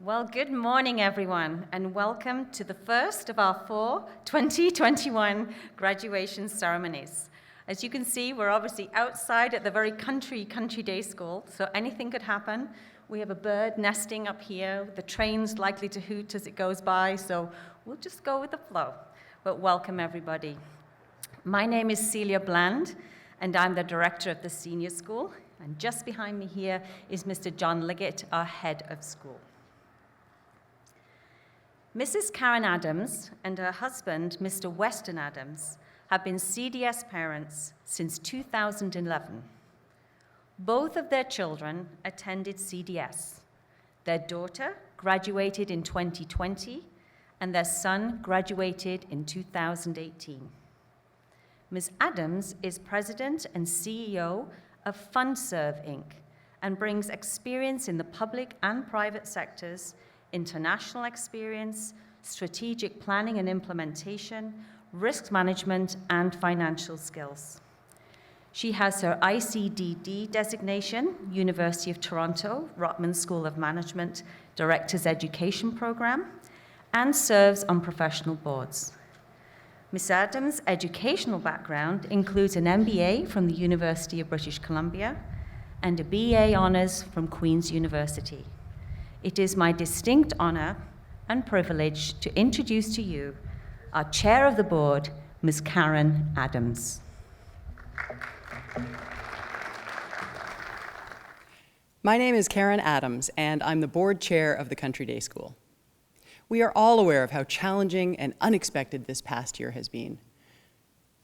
Well, good morning, everyone, and welcome to the first of our 4 2021 graduation ceremonies. As you can see, we're obviously outside at the very country day school, so anything could happen. We have a bird nesting up here, the train's likely to hoot as it goes by, so we'll just go with the flow. But welcome, everybody. My name is Celia Bland, and I'm the director of the senior school. And just behind me here is Mr. John Liggett, our head of school. Mrs. Karen Adams and her husband, Mr. Weston Adams, have been CDS parents since 2011. Both of their children attended CDS. Their daughter graduated in 2020, and their son graduated in 2018. Ms. Adams is president and CEO of FundServe, Inc., and brings experience in the public and private sectors, international experience, strategic planning and implementation, risk management, and financial skills. She has her ICDD designation, University of Toronto, Rotman School of Management, Director's Education Program, and serves on professional boards. Ms. Adams' educational background includes an MBA from the University of British Columbia and a BA Honours from Queen's University. It is my distinct honour and privilege to introduce to you our Chair of the Board, Ms. Karen Adams. My name is Karen Adams, and I'm the board chair of the Country Day School. We are all aware of how challenging and unexpected this past year has been.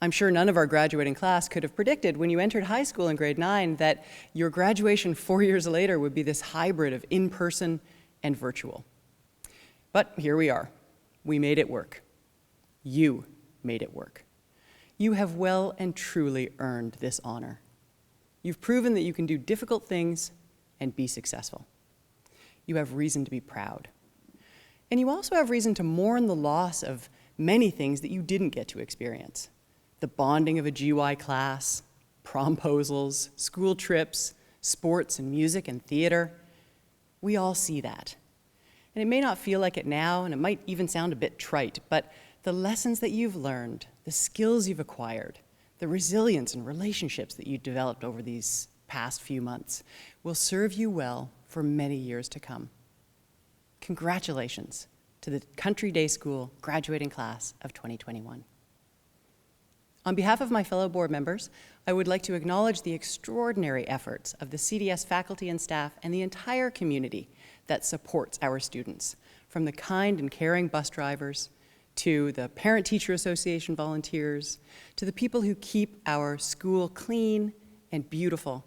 I'm sure none of our graduating class could have predicted when you entered high school in grade 9 that your graduation 4 years later would be this hybrid of in-person and virtual. But here we are. We made it work. You made it work. You have well and truly earned this honor. You've proven that you can do difficult things and be successful. You have reason to be proud. And you also have reason to mourn the loss of many things that you didn't get to experience. The bonding of a GY class, promposals, school trips, sports and music and theater. We all see that. And it may not feel like it now, and it might even sound a bit trite, but the lessons that you've learned, the skills you've acquired, the resilience and relationships that you've developed over these past few months will serve you well for many years to come. Congratulations to the Country Day School graduating class of 2021. On behalf of my fellow board members, I would like to acknowledge the extraordinary efforts of the CDS faculty and staff and the entire community that supports our students, from the kind and caring bus drivers, to the Parent-Teacher Association volunteers, to the people who keep our school clean and beautiful,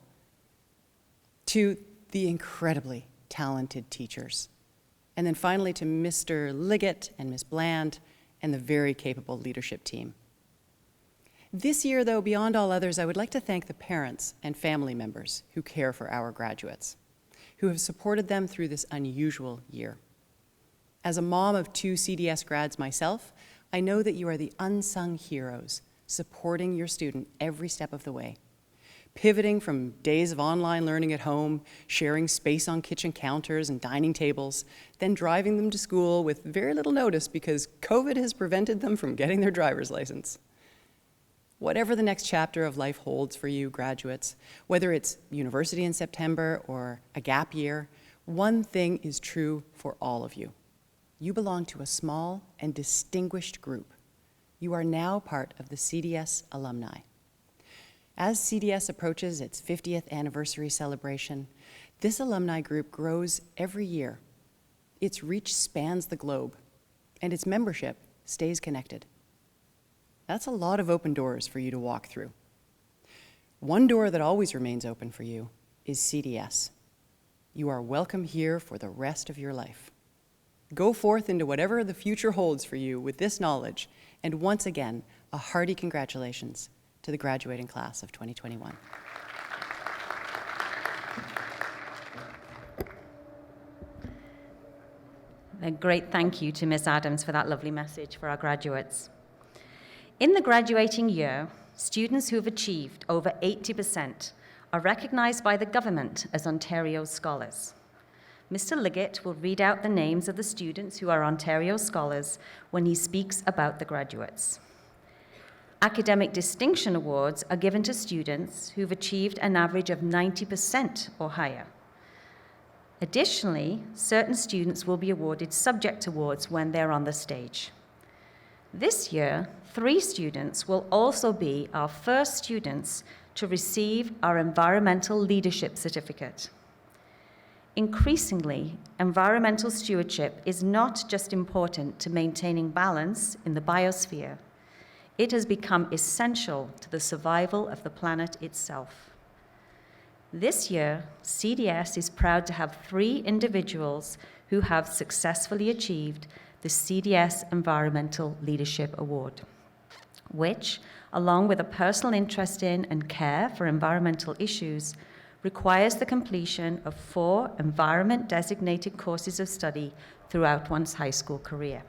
to the incredibly talented teachers, and then finally to Mr. Liggett and Ms. Bland and the very capable leadership team. This year, though, beyond all others, I would like to thank the parents and family members who care for our graduates, who have supported them through this unusual year. As a mom of 2 CDS grads myself, I know that you are the unsung heroes supporting your student every step of the way, pivoting from days of online learning at home, sharing space on kitchen counters and dining tables, then driving them to school with very little notice because COVID has prevented them from getting their driver's license. Whatever the next chapter of life holds for you graduates, whether it's university in September or a gap year, one thing is true for all of you. You belong to a small and distinguished group. You are now part of the CDS alumni. As CDS approaches its 50th anniversary celebration, this alumni group grows every year. Its reach spans the globe, and its membership stays connected. That's a lot of open doors for you to walk through. One door that always remains open for you is CDS. You are welcome here for the rest of your life. Go forth into whatever the future holds for you with this knowledge, and once again, a hearty congratulations to the graduating class of 2021. A great thank you to Ms. Adams for that lovely message for our graduates. In the graduating year, students who have achieved over 80% are recognized by the government as Ontario Scholars. Mr. Liggett will read out the names of the students who are Ontario Scholars when he speaks about the graduates. Academic Distinction Awards are given to students who've achieved an average of 90% or higher. Additionally, certain students will be awarded subject awards when they're on the stage. This year, 3 students will also be our first students to receive our Environmental Leadership Certificate. Increasingly, environmental stewardship is not just important to maintaining balance in the biosphere. it has become essential to the survival of the planet itself. This year, CDS is proud to have 3 individuals who have successfully achieved the CDS Environmental Leadership Award, which, along with a personal interest in and care for environmental issues, requires the completion of 4 environment-designated courses of study throughout one's high school career.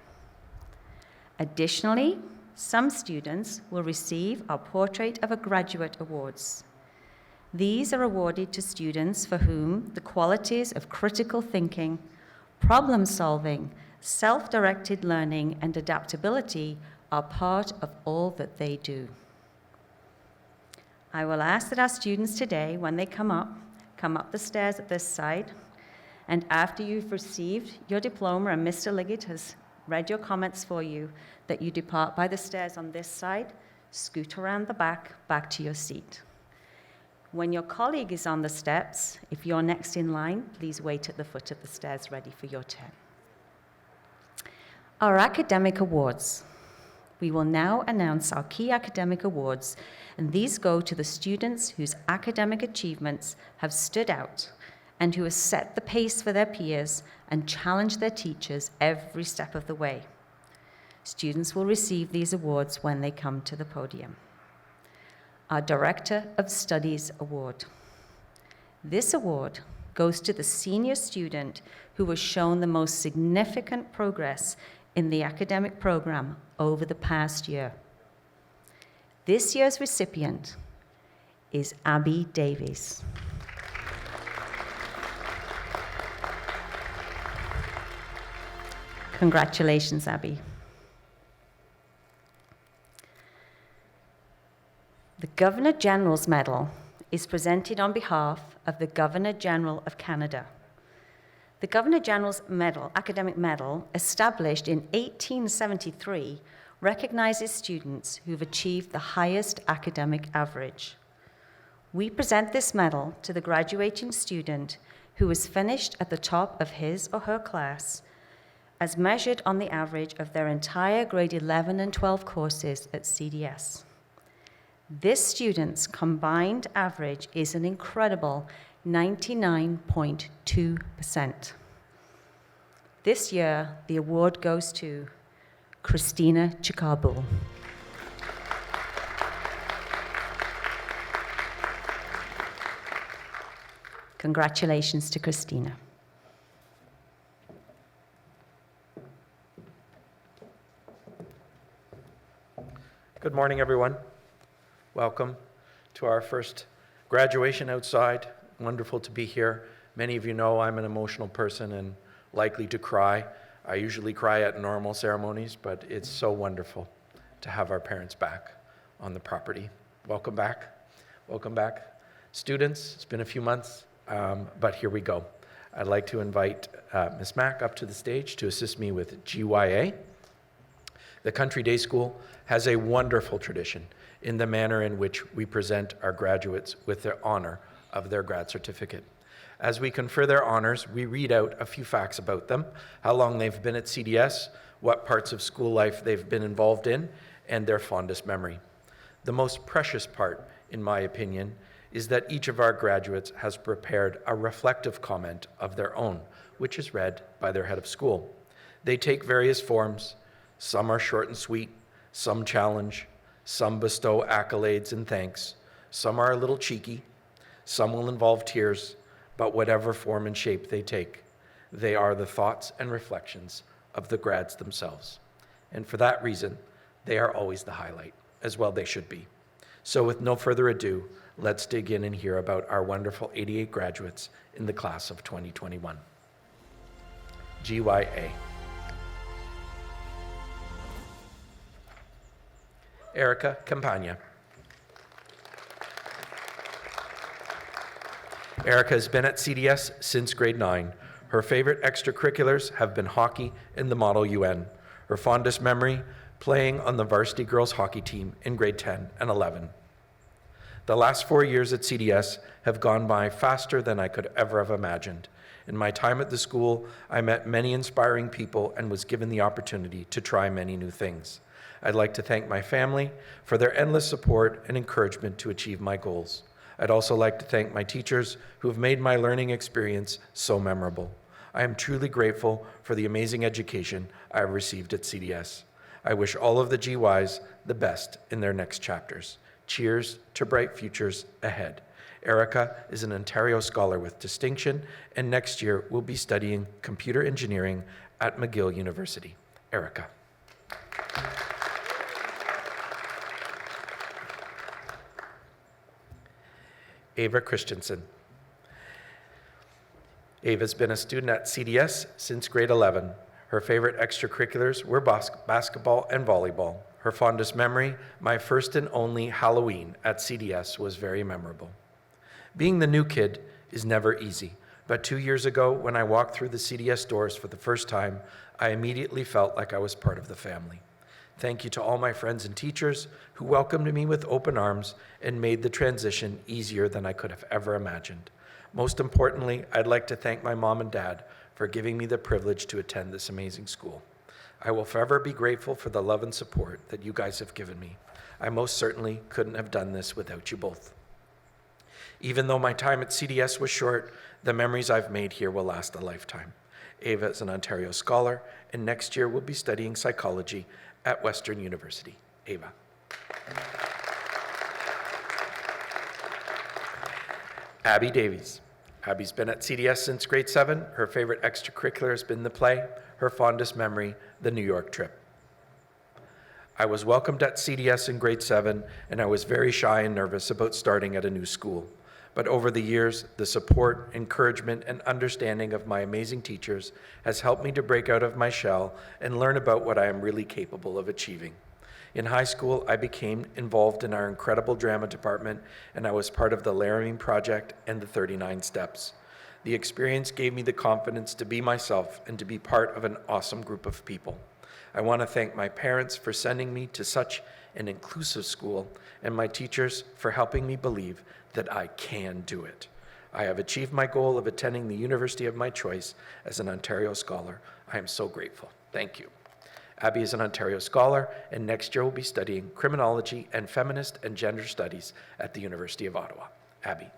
Additionally, some students will receive our Portrait of a Graduate Awards. These are awarded to students for whom the qualities of critical thinking, problem-solving, self-directed learning, and adaptability are part of all that they do. I will ask that our students today, when they come up the stairs at this side, and after you've received your diploma and Mr. Liggett has read your comments for you, that you depart by the stairs on this side, scoot around the back to your seat. When your colleague is on the steps, if you're next in line, please wait at the foot of the stairs ready for your turn. Our academic awards. We will now announce our key academic awards, and these go to the students whose academic achievements have stood out and who have set the pace for their peers and challenged their teachers every step of the way. Students will receive these awards when they come to the podium. Our Director of Studies Award. This award goes to the senior student who has shown the most significant progress in the academic program over the past year. This year's recipient is Abby Davies. Congratulations, Abby. The Governor-General's Medal is presented on behalf of the Governor-General of Canada. The Governor-General's Medal, Academic Medal, established in 1873, recognizes students who've achieved the highest academic average. We present this medal to the graduating student who has finished at the top of his or her class, as measured on the average of their entire grade 11 and 12 courses at CDS. This student's combined average is an incredible 99.2%. This year, the award goes to Christina Chikabul. Congratulations to Christina. Good morning, everyone. Welcome to our first graduation outside. Wonderful to be here. Many of you know I'm an emotional person and likely to cry. I usually cry at normal ceremonies, but it's so wonderful to have our parents back on the property. Welcome back. Welcome back. Students, it's been a few months, but here we go. I'd like to invite Ms. Mack up to the stage to assist me with GYA. The Country Day School has a wonderful tradition in the manner in which we present our graduates with the honor of their grad certificate. As we confer their honors, we read out a few facts about them, how long they've been at CDS, what parts of school life they've been involved in, and their fondest memory. The most precious part, in my opinion, is that each of our graduates has prepared a reflective comment of their own, which is read by their head of school. They take various forms. Some are short and sweet, some challenge, some bestow accolades and thanks, some are a little cheeky, some will involve tears, but whatever form and shape they take, they are the thoughts and reflections of the grads themselves. And for that reason, they are always the highlight, as well they should be. So with no further ado, let's dig in and hear about our wonderful 88 graduates in the class of 2021. GYA. Erica Campagna. Erica has been at CDS since grade 9. Her favorite extracurriculars have been hockey and the Model UN. Her fondest memory, playing on the varsity girls hockey team in grade 10 and 11. The last 4 years at CDS have gone by faster than I could ever have imagined. In my time at the school, I met many inspiring people and was given the opportunity to try many new things. I'd like to thank my family for their endless support and encouragement to achieve my goals. I'd also like to thank my teachers who have made my learning experience so memorable. I am truly grateful for the amazing education I have received at CDS. I wish all of the GYs the best in their next chapters. Cheers to bright futures ahead. Erica is an Ontario Scholar with distinction, and next year will be studying computer engineering at McGill University. Erica. Ava Christensen. Ava's been a student at CDS since grade 11. Her favorite extracurriculars were basketball and volleyball. Her fondest memory, my first and only Halloween at CDS, was very memorable. Being the new kid is never easy, but 2 years ago, when I walked through the CDS doors for the first time, I immediately felt like I was part of the family. Thank you to all my friends and teachers who welcomed me with open arms and made the transition easier than I could have ever imagined. Most importantly, I'd like to thank my mom and dad for giving me the privilege to attend this amazing school. I will forever be grateful for the love and support that you guys have given me. I most certainly couldn't have done this without you both. Even though my time at CDS was short, the memories I've made here will last a lifetime. Ava is an Ontario Scholar, and next year will be studying psychology at Western University. Ava. Abby Davies. Abby's been at CDS since grade 7. Her favorite extracurricular has been the play. Her fondest memory, the New York trip. I was welcomed at CDS in grade 7, and I was very shy and nervous about starting at a new school. But over the years, the support, encouragement, and understanding of my amazing teachers has helped me to break out of my shell and learn about what I am really capable of achieving. In high school, I became involved in our incredible drama department, and I was part of the Laramie Project and the 39 Steps. The experience gave me the confidence to be myself and to be part of an awesome group of people. I want to thank my parents for sending me to such an inclusive school, and my teachers for helping me believe that I can do it. I have achieved my goal of attending the university of my choice as an Ontario Scholar. I am so grateful. Thank you. Abby is an Ontario Scholar, and next year will be studying criminology and feminist and gender studies at the University of Ottawa. Abby.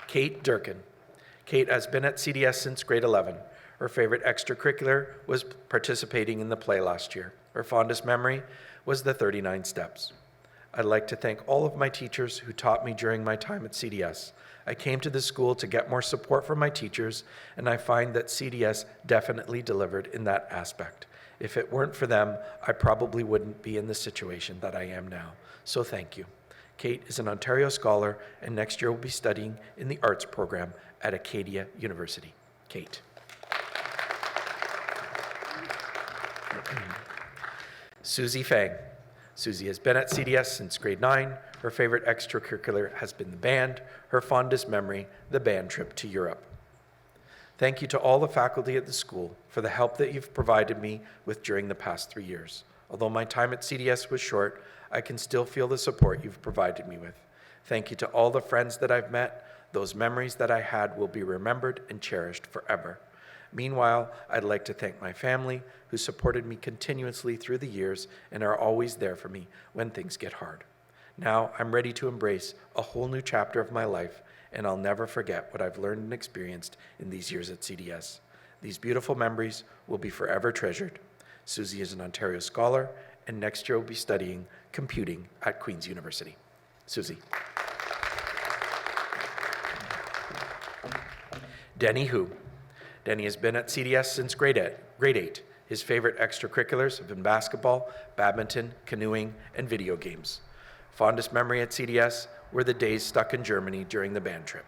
Kate Durkin. Kate has been at CDS since grade 11. Her favorite extracurricular was participating in the play last year. Her fondest memory was the 39 Steps. I'd like to thank all of my teachers who taught me during my time at CDS. I came to this school to get more support from my teachers, and I find that CDS definitely delivered in that aspect. If it weren't for them, I probably wouldn't be in the situation that I am now. So thank you. Kate is an Ontario Scholar, and next year will be studying in the arts program at Acadia University. Kate. Susie Fang. Susie has been at CDS since grade 9. Her favorite extracurricular has been the band. Her fondest memory, the band trip to Europe. Thank you to all the faculty at the school for the help that you've provided me with during the past 3 years. Although my time at CDS was short, I can still feel the support you've provided me with. Thank you to all the friends that I've met. Those memories that I had will be remembered and cherished forever. Meanwhile, I'd like to thank my family who supported me continuously through the years and are always there for me when things get hard. Now I'm ready to embrace a whole new chapter of my life, and I'll never forget what I've learned and experienced in these years at CDS. These beautiful memories will be forever treasured. Susie is an Ontario Scholar, and next year will be studying computing at Queen's University. Susie. Denny Hu. Denny has been at CDS since grade 8. His favorite extracurriculars have been basketball, badminton, canoeing, and video games. Fondest memory at CDS were the days stuck in Germany during the band trip.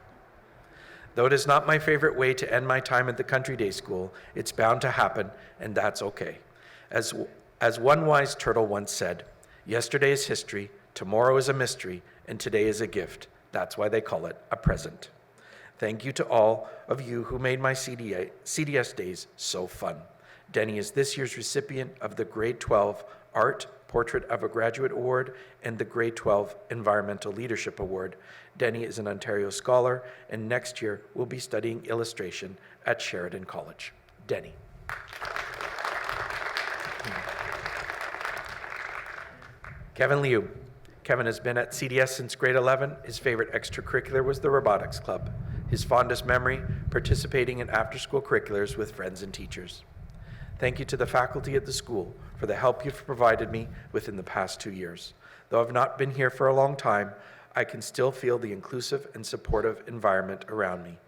Though it is not my favorite way to end my time at the country day school, it's bound to happen, and that's okay. As one wise turtle once said, yesterday is history, tomorrow is a mystery, and today is a gift. That's why they call it a present. Thank you to all of you who made my CDS days so fun. Denny is this year's recipient of the Gr.12 Art Portrait of a Graduate Award and the Gr.12 Environmental Leadership Award. Denny is an Ontario Scholar and next year will be studying illustration at Sheridan College. Denny. Kevin Liu. Kevin has been at CDS since grade 11. His favorite extracurricular was the robotics club. His fondest memory, participating in after-school curriculars with friends and teachers. Thank you to the faculty at the school for the help you've provided me within the past 2 years. Though I've not been here for a long time, I can still feel the inclusive and supportive environment around me.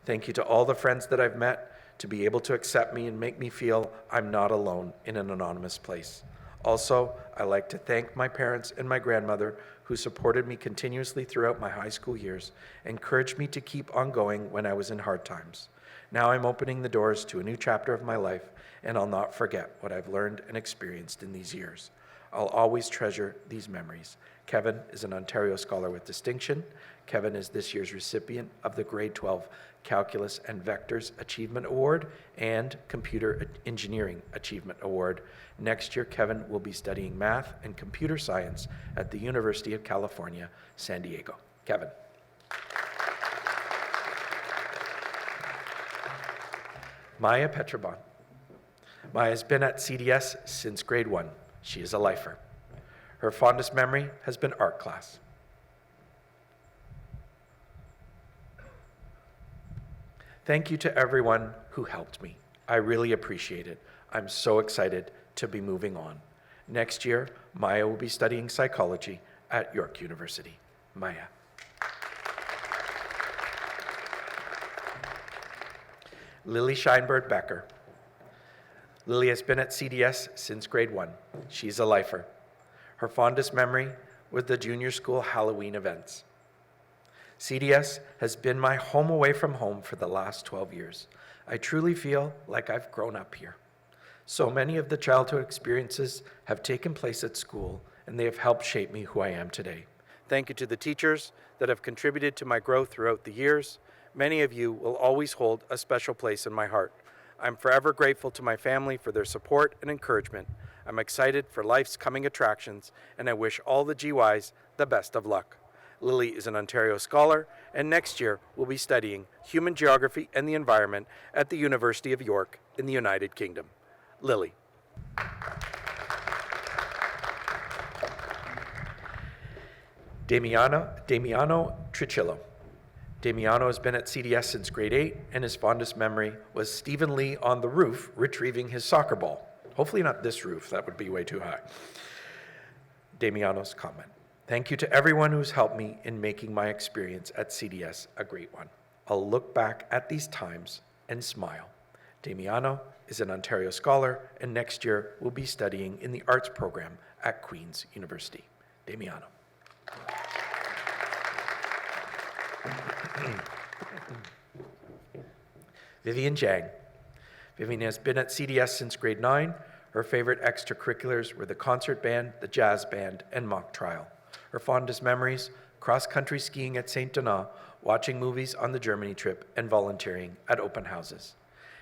Thank you to all the friends that I've met to be able to accept me and make me feel I'm not alone in an anonymous place. Also, I like to thank my parents and my grandmother who supported me continuously throughout my high school years, encouraged me to keep on going when I was in hard times. Now I'm opening the doors to a new chapter of my life, and I'll not forget what I've learned and experienced in these years. I'll always treasure these memories. Kevin is an Ontario Scholar with Distinction. Kevin is this year's recipient of the Gr.12 Calculus and Vectors Achievement Award and Computer Engineering Achievement Award. Next year, Kevin will be studying math and computer science at the University of California, San Diego. Kevin. Maya Petrobon. Maya has been at CDS since grade 1. She is a lifer. Her fondest memory has been art class. Thank you to everyone who helped me. I really appreciate it. I'm so excited to be moving on. Next year, Maya will be studying psychology at York University. Maya. Lily Scheinberg Becker. Lily has been at CDS since grade 1. She's a lifer. Her fondest memory was the junior school Halloween events. CDS has been my home away from home for the last 12 years. I truly feel like I've grown up here. So many of the childhood experiences have taken place at school, and they have helped shape me who I am today. Thank you to the teachers that have contributed to my growth throughout the years. Many of you will always hold a special place in my heart. I'm forever grateful to my family for their support and encouragement. I'm excited for life's coming attractions, and I wish all the GYs the best of luck. Lily is an Ontario Scholar, and next year will be studying Human Geography and the Environment at the University of York in the United Kingdom. Lily. Damiano Tricillo. Damiano has been at CDS since grade 8, and his fondest memory was Stephen Lee on the roof retrieving his soccer ball. Hopefully not this roof, that would be way too high. Damiano's comment. Thank you to everyone who's helped me in making my experience at CDS a great one. I'll look back at these times and smile. Damiano is an Ontario Scholar, and next year will be studying in the arts program at Queen's University. Damiano. Vivian Jang. Vivian has been at CDS since grade 9. Her favorite extracurriculars were the concert band, the jazz band, and mock trial. Her fondest memories, cross-country skiing at St. Donat, watching movies on the Germany trip, and volunteering at open houses.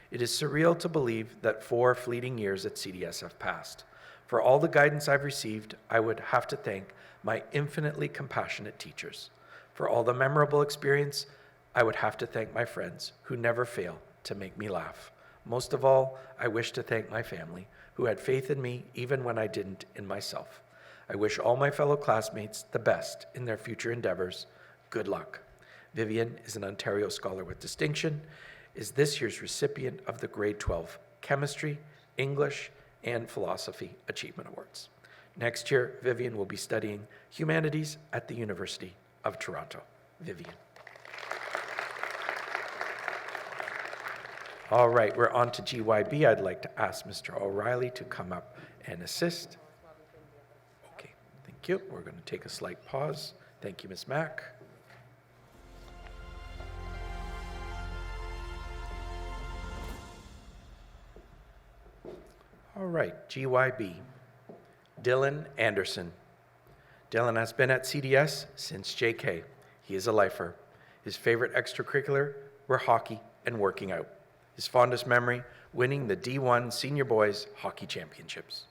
It is surreal to believe that 4 fleeting years at CDS have passed. For all the guidance I've received, I would have to thank my infinitely compassionate teachers. For all the memorable experience, I would have to thank my friends who never fail to make me laugh. Most of all, I wish to thank my family, who had faith in me even when I didn't in myself. I wish all my fellow classmates the best in their future endeavors. Good luck. Vivian is an Ontario Scholar with Distinction, is this year's recipient of the Gr.12 Chemistry, English, and Philosophy Achievement Awards. Next year, Vivian will be studying Humanities at the University of Toronto. Vivian. All right, we're on to GYB. I'd like to ask Mr. O'Reilly to come up and assist. Okay, thank you. We're going to take a slight pause. Thank you, Ms. Mack. All right, GYB. Dylan Anderson. Dylan has been at CDS since JK. He is a lifer. His favorite extracurricular were hockey and working out. His fondest memory winning the D1 Senior Boys Hockey Championships.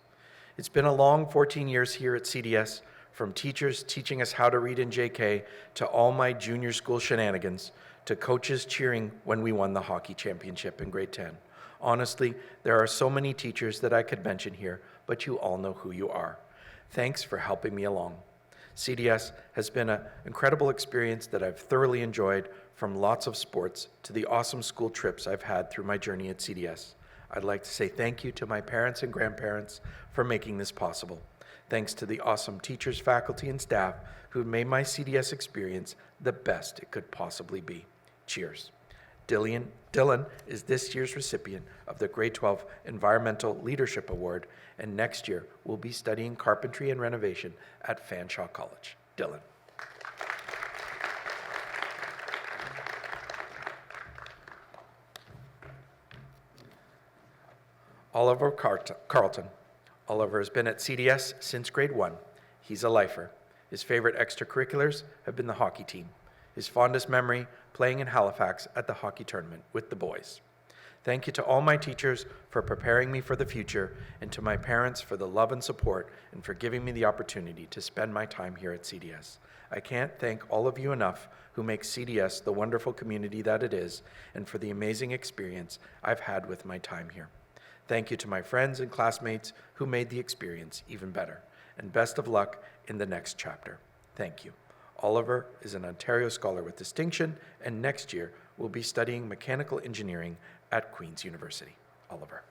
It's been a long 14 years here at CDS, from teachers teaching us how to read in JK, to all my junior school shenanigans, to coaches cheering when we won the hockey championship in grade 10. Honestly, there are so many teachers that I could mention here, but you all know who you are. Thanks for helping me along. CDS has been an incredible experience that I've thoroughly enjoyed, from lots of sports to the awesome school trips I've had through my journey at CDS. I'd like to say thank you to my parents and grandparents for making this possible. Thanks to the awesome teachers, faculty, and staff who made my CDS experience the best it could possibly be. Cheers. Dylan is this year's recipient of the Gr.12 Environmental Leadership Award, and next year will be studying carpentry and renovation at Fanshawe College. Dylan. Oliver Carlton. Oliver has been at CDS since grade 1. He's a lifer. His favorite extracurriculars have been the hockey team. His fondest memory, playing in Halifax at the hockey tournament with the boys. Thank you to all my teachers for preparing me for the future, and to my parents for the love and support and for giving me the opportunity to spend my time here at CDS. I can't thank all of you enough who make CDS the wonderful community that it is, and for the amazing experience I've had with my time here. Thank you to my friends and classmates who made the experience even better, and best of luck in the next chapter. Thank you. Oliver is an Ontario Scholar with Distinction, and next year will be studying mechanical engineering at Queen's University. Oliver.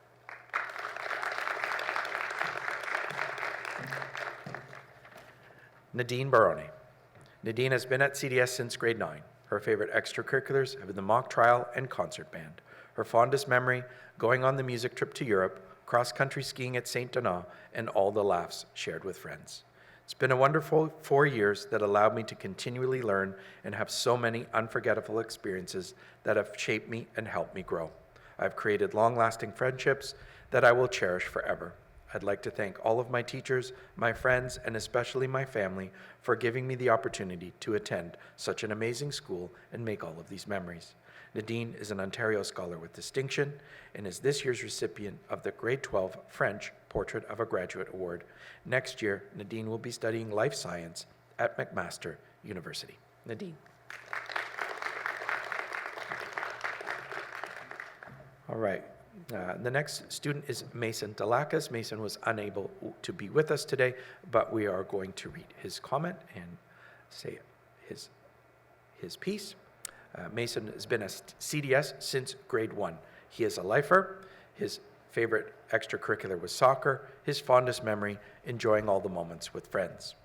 Nadine Barone. Nadine has been at CDS since grade 9. Her favorite extracurriculars have been the mock trial and concert band. Her fondest memory, going on the music trip to Europe, cross-country skiing at St. Donat, and all the laughs shared with friends. It's been a wonderful 4 years that allowed me to continually learn and have so many unforgettable experiences that have shaped me and helped me grow. I've created long-lasting friendships that I will cherish forever. I'd like to thank all of my teachers, my friends, and especially my family for giving me the opportunity to attend such an amazing school and make all of these memories. Nadine is an Ontario Scholar with Distinction and is this year's recipient of the Gr.12 French Portrait of a Graduate Award. Next year, Nadine will be studying life science at McMaster University. Nadine. All right. The next student is Mason Delacus. Mason was unable to be with us today, but we are going to read his comment and say his piece. Mason has been at CDS since grade 1. He is a lifer. His favorite extracurricular was soccer. His fondest memory, enjoying all the moments with friends.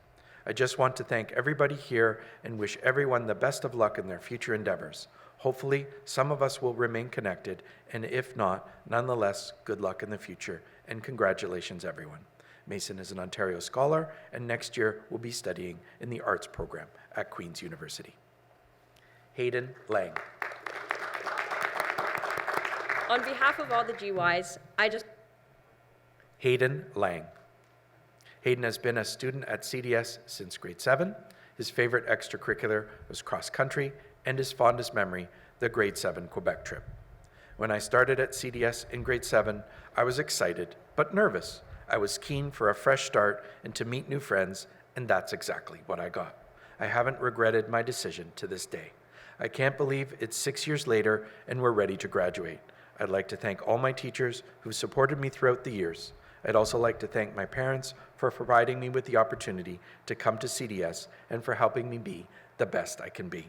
I just want to thank everybody here and wish everyone the best of luck in their future endeavors. Hopefully, some of us will remain connected, and if not, nonetheless, good luck in the future, and congratulations, everyone. Mason is an Ontario Scholar, and next year will be studying in the arts program at Queen's University. Hayden Lang. On behalf of all the GYs, Hayden Lang. Hayden has been a student at CDS since grade 7. His favorite extracurricular was cross country, and his fondest memory, the grade 7 Quebec trip. When I started at CDS in grade 7, I was excited, but nervous. I was keen for a fresh start and to meet new friends, and that's exactly what I got. I haven't regretted my decision to this day. I can't believe it's 6 years later and we're ready to graduate. I'd like to thank all my teachers who supported me throughout the years. I'd also like to thank my parents for providing me with the opportunity to come to CDS and for helping me be the best I can be.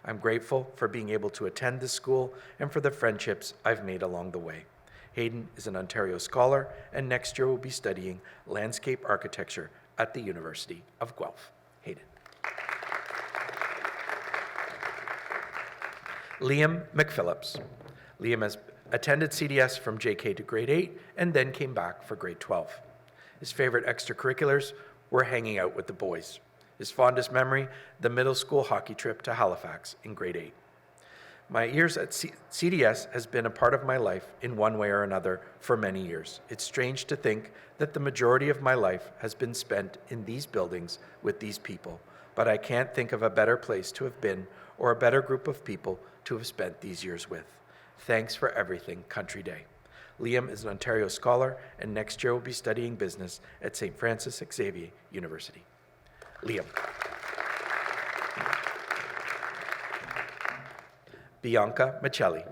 I'm grateful for being able to attend this school and for the friendships I've made along the way. Hayden is an Ontario Scholar, and next year will be studying landscape architecture at the University of Guelph. Hayden. Liam McPhillips. Liam has attended CDS from JK to grade 8 and then came back for grade 12. His favorite extracurriculars were hanging out with the boys. His fondest memory, the middle school hockey trip to Halifax in grade 8. My years at CDS has been a part of my life in one way or another for many years. It's strange to think that the majority of my life has been spent in these buildings with these people, but I can't think of a better place to have been or a better group of people to have spent these years with. Thanks for everything, Country Day. Liam is an Ontario scholar and next year will be studying business at St. Francis Xavier University. Liam. Bianca Michelli.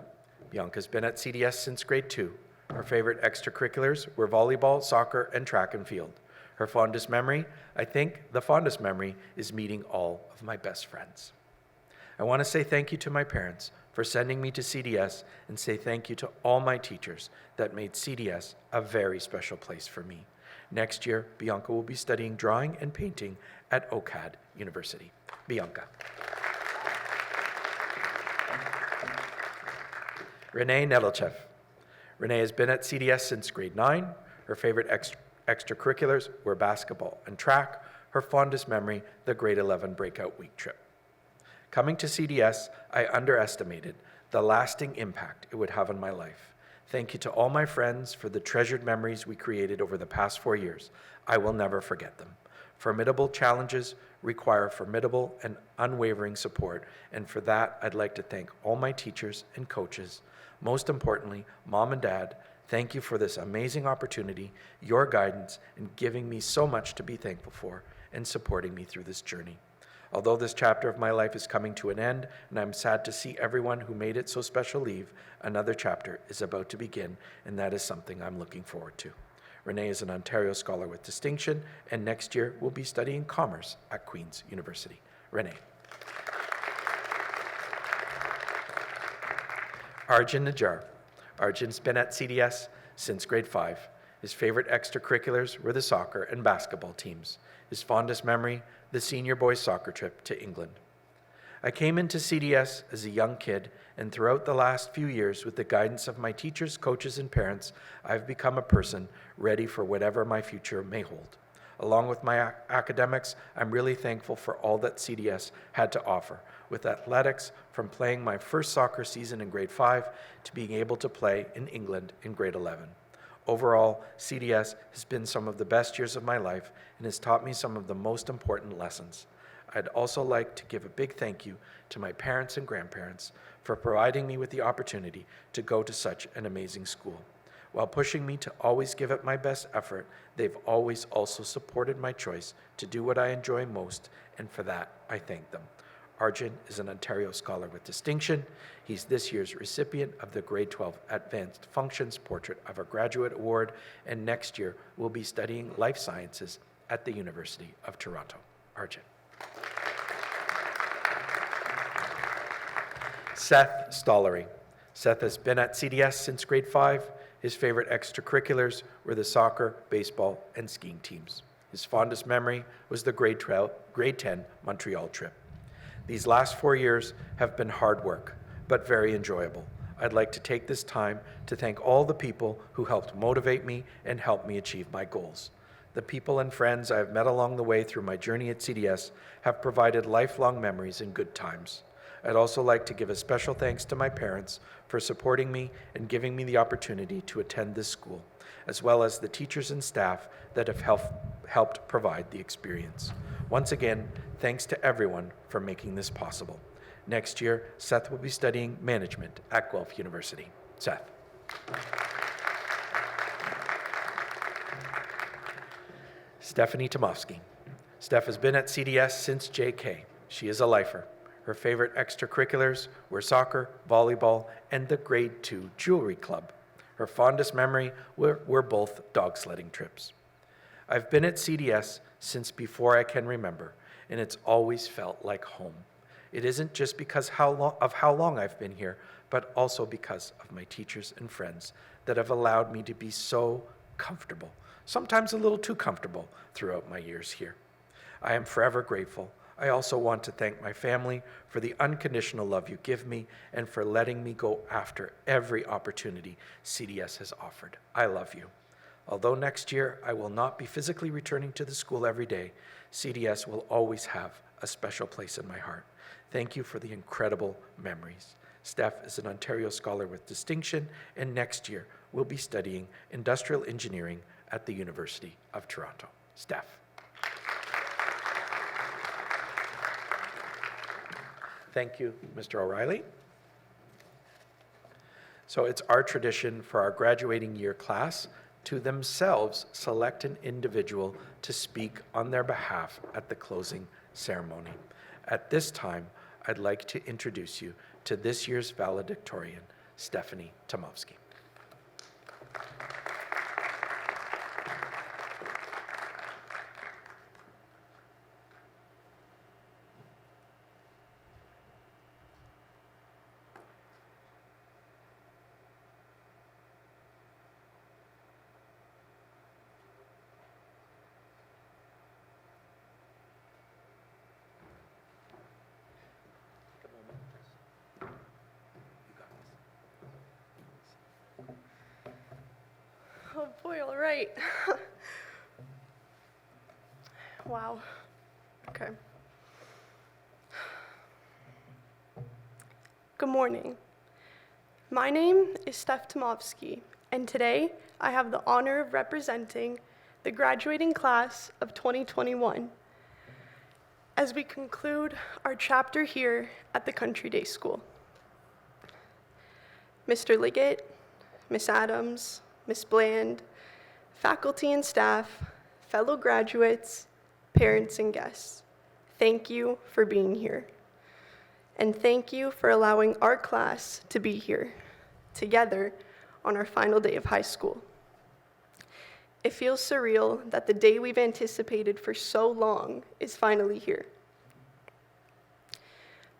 Bianca's been at CDS since grade 2. Her favorite extracurriculars were volleyball, soccer, and track and field. Her fondest memory, I think the fondest memory, is meeting all of my best friends. I want to say thank you to my parents for sending me to CDS and say thank you to all my teachers that made CDS a very special place for me. Next year, Bianca will be studying drawing and painting at OCAD University. Bianca. Renee Nedelchev. Renee has been at CDS since grade 9. Her favorite extracurriculars were basketball and track. Her fondest memory, the grade 11 breakout week trip. Coming to CDS, I underestimated the lasting impact it would have on my life. Thank you to all my friends for the treasured memories we created over the past 4 years. I will never forget them. Formidable challenges require formidable and unwavering support, and for that, I'd like to thank all my teachers and coaches. Most importantly, Mom and Dad, thank you for this amazing opportunity, your guidance, and giving me so much to be thankful for, and supporting me through this journey. Although this chapter of my life is coming to an end, and I'm sad to see everyone who made it so special leave, another chapter is about to begin, and that is something I'm looking forward to. Renee is an Ontario Scholar with Distinction, and next year will be studying commerce at Queen's University. Renee. Arjun Najjar. Arjun's been at CDS since grade 5. His favorite extracurriculars were the soccer and basketball teams. His fondest memory, the senior boys soccer trip to England. I came into CDS as a young kid, and throughout the last few years, with the guidance of my teachers, coaches, and parents, I've become a person ready for whatever my future may hold. Along with my academics, I'm really thankful for all that CDS had to offer, with athletics from playing my first soccer season in grade 5 to being able to play in England in grade 11. Overall, CDS has been some of the best years of my life and has taught me some of the most important lessons. I'd also like to give a big thank you to my parents and grandparents for providing me with the opportunity to go to such an amazing school. While pushing me to always give it my best effort, they've always also supported my choice to do what I enjoy most, and for that, I thank them. Arjun is an Ontario Scholar with Distinction. He's this year's recipient of the Grade 12 Advanced Functions Portrait of a Graduate Award, and next year will be studying life sciences at the University of Toronto. Arjun. Seth Stollery. Seth has been at CDS since grade 5. His favorite extracurriculars were the soccer, baseball, and skiing teams. His fondest memory was the grade 10 Montreal trip. These last 4 years have been hard work, but very enjoyable. I'd like to take this time to thank all the people who helped motivate me and help me achieve my goals. The people and friends I have met along the way through my journey at CDS have provided lifelong memories and good times. I'd also like to give a special thanks to my parents for supporting me and giving me the opportunity to attend this school, as well as the teachers and staff that have helped provide the experience. Once again, thanks to everyone for making this possible. Next year, Seth will be studying management at Guelph University. Seth. Stephanie Tomofsky. Steph has been at CDS since JK. She is a lifer. Her favorite extracurriculars were soccer, volleyball, and the grade 2 jewelry club. Her fondest memory were both dog sledding trips. I've been at CDS since before I can remember, and it's always felt like home. It isn't just because of how long I've been here, but also because of my teachers and friends that have allowed me to be so comfortable, sometimes a little too comfortable throughout my years here. I am forever grateful. I also want to thank my family for the unconditional love you give me and for letting me go after every opportunity CDS has offered. I love you. Although next year I will not be physically returning to the school every day, CDS will always have a special place in my heart. Thank you for the incredible memories. Steph is an Ontario Scholar with Distinction, and next year will be studying industrial engineering at the University of Toronto. Steph. Thank you, Mr. O'Reilly. So it's our tradition for our graduating year class to themselves select an individual to speak on their behalf at the closing ceremony. At this time, I'd like to introduce you to this year's valedictorian, Stephanie Tomovsky. Oh boy, all right. Wow. Okay. Good morning. My name is Steph Tomovsky, and today I have the honor of representing the graduating class of 2021 as we conclude our chapter here at the Country Day School. Mr. Liggett, Miss Adams, Ms. Bland, faculty and staff, fellow graduates, parents and guests, thank you for being here. And thank you for allowing our class to be here, together on our final day of high school. It feels surreal that the day we've anticipated for so long is finally here.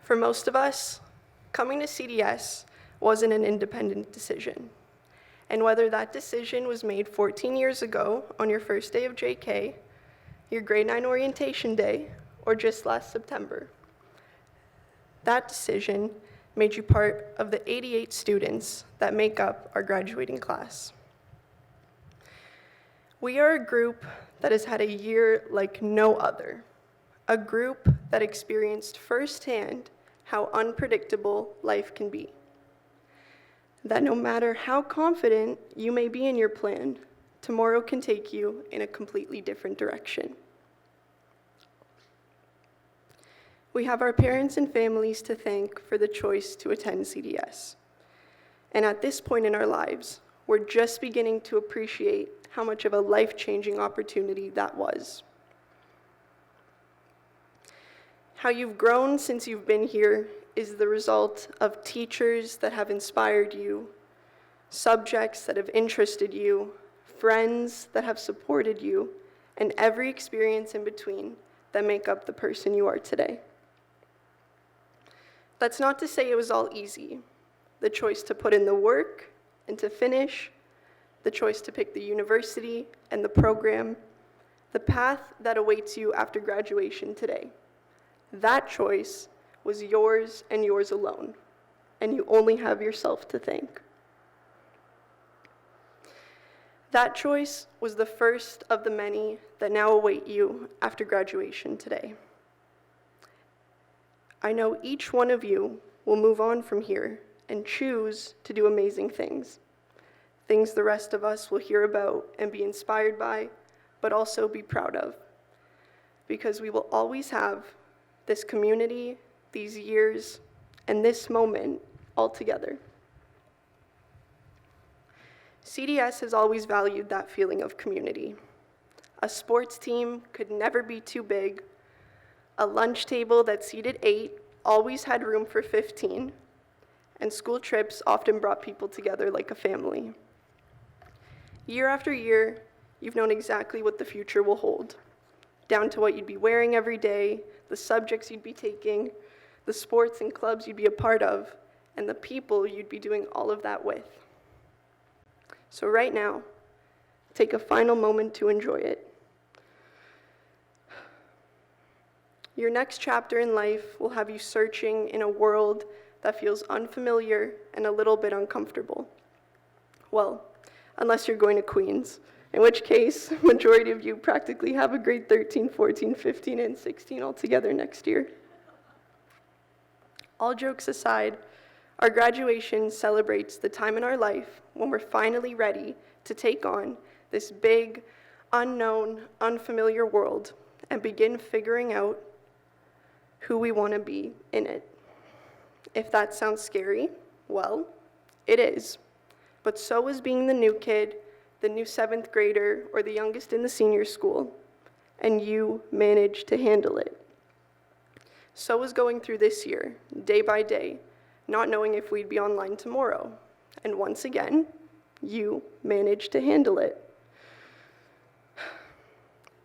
For most of us, coming to CDS wasn't an independent decision. And whether that decision was made 14 years ago on your first day of JK, your grade 9 orientation day, or just last September, that decision made you part of the 88 students that make up our graduating class. We are a group that has had a year like no other, a group that experienced firsthand how unpredictable life can be. That no matter how confident you may be in your plan, tomorrow can take you in a completely different direction. We have our parents and families to thank for the choice to attend CDS. And at this point in our lives, we're just beginning to appreciate how much of a life-changing opportunity that was. How you've grown since you've been here is the result of teachers that have inspired you, subjects that have interested you, friends that have supported you, and every experience in between that make up the person you are today. That's not to say it was all easy. The choice to put in the work and to finish, the choice to pick the university and the program, the path that awaits you after graduation today. That choice was yours and yours alone, and you only have yourself to thank. That choice was the first of the many that now await you after graduation today. I know each one of you will move on from here and choose to do amazing things, things the rest of us will hear about and be inspired by, but also be proud of, because we will always have this community, these years, and this moment all together. CDS has always valued that feeling of community. A sports team could never be too big. A lunch table that seated 8 always had room for 15, and school trips often brought people together like a family. Year after year, you've known exactly what the future will hold, down to what you'd be wearing every day, the subjects you'd be taking, the sports and clubs you'd be a part of, and the people you'd be doing all of that with. So right now, take a final moment to enjoy it. Your next chapter in life will have you searching in a world that feels unfamiliar and a little bit uncomfortable. Well, unless you're going to Queens, in which case, majority of you practically have a grade 13, 14, 15, and 16 all together next year. All jokes aside, our graduation celebrates the time in our life when we're finally ready to take on this big, unknown, unfamiliar world and begin figuring out who we want to be in it. If that sounds scary, well, It is. But so is being the new kid, the new 7th grader, or the youngest in the senior school, and you managed to handle it. So is going through this year, day by day, not knowing if we'd be online tomorrow. And once again, you managed to handle it.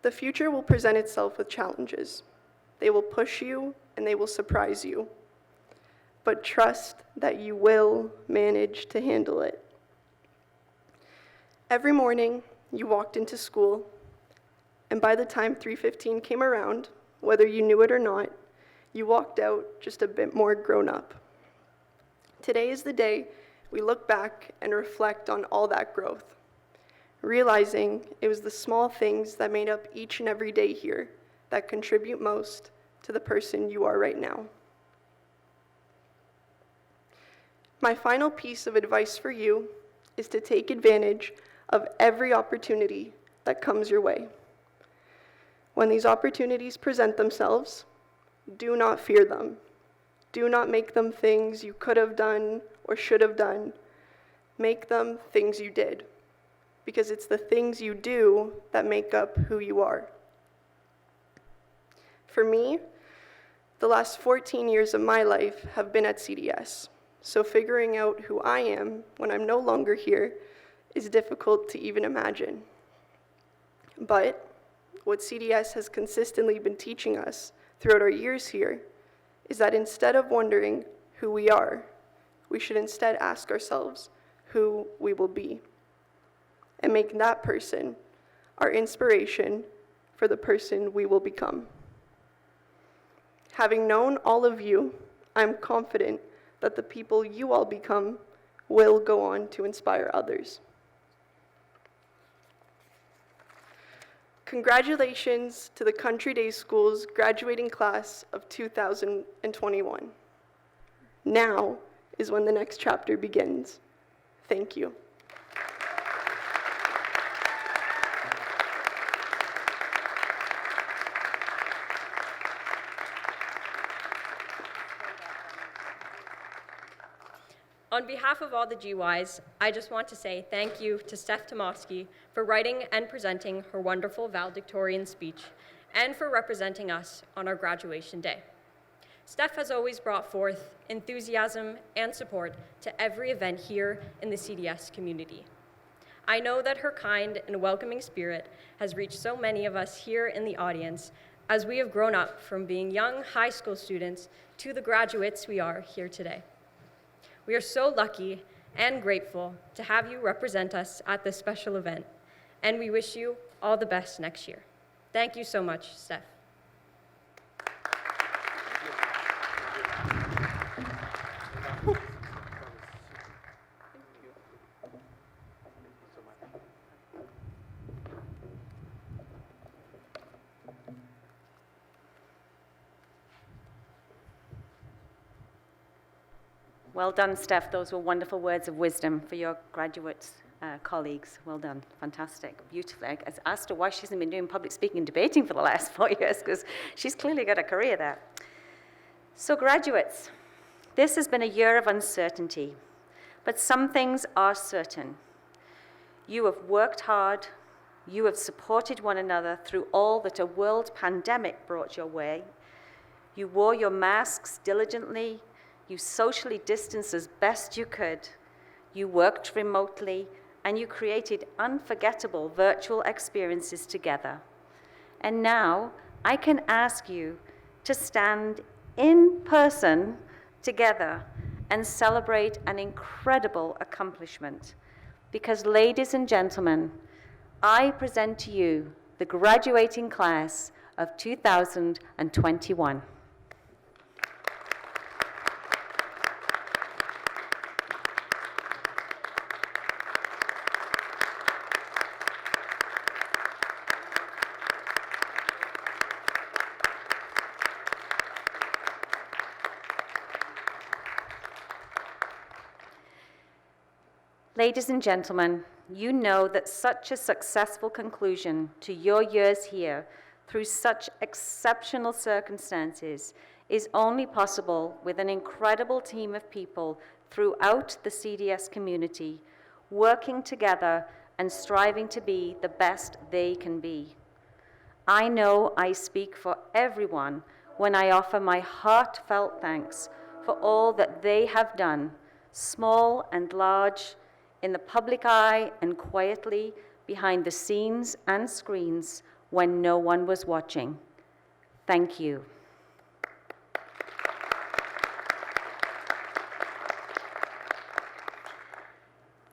The future will present itself with challenges. They will push you and they will surprise you. But trust that you will manage to handle it. Every morning, you walked into school, and by the time 3:15 came around, whether you knew it or not, you walked out just a bit more grown up. Today is the day we look back and reflect on all that growth, realizing it was the small things that made up each and every day here that contribute most to the person you are right now. My final piece of advice for you is to take advantage of every opportunity that comes your way. When these opportunities present themselves, do not fear them. Do not make them things you could have done or should have done. Make them things you did, because it's the things you do that make up who you are. For me, the last 14 years of my life have been at CDS, so figuring out who I am when I'm no longer here is difficult to even imagine. But what CDS has consistently been teaching us throughout our years here is that instead of wondering who we are, we should instead ask ourselves who we will be, and make that person our inspiration for the person we will become. Having known all of you, I'm confident that the people you all become will go on to inspire others. Congratulations to the Country Day School's graduating class of 2021. Now is when the next chapter begins. Thank you. On behalf of all the GYs, I just want to say thank you to Steph Tomofsky for writing and presenting her wonderful valedictorian speech, and for representing us on our graduation day. Steph has always brought forth enthusiasm and support to every event here in the CDS community. I know that her kind and welcoming spirit has reached so many of us here in the audience as we have grown up from being young high school students to the graduates we are here today. We are so lucky and grateful to have you represent us at this special event, and we wish you all the best next year. Thank you so much, Steph. Well done, Steph. Those were wonderful words of wisdom for your graduates, colleagues. Well done. Fantastic. Beautiful. I was asked her why she hasn't been doing public speaking and debating for the last 4 years, because she's clearly got a career there. So graduates, this has been a year of uncertainty, but some things are certain. You have worked hard. You have supported one another through all that a world pandemic brought your way. You wore your masks diligently. You socially distanced as best you could. You worked remotely, and you created unforgettable virtual experiences together. And now I can ask you to stand in person together and celebrate an incredible accomplishment. Because, ladies and gentlemen, I present to you the graduating class of 2021. Ladies and gentlemen, you know that such a successful conclusion to your years here through such exceptional circumstances is only possible with an incredible team of people throughout the CDS community, working together and striving to be the best they can be. I know I speak for everyone when I offer my heartfelt thanks for all that they have done, small and large, in the public eye and quietly behind the scenes and screens when no one was watching. Thank you.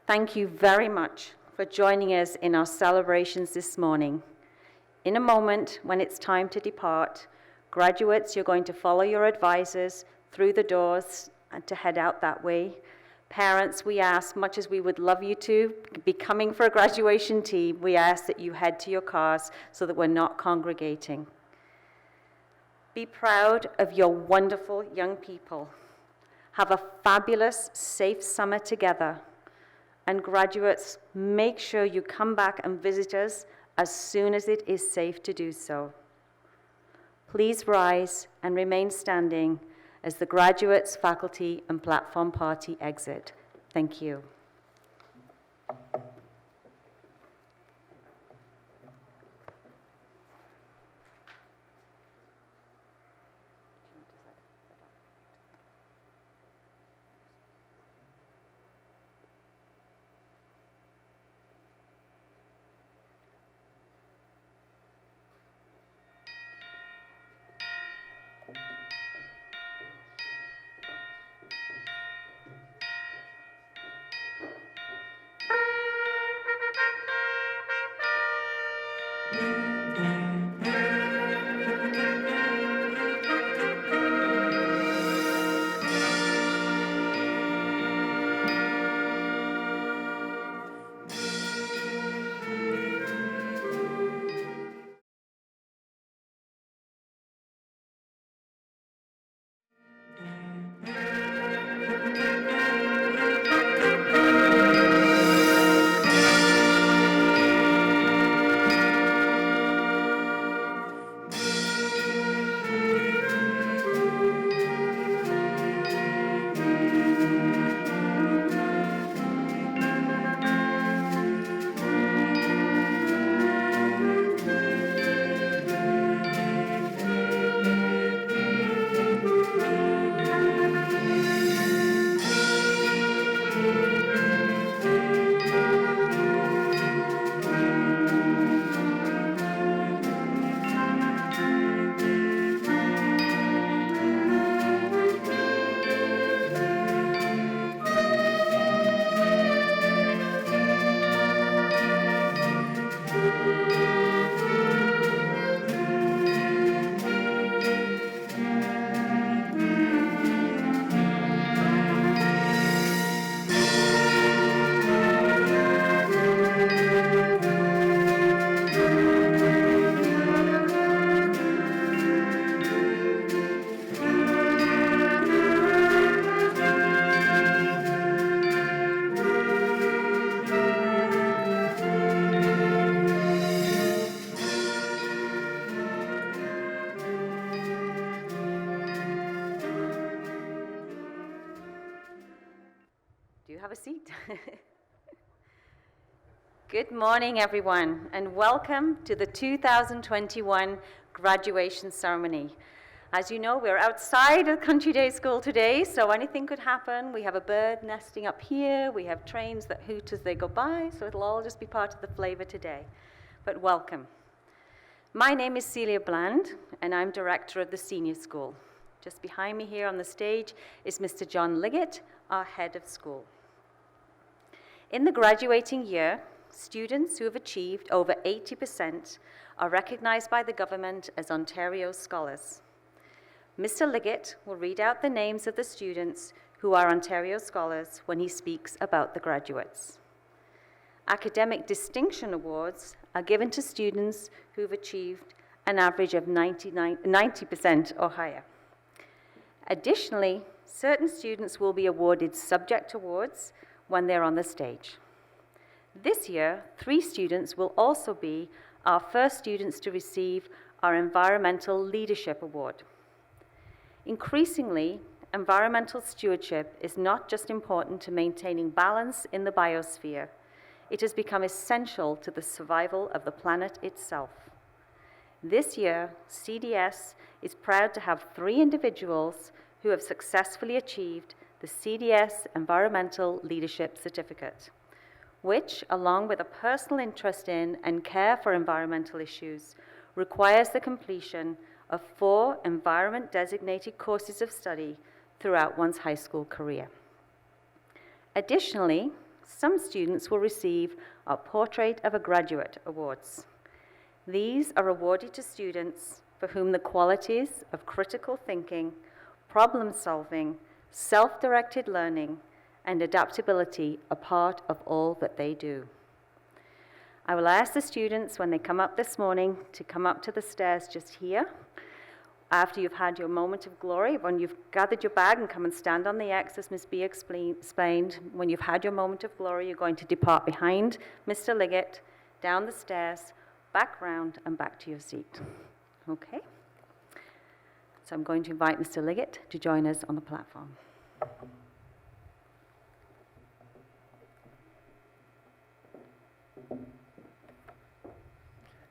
Thank you very much for joining us in our celebrations this morning. In a moment, when it's time to depart, graduates, you're going to follow your advisors through the doors and to head out that way. Parents, we ask, much as we would love you to be coming for a graduation tea, we ask that you head to your cars so that we're not congregating. Be proud of your wonderful young people. Have a fabulous, safe summer together. And graduates, make sure you come back and visit us as soon as it is safe to do so. Please rise and remain standing as the graduates, faculty, and platform party exit. Thank you. Do you have a seat? Good morning, everyone, and welcome to the 2021 graduation ceremony. As you know, we're outside of Country Day School today, so anything could happen. We have a bird nesting up here. We have trains that hoot as they go by, so it'll all just be part of the flavor today. But welcome. My name is Celia Bland, and I'm director of the senior school. Just behind me here on the stage is Mr. John Liggett, our head of school. In the graduating year, students who have achieved over 80% are recognized by the government as Ontario Scholars. Mr. Liggett will read out the names of the students who are Ontario Scholars when he speaks about the graduates. Academic Distinction Awards are given to students who've achieved an average of 90% or higher. Additionally, certain students will be awarded subject awards when they're on the stage. This year, 3 students will also be our first students to receive our Environmental Leadership Award. Increasingly, environmental stewardship is not just important to maintaining balance in the biosphere, it has become essential to the survival of the planet itself. This year, CDS is proud to have 3 individuals who have successfully achieved the CDS Environmental Leadership Certificate, which, along with a personal interest in and care for environmental issues, requires the completion of 4 environment-designated courses of study throughout one's high school career. Additionally, some students will receive our Portrait of a Graduate awards. These are awarded to students for whom the qualities of critical thinking, problem-solving, self-directed learning, and adaptability are part of all that they do. I will ask the students when they come up this morning to come up to the stairs just here. After you've had your moment of glory, when you've gathered your bag and come and stand on the X, as Ms. B explained, when you've had your moment of glory, you're going to depart behind Mr. Liggett, down the stairs, back round, and back to your seat. Okay? So I'm going to invite Mr. Liggett to join us on the platform.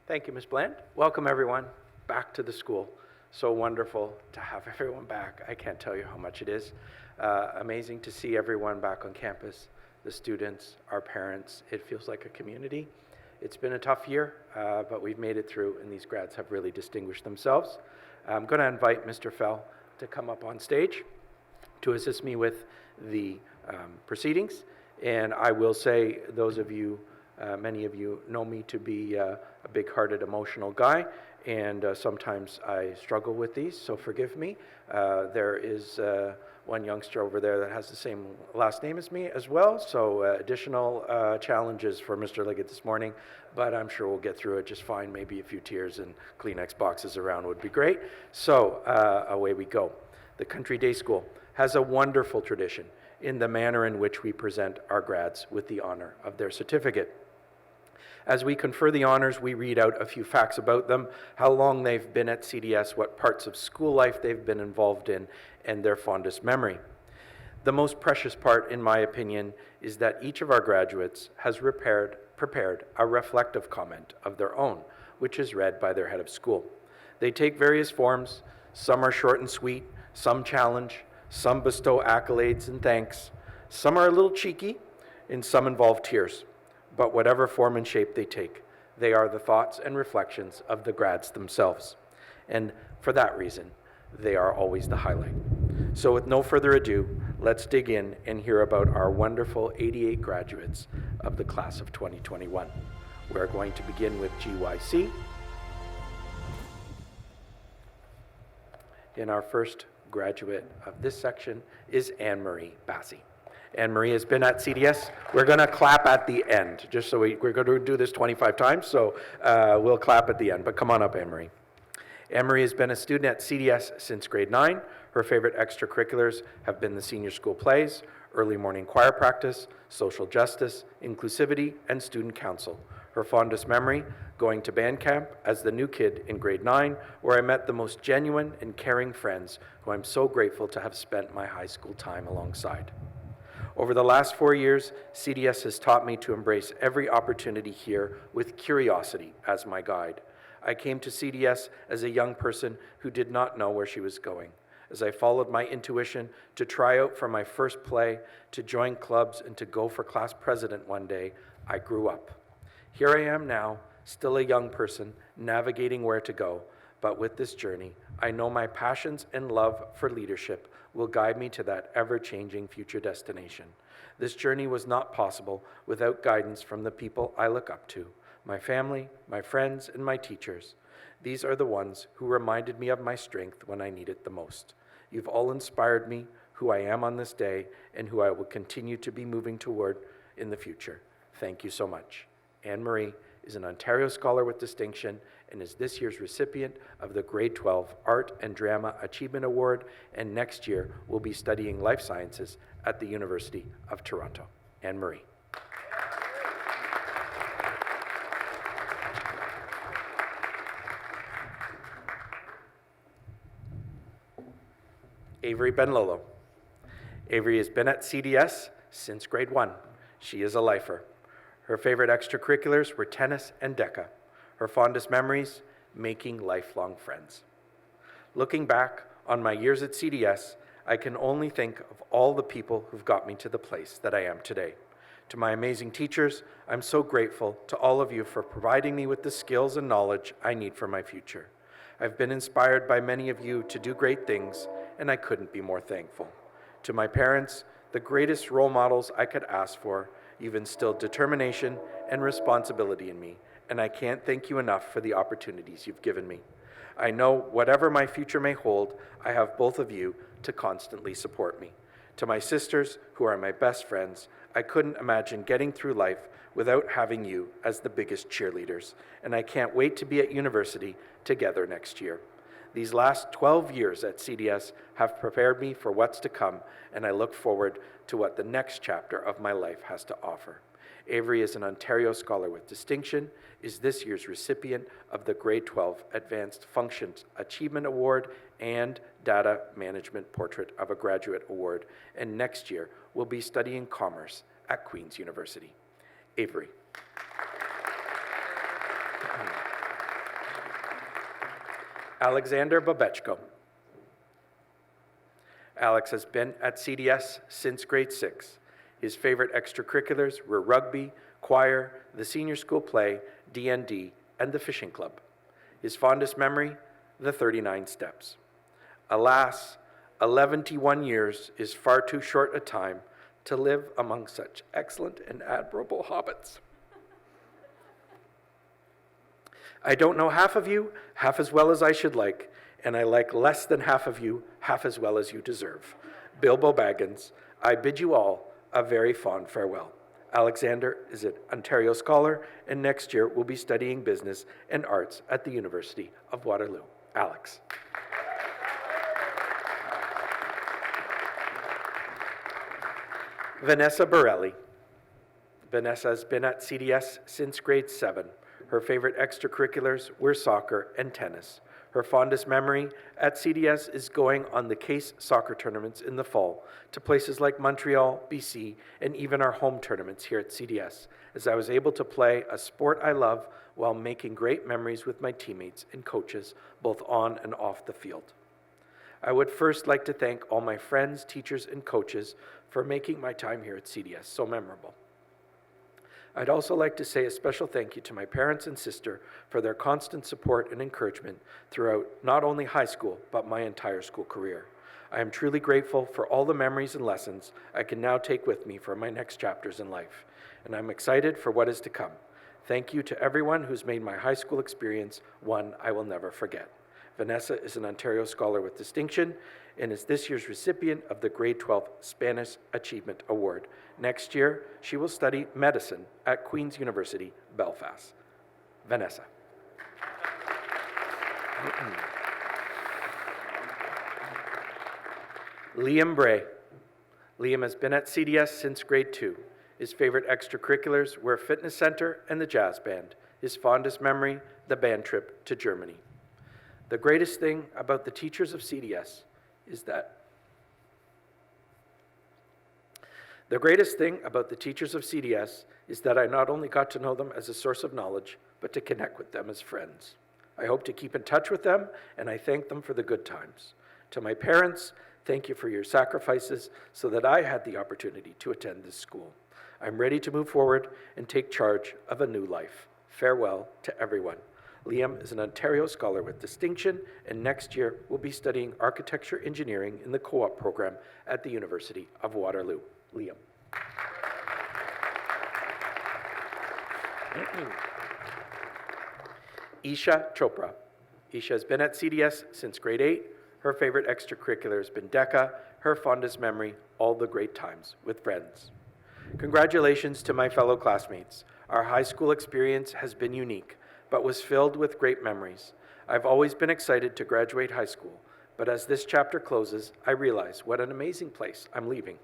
Thank you, Ms. Bland. Welcome, everyone, back to the school. So wonderful to have everyone back. I can't tell you how much it is. Amazing to see everyone back on campus, the students, our parents. It feels like a community. It's been a tough year, but we've made it through, and these grads have really distinguished themselves. I'm going to invite Mr. Fell to come up on stage to assist me with the proceedings. And I will say, those of you, many of you know me to be a big-hearted, emotional guy, and sometimes I struggle with these, so forgive me. There is one youngster over there that has the same last name as me as well, so additional challenges for Mr. Liggett this morning, but I'm sure we'll get through it just fine. Maybe a few tears and Kleenex boxes around would be great. So away we go. The Country Day School has a wonderful tradition in the manner in which we present our grads with the honor of their certificate. As we confer the honors, we read out a few facts about them, how long they've been at CDS, what parts of school life they've been involved in, and their fondest memory. The most precious part, in my opinion, is that each of our graduates has prepared a reflective comment of their own, which is read by their head of school. They take various forms. Some are short and sweet, some challenge, some bestow accolades and thanks. Some are a little cheeky, and some involve tears. But whatever form and shape they take, they are the thoughts and reflections of the grads themselves. And for that reason, they are always the highlight. So with no further ado, let's dig in and hear about our wonderful 88 graduates of the class of 2021. We're going to begin with GYC. And our first graduate of this section is Anne-Marie Bassi. Anne-Marie has been at CDS. We're going to clap at the end, just so we're going to do this 25 times, so we'll clap at the end. But come on up, Anne-Marie. Anne-Marie has been a student at CDS since grade 9. Her favorite extracurriculars have been the senior school plays, early morning choir practice, social justice, inclusivity, and student council. Her fondest memory, going to band camp as the new kid in grade 9, where I met the most genuine and caring friends who I'm so grateful to have spent my high school time alongside. Over the last 4 years, CDS has taught me to embrace every opportunity here with curiosity as my guide. I came to CDS as a young person who did not know where she was going. As I followed my intuition to try out for my first play, to join clubs, and to go for class president one day, I grew up. Here I am now, still a young person, navigating where to go. But with this journey, I know my passions and love for leadership will guide me to that ever-changing future destination. This journey was not possible without guidance from the people I look up to, my family, my friends, and my teachers. These are the ones who reminded me of my strength when I need it the most. You've all inspired me, who I am on this day, and who I will continue to be moving toward in the future. Thank you so much. Anne-Marie is an Ontario Scholar with Distinction and is this year's recipient of the Gr.12 Art and Drama Achievement Award, and next year will be studying life sciences at the University of Toronto. Anne-Marie. Avery Benlolo. Avery has been at CDS since grade 1. She is a lifer. Her favorite extracurriculars were tennis and DECA. Her fondest memories, making lifelong friends. Looking back on my years at CDS, I can only think of all the people who've got me to the place that I am today. To my amazing teachers, I'm so grateful to all of you for providing me with the skills and knowledge I need for my future. I've been inspired by many of you to do great things, and I couldn't be more thankful. To my parents, the greatest role models I could ask for, you've instilled determination and responsibility in me, and I can't thank you enough for the opportunities you've given me. I know whatever my future may hold, I have both of you to constantly support me. To my sisters, who are my best friends, I couldn't imagine getting through life without having you as the biggest cheerleaders, and I can't wait to be at university together next year. These last 12 years at CDS have prepared me for what's to come, and I look forward to what the next chapter of my life has to offer. Avery is an Ontario Scholar with Distinction, is this year's recipient of the Gr.12 Advanced Functions Achievement Award and Data Management Portrait of a Graduate Award, and next year will be studying commerce at Queen's University. Avery. Alexander Babechko. Alex has been at CDS since grade 6. His favorite extracurriculars were rugby, choir, the senior school play, D&D, and the fishing club. His fondest memory, the 39 steps. Alas, 11 years is far too short a time to live among such excellent and admirable hobbits. I don't know half of you half as well as I should like, and I like less than half of you half as well as you deserve. Bilbo Baggins, I bid you all a very fond farewell. Alexander is an Ontario Scholar, and next year will be studying business and arts at the University of Waterloo. Alex. Vanessa Borelli. Vanessa has been at CDS since grade 7. Her favorite extracurriculars were soccer and tennis. Her fondest memory at CDS is going on the case soccer tournaments in the fall to places like Montreal, BC, and even our home tournaments here at CDS, as I was able to play a sport I love while making great memories with my teammates and coaches, both on and off the field. I would first like to thank all my friends, teachers, and coaches for making my time here at CDS so memorable. I'd also like to say a special thank you to my parents and sister for their constant support and encouragement throughout not only high school, but my entire school career. I am truly grateful for all the memories and lessons I can now take with me for my next chapters in life, and I'm excited for what is to come. Thank you to everyone who's made my high school experience one I will never forget. Vanessa is an Ontario Scholar with Distinction and is this year's recipient of the Gr.12 Spanish Achievement Award. Next year, she will study medicine at Queen's University, Belfast. Vanessa. Liam Bray. Liam has been at CDS since grade 2. His favorite extracurriculars were fitness center and the jazz band. His fondest memory, the band trip to Germany. The greatest thing about the teachers of CDS is that I not only got to know them as a source of knowledge, but to connect with them as friends. I hope to keep in touch with them, and I thank them for the good times. To my parents, thank you for your sacrifices so that I had the opportunity to attend this school. I'm ready to move forward and take charge of a new life. Farewell to everyone. Liam is an Ontario Scholar with Distinction, and next year will be studying architecture engineering in the co-op program at the University of Waterloo. Liam. Isha Chopra. Isha has been at CDS since grade 8. Her favorite extracurricular has been DECA. Her fondest memory, all the great times with friends. Congratulations to my fellow classmates. Our high school experience has been unique, but was filled with great memories. I've always been excited to graduate high school, but as this chapter closes, I realize what an amazing place I'm leaving.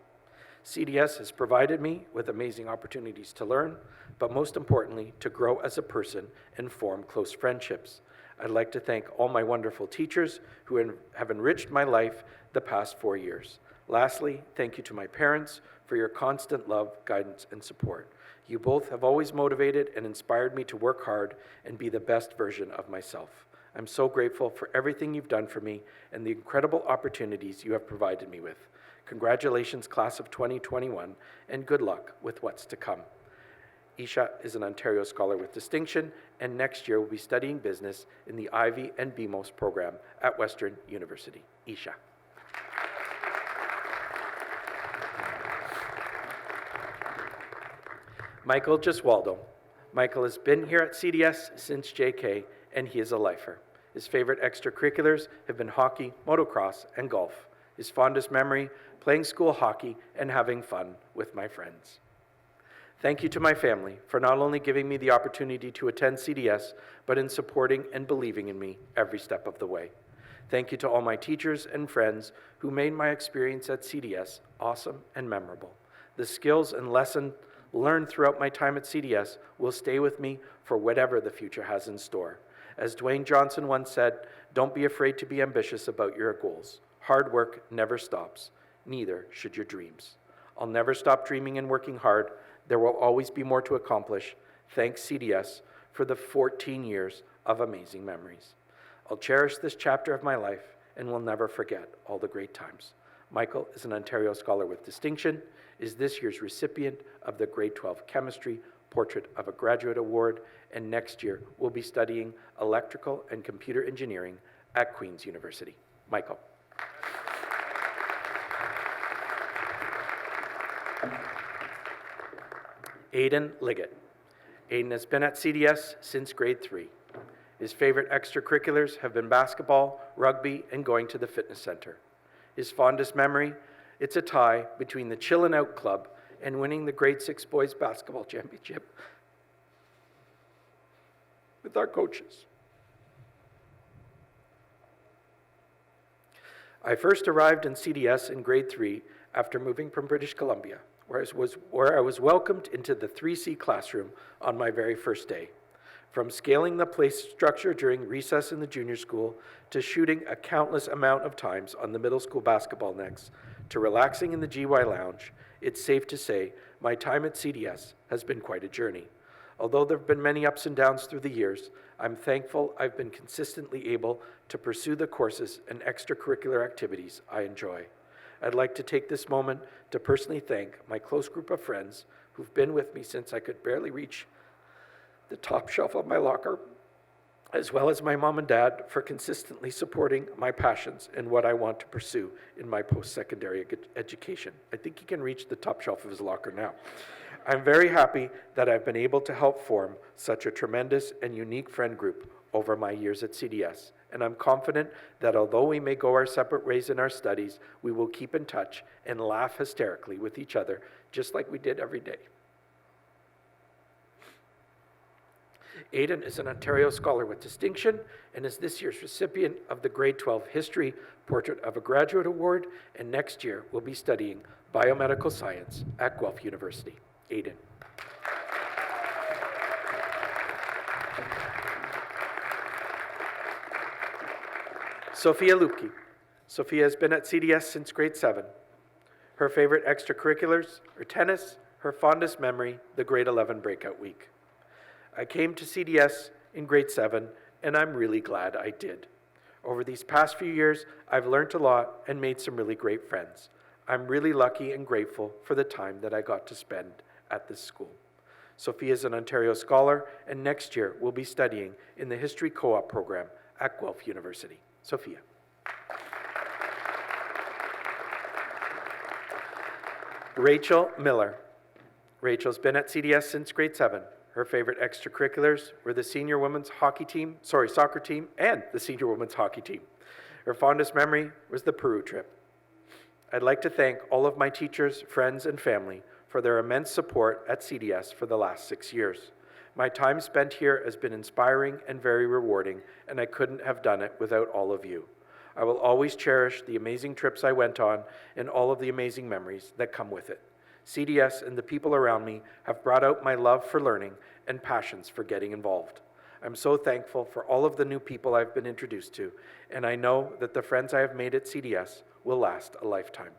CDS has provided me with amazing opportunities to learn, but most importantly, to grow as a person and form close friendships. I'd like to thank all my wonderful teachers who have enriched my life the past 4 years. Lastly, thank you to my parents for your constant love, guidance, and support. You both have always motivated and inspired me to work hard and be the best version of myself. I'm so grateful for everything you've done for me and the incredible opportunities you have provided me with. Congratulations, class of 2021, and good luck with what's to come. Isha is an Ontario Scholar with Distinction, and next year will be studying business in the Ivy and BMOS program at Western University. Isha. Michael Giswaldo. Michael has been here at CDS since JK, and he is a lifer. His favorite extracurriculars have been hockey, motocross, and golf. His fondest memory, playing school hockey and having fun with my friends. Thank you to my family for not only giving me the opportunity to attend CDS, but in supporting and believing in me every step of the way. Thank you to all my teachers and friends who made my experience at CDS awesome and memorable. The skills and lessons learned throughout my time at CDS will stay with me for whatever the future has in store. As Dwayne Johnson once said, don't be afraid to be ambitious about your goals. Hard work never stops, neither should your dreams. I'll never stop dreaming and working hard. There will always be more to accomplish. Thanks, CDS, for the 14 years of amazing memories. I'll cherish this chapter of my life and will never forget all the great times. Michael is an Ontario Scholar with Distinction, is this year's recipient of the Gr.12 Chemistry Portrait of a Graduate Award, and next year will be studying electrical and computer engineering at Queen's University. Michael. Aidan Liggett. Aidan has been at CDS since grade 3. His favorite extracurriculars have been basketball, rugby, and going to the fitness center. His fondest memory, it's a tie between the Chillin' Out Club and winning the grade 6 boys basketball championship with our coaches. I first arrived in CDS in grade 3 after moving from British Columbia, where I was welcomed into the 3C classroom on my very first day. From scaling the play structure during recess in the junior school, to shooting a countless amount of times on the middle school basketball nets, to relaxing in the GY lounge, it's safe to say my time at CDS has been quite a journey. Although there have been many ups and downs through the years, I'm thankful I've been consistently able to pursue the courses and extracurricular activities I enjoy. I'd like to take this moment to personally thank my close group of friends who've been with me since I could barely reach the top shelf of my locker, as well as my mom and dad for consistently supporting my passions and what I want to pursue in my post-secondary education. I think he can reach the top shelf of his locker now. I'm very happy that I've been able to help form such a tremendous and unique friend group over my years at CDS, and I'm confident that although we may go our separate ways in our studies, we will keep in touch and laugh hysterically with each other, just like we did every day. Aidan is an Ontario Scholar with Distinction and is this year's recipient of the Gr.12 History Portrait of a Graduate Award, and next year will be studying biomedical science at Guelph University. Aidan. Sophia Lupke. Sophia has been at CDS since grade 7. Her favorite extracurriculars are tennis, her fondest memory, the grade 11 breakout week. I came to CDS in grade 7, and I'm really glad I did. Over these past few years, I've learned a lot and made some really great friends. I'm really lucky and grateful for the time that I got to spend at this school. Sophia is an Ontario Scholar, and next year will be studying in the History Co-op program at Guelph University. Sophia. Rachel Miller. Rachel's been at CDS since grade 7. Her favorite extracurriculars were the senior women's soccer team, and the senior women's hockey team. Her fondest memory was the Peru trip. I'd like to thank all of my teachers, friends, and family for their immense support at CDS for the last 6 years. My time spent here has been inspiring and very rewarding, and I couldn't have done it without all of you. I will always cherish the amazing trips I went on and all of the amazing memories that come with it. CDS and the people around me have brought out my love for learning and passions for getting involved. I'm so thankful for all of the new people I've been introduced to, and I know that the friends I have made at CDS will last a lifetime.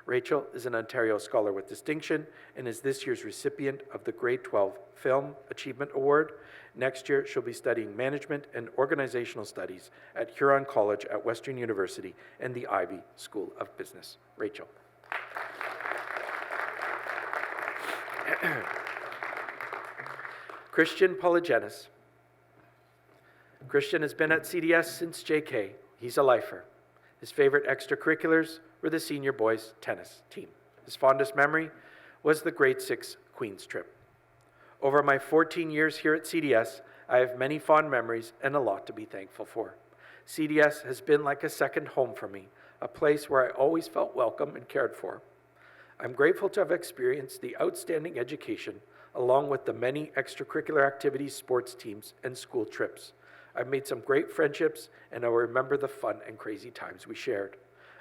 Rachel is an Ontario Scholar with Distinction and is this year's recipient of the Gr.12 Film Achievement Award. Next year, she'll be studying Management and Organizational Studies at Huron College at Western University and the Ivey School of Business. Rachel. Christian Polygenis. Christian has been at CDS since JK. He's a lifer. His favorite extracurriculars were the senior boys tennis team. His fondest memory was the grade 6 Queen's trip. Over my 14 years here at CDS, I have many fond memories and a lot to be thankful for. CDS has been like a second home for me, a place where I always felt welcome and cared for. I'm grateful to have experienced the outstanding education, along with the many extracurricular activities, sports teams, and school trips. I've made some great friendships, and I will remember the fun and crazy times we shared.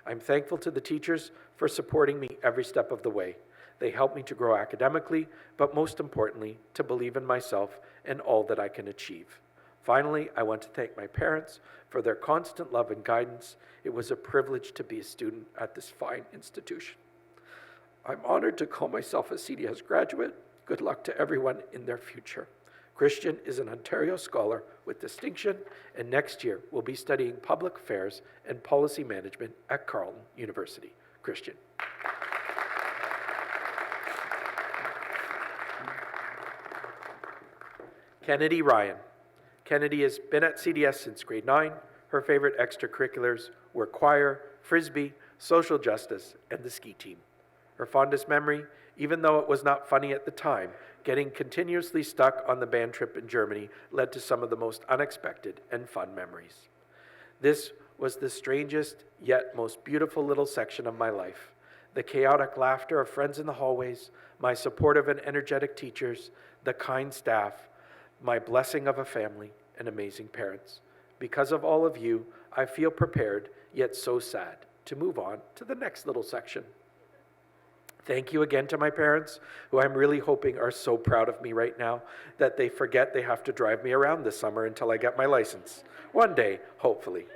I'm thankful to the teachers for supporting me every step of the way. They helped me to grow academically, but most importantly, to believe in myself and all that I can achieve. Finally, I want to thank my parents for their constant love and guidance. It was a privilege to be a student at this fine institution. I'm honored to call myself a CDS graduate. Good luck to everyone in their future. Christian is an Ontario Scholar with Distinction, and next year will be studying Public Affairs and Policy Management at Carleton University. Christian. Kennedy Ryan. Kennedy has been at CDS since grade 9. Her favorite extracurriculars were choir, frisbee, social justice, and the ski team. Her fondest memory, even though it was not funny at the time, getting continuously stuck on the band trip in Germany led to some of the most unexpected and fun memories. This was the strangest yet most beautiful little section of my life. The chaotic laughter of friends in the hallways, my supportive and energetic teachers, the kind staff, my blessing of a family, and amazing parents. Because of all of you, I feel prepared, yet so sad, to move on to the next little section. Thank you again to my parents, who I'm really hoping are so proud of me right now that they forget they have to drive me around this summer until I get my license. One day, hopefully.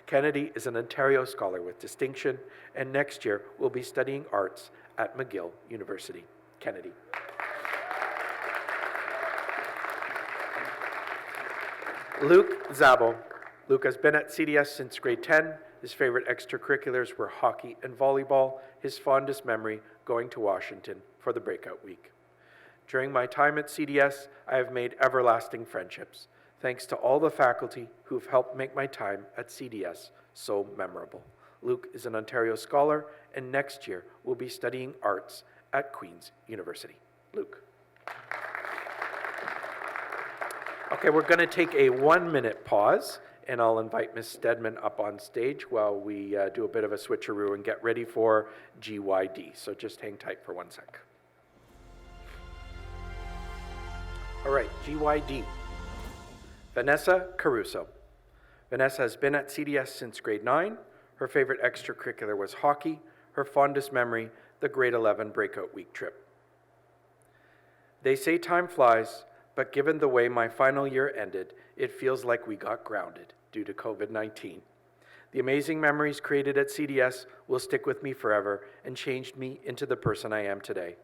Kennedy is an Ontario Scholar with Distinction, and next year will be studying arts at McGill University. Kennedy. Luke Zabo. Luke has been at CDS since grade 10. His favorite extracurriculars were hockey and volleyball. His fondest memory, going to Washington for the breakout week. During my time at CDS, I have made everlasting friendships, thanks to all the faculty who've helped make my time at CDS so memorable. Luke is an Ontario Scholar, and next year will be studying arts at Queen's University. Luke. Okay, we're going to take a 1-minute pause, and I'll invite Ms. Stedman up on stage while we do a bit of a switcheroo and get ready for GYD. So just hang tight for 1 sec. All right, GYD. Vanessa Caruso. Vanessa has been at CDS since grade 9. Her favorite extracurricular was hockey. Her fondest memory, the grade 11 breakout week trip. They say time flies, but given the way my final year ended, it feels like we got grounded due to COVID-19. The amazing memories created at CDS will stick with me forever and changed me into the person I am today.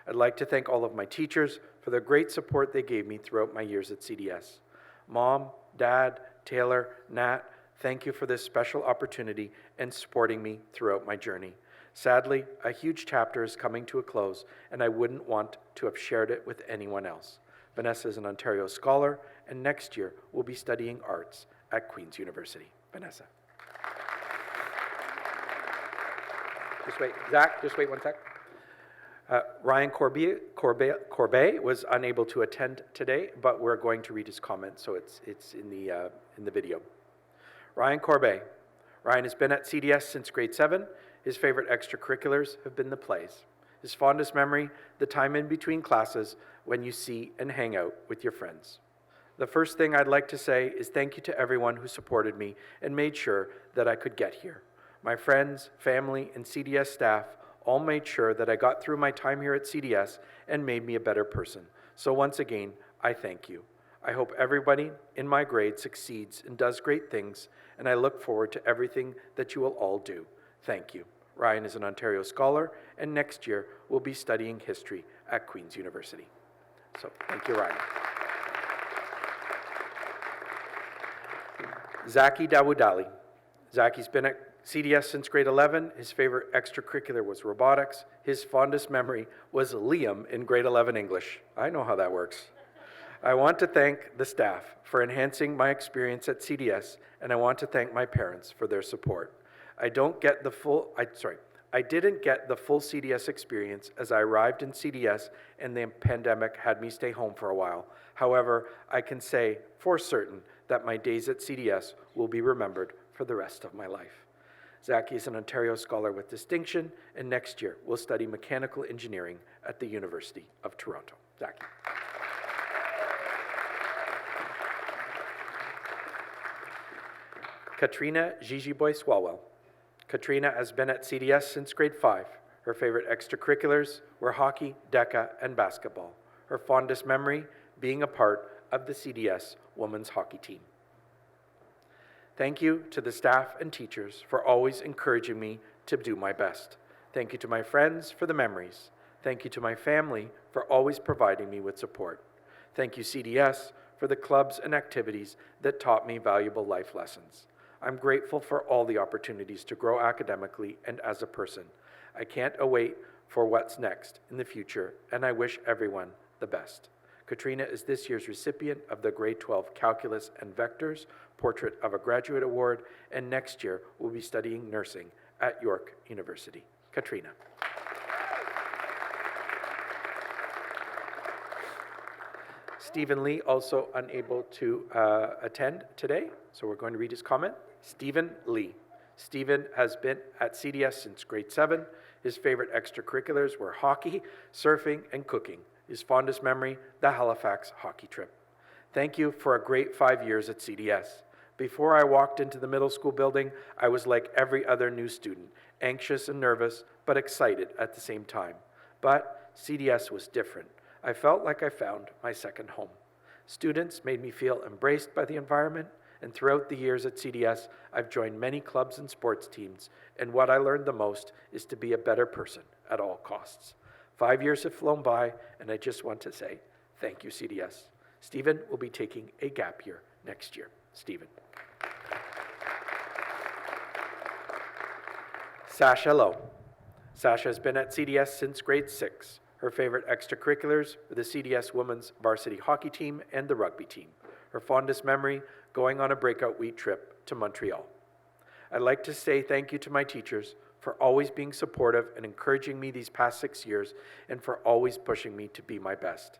I'd like to thank all of my teachers for the great support they gave me throughout my years at CDS. Mom, Dad, Taylor, Nat, thank you for this special opportunity and supporting me throughout my journey. Sadly, a huge chapter is coming to a close, and I wouldn't want to have shared it with anyone else. Vanessa is an Ontario Scholar, and next year will be studying arts at Queen's University. Vanessa. Just wait, Zach, just wait 1 sec. Ryan Corbet was unable to attend today, but we're going to read his comment, so it's in the video. Ryan Corbet. Ryan has been at CDS since grade 7. His favorite extracurriculars have been the plays. His fondest memory, the time in between classes when you see and hang out with your friends. The first thing I'd like to say is thank you to everyone who supported me and made sure that I could get here. My friends, family, and CDS staff all made sure that I got through my time here at CDS and made me a better person. So once again, I thank you. I hope everybody in my grade succeeds and does great things, and I look forward to everything that you will all do. Thank you. Ryan is an Ontario scholar, and next year will be studying history at Queen's University. So, thank you, Ryan. Zaki Dawudali. Zaki's been at CDS since grade 11. His favorite extracurricular was robotics. His fondest memory was Liam in grade 11 English. I know how that works. I want to thank the staff for enhancing my experience at CDS, and I want to thank my parents for their support. I didn't get the full CDS experience as I arrived in CDS and the pandemic had me stay home for a while. However, I can say for certain that my days at CDS will be remembered for the rest of my life. Zaki is an Ontario Scholar with distinction, and next year will study mechanical engineering at the University of Toronto. Zaki. Katrina Gigiboy Swalwell. Katrina has been at CDS since grade 5. Her favorite extracurriculars were hockey, DECA, and basketball. Her fondest memory being a part of the CDS women's hockey team. Thank you to the staff and teachers for always encouraging me to do my best. Thank you to my friends for the memories. Thank you to my family for always providing me with support. Thank you, CDS, for the clubs and activities that taught me valuable life lessons. I'm grateful for all the opportunities to grow academically and as a person. I can't await for what's next in the future, and I wish everyone the best. Katrina is this year's recipient of the Grade 12 Calculus and Vectors Portrait of a Graduate Award, and next year will be studying nursing at York University. Katrina. Stephen Lee, also unable to attend today, so we're going to read his comment. Stephen Lee. Stephen has been at CDS since grade 7. His favorite extracurriculars were hockey, surfing, and cooking. His fondest memory, the Halifax hockey trip. Thank you for a great 5 years at CDS. Before I walked into the middle school building, I was like every other new student, anxious and nervous, but excited at the same time. But CDS was different. I felt like I found my second home. Students made me feel embraced by the environment, and throughout the years at CDS, I've joined many clubs and sports teams, and what I learned the most is to be a better person at all costs. 5 years have flown by, and I just want to say thank you, CDS. Stephen will be taking a gap year next year. Stephen. Sasha Lowe. Sasha has been at CDS since grade 6. Her favorite extracurriculars were the CDS women's varsity hockey team and the rugby team. Her fondest memory, going on a breakout week trip to Montreal. I'd like to say thank you to my teachers for always being supportive and encouraging me these past 6 years, and for always pushing me to be my best.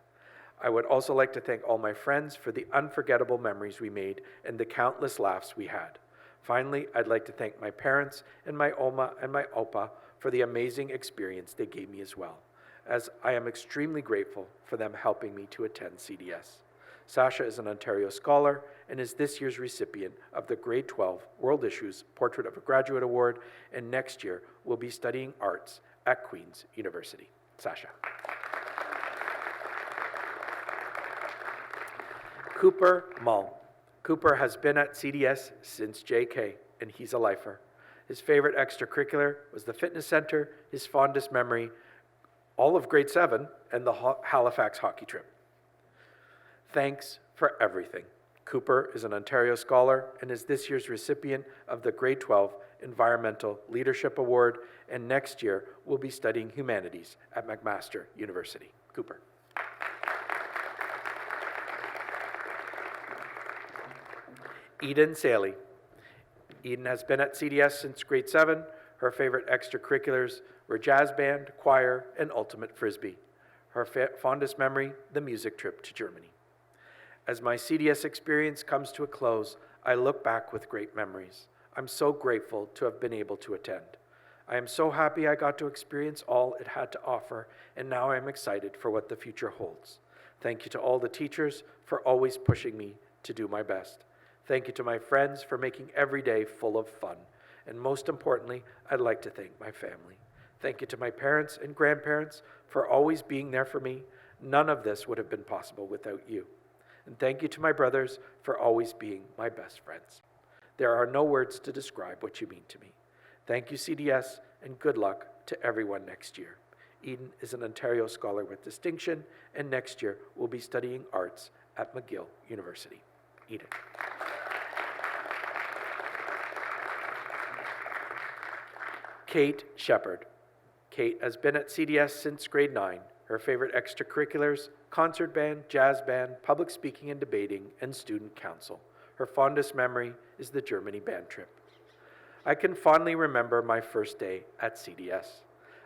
I would also like to thank all my friends for the unforgettable memories we made and the countless laughs we had. Finally, I'd like to thank my parents and my Oma and my Opa for the amazing experience they gave me as well, as I am extremely grateful for them helping me to attend CDS. Sasha is an Ontario Scholar and is this year's recipient of the Grade 12 World Issues Portrait of a Graduate Award, and next year will be studying arts at Queen's University. Sasha. Cooper Mull. Cooper has been at CDS since JK, and he's a lifer. His favorite extracurricular was the fitness center, his fondest memory, all of grade 7, and the Halifax hockey trip. Thanks for everything. Cooper is an Ontario Scholar and is this year's recipient of the Grade 12 Environmental Leadership Award, and next year will be studying humanities at McMaster University. Cooper. Eden Saley. Eden has been at CDS since grade 7. Her favorite extracurriculars were jazz band, choir, and ultimate frisbee. Her fondest memory, the music trip to Germany. As my CDS experience comes to a close, I look back with great memories. I'm so grateful to have been able to attend. I am so happy I got to experience all it had to offer, and now I'm excited for what the future holds. Thank you to all the teachers for always pushing me to do my best. Thank you to my friends for making every day full of fun. And most importantly, I'd like to thank my family. Thank you to my parents and grandparents for always being there for me. None of this would have been possible without you. And thank you to my brothers for always being my best friends. There are no words to describe what you mean to me. Thank you, CDS, and good luck to everyone next year. Eden is an Ontario Scholar with Distinction, and next year will be studying arts at McGill University. Eden. Kate Shepard. Kate has been at CDS since grade 9. Her favorite extracurriculars: concert band, jazz band, public speaking and debating, and student council. Her fondest memory is the Germany band trip. I can fondly remember my first day at CDS.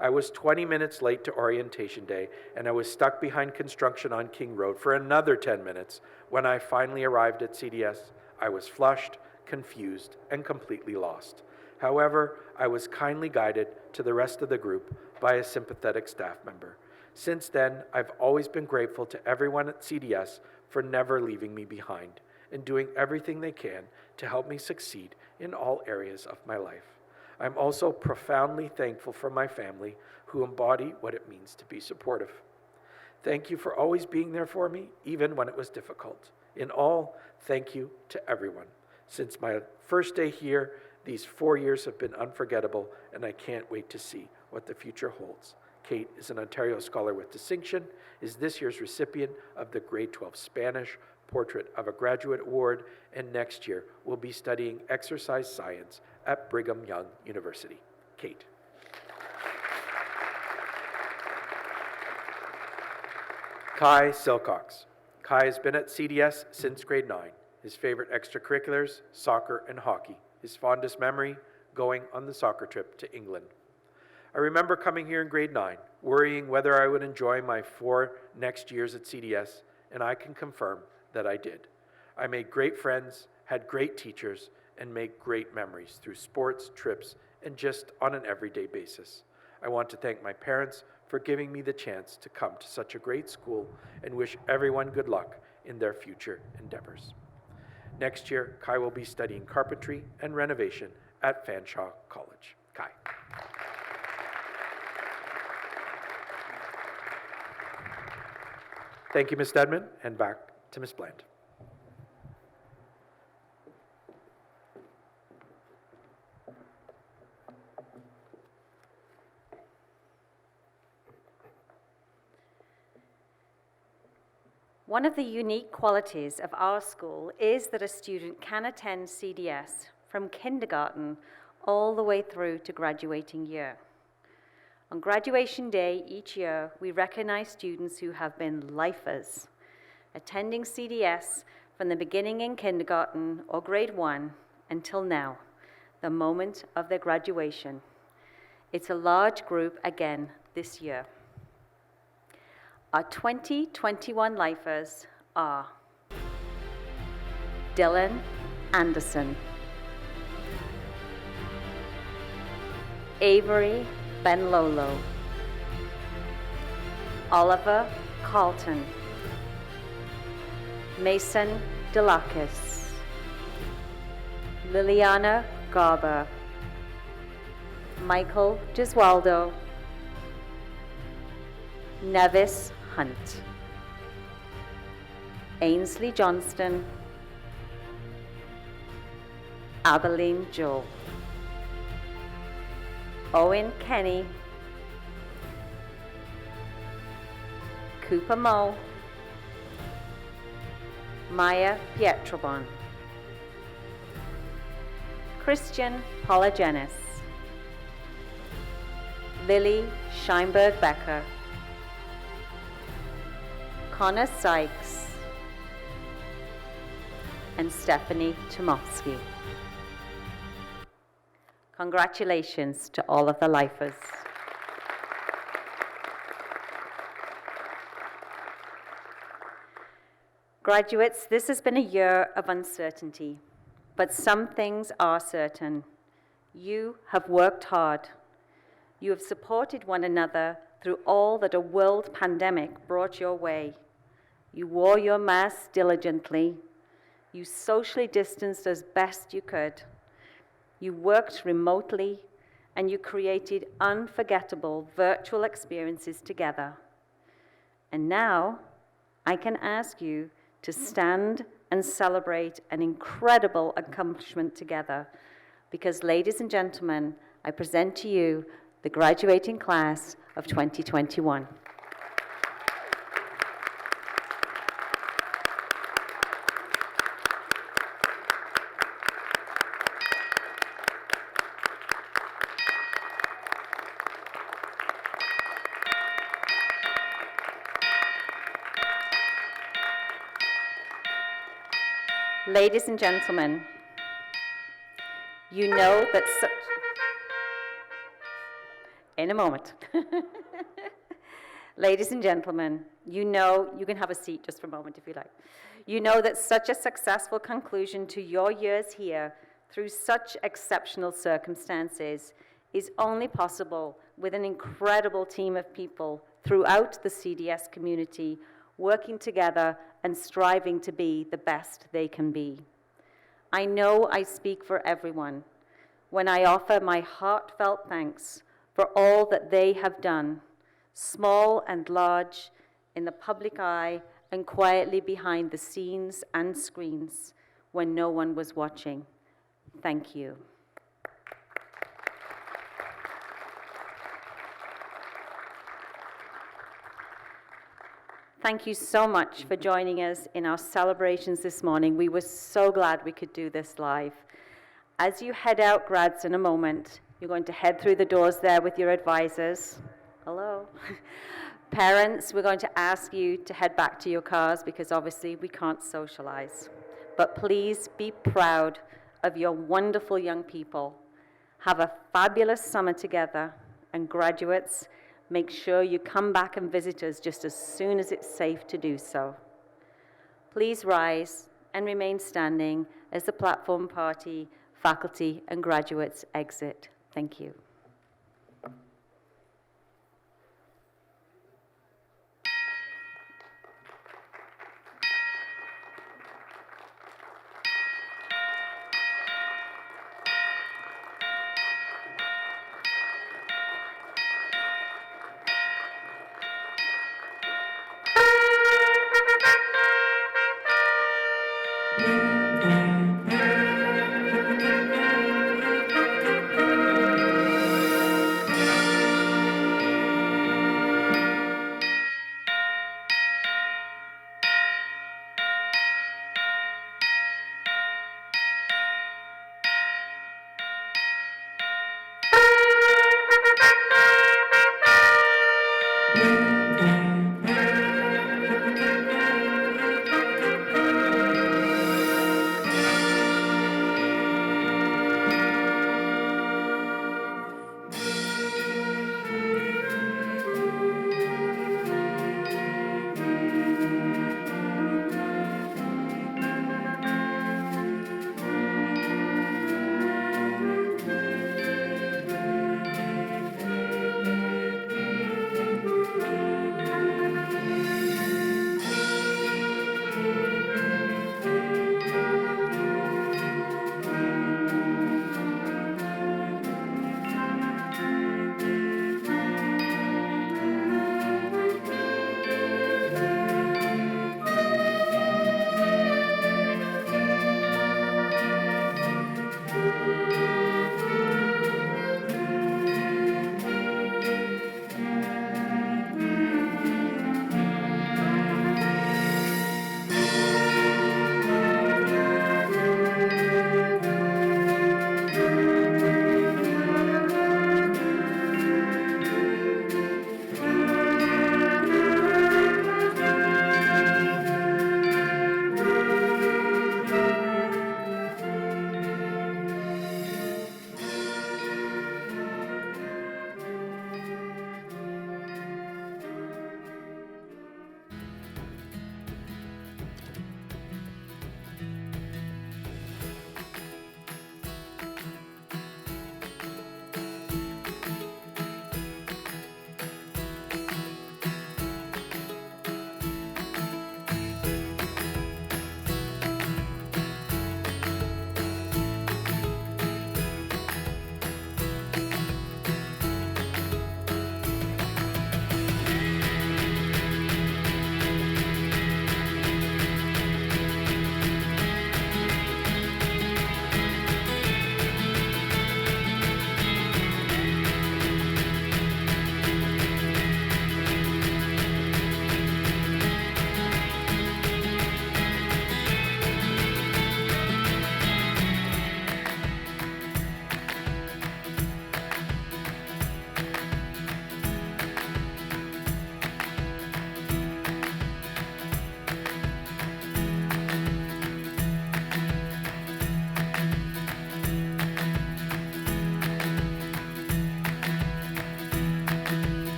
I was 20 minutes late to orientation day, and I was stuck behind construction on King Road for another 10 minutes. When I finally arrived at CDS, I was flushed, confused, and completely lost. However, I was kindly guided to the rest of the group by a sympathetic staff member. Since then, I've always been grateful to everyone at CDS for never leaving me behind and doing everything they can to help me succeed in all areas of my life. I'm also profoundly thankful for my family, who embody what it means to be supportive. Thank you for always being there for me, even when it was difficult. In all, thank you to everyone. Since my first day here, these 4 years have been unforgettable, and I can't wait to see what the future holds. Kate is an Ontario Scholar with Distinction, is this year's recipient of the Grade 12 Spanish Portrait of a Graduate Award, and next year will be studying exercise science at Brigham Young University. Kate. Kai Silcox. Kai has been at CDS since grade 9. His favorite extracurriculars: soccer and hockey. His fondest memory: going on the soccer trip to England. I remember coming here in grade 9, worrying whether I would enjoy my 4 next years at CDS, and I can confirm that I did. I made great friends, had great teachers, and made great memories through sports, trips, and just on an everyday basis. I want to thank my parents for giving me the chance to come to such a great school and wish everyone good luck in their future endeavors. Next year, Kai will be studying carpentry and renovation at Fanshawe College. Kai. Thank you, Ms. Stedman, and back to Ms. Bland. One of the unique qualities of our school is that a student can attend CDS from kindergarten all the way through to graduating year. On graduation day each year, we recognize students who have been lifers, attending CDS from the beginning in kindergarten or grade 1 until now, the moment of their graduation. It's a large group again this year. Our 2021 lifers are Dylan Anderson, Avery Benlolo, Oliver Carlton, Mason Delacus, Liliana Garber, Michael Gesualdo, Nevis Hunt, Ainsley Johnston, Abilene Joel, Owen Kenny, Cooper Moe, Maya Pietrobon, Christian Pologenis, Lily Scheinberg-Becker, Connor Sykes, and Stephanie Tomovsky. Congratulations to all of the lifers. Graduates, this has been a year of uncertainty, but some things are certain. You have worked hard. You have supported one another through all that a world pandemic brought your way. You wore your mask diligently. You socially distanced as best you could. You worked remotely, and you created unforgettable virtual experiences together. And now, I can ask you to stand and celebrate an incredible accomplishment together. Because, ladies and gentlemen, I present to you the graduating class of 2021. Ladies and gentlemen, you know that in a moment. Ladies and gentlemen, you know, you can have a seat just for a moment if you like. You know that such a successful conclusion to your years here through such exceptional circumstances is only possible with an incredible team of people throughout the CDS community working together and striving to be the best they can be. I know I speak for everyone when I offer my heartfelt thanks for all that they have done, small and large, in the public eye and quietly behind the scenes and screens when no one was watching. Thank you. Thank you so much for joining us in our celebrations this morning. We were so glad we could do this live. As you head out, grads, in a moment, you're going to head through the doors there with your advisors. Hello. Parents, we're going to ask you to head back to your cars because obviously we can't socialize. But please be proud of your wonderful young people. Have a fabulous summer together, and graduates, make sure you come back and visit us just as soon as it's safe to do so. Please rise and remain standing as the platform party, faculty, and graduates exit. Thank you.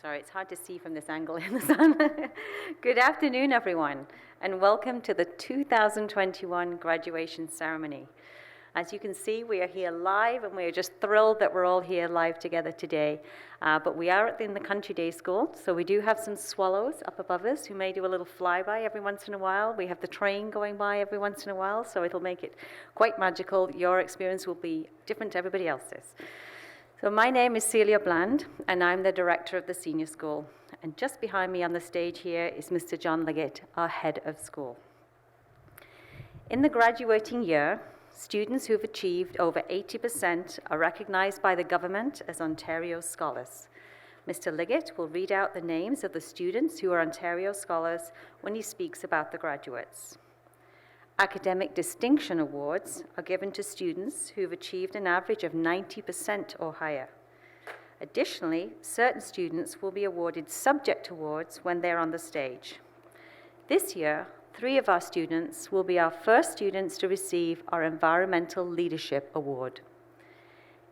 Sorry, it's hard to see from this angle in the sun. Good afternoon, everyone, and welcome to the 2021 graduation ceremony. As you can see, we are here live, and we are just thrilled that we're all here live together today. But we are in the Country Day School, so we do have some swallows up above us who may do a little flyby every once in a while. We have the train going by every once in a while, so it'll make it quite magical. Your experience will be different to everybody else's. So my name is Celia Bland, and I'm the director of the senior school. And just behind me on the stage here is Mr. John Liggett, our head of school. In the graduating year, students who've achieved over 80% are recognized by the government as Ontario Scholars. Mr. Liggett will read out the names of the students who are Ontario Scholars when he speaks about the graduates. Academic Distinction Awards are given to students who've achieved an average of 90% or higher. Additionally, certain students will be awarded subject awards when they're on the stage. This year, 3 of our students will be our first students to receive our Environmental Leadership Award.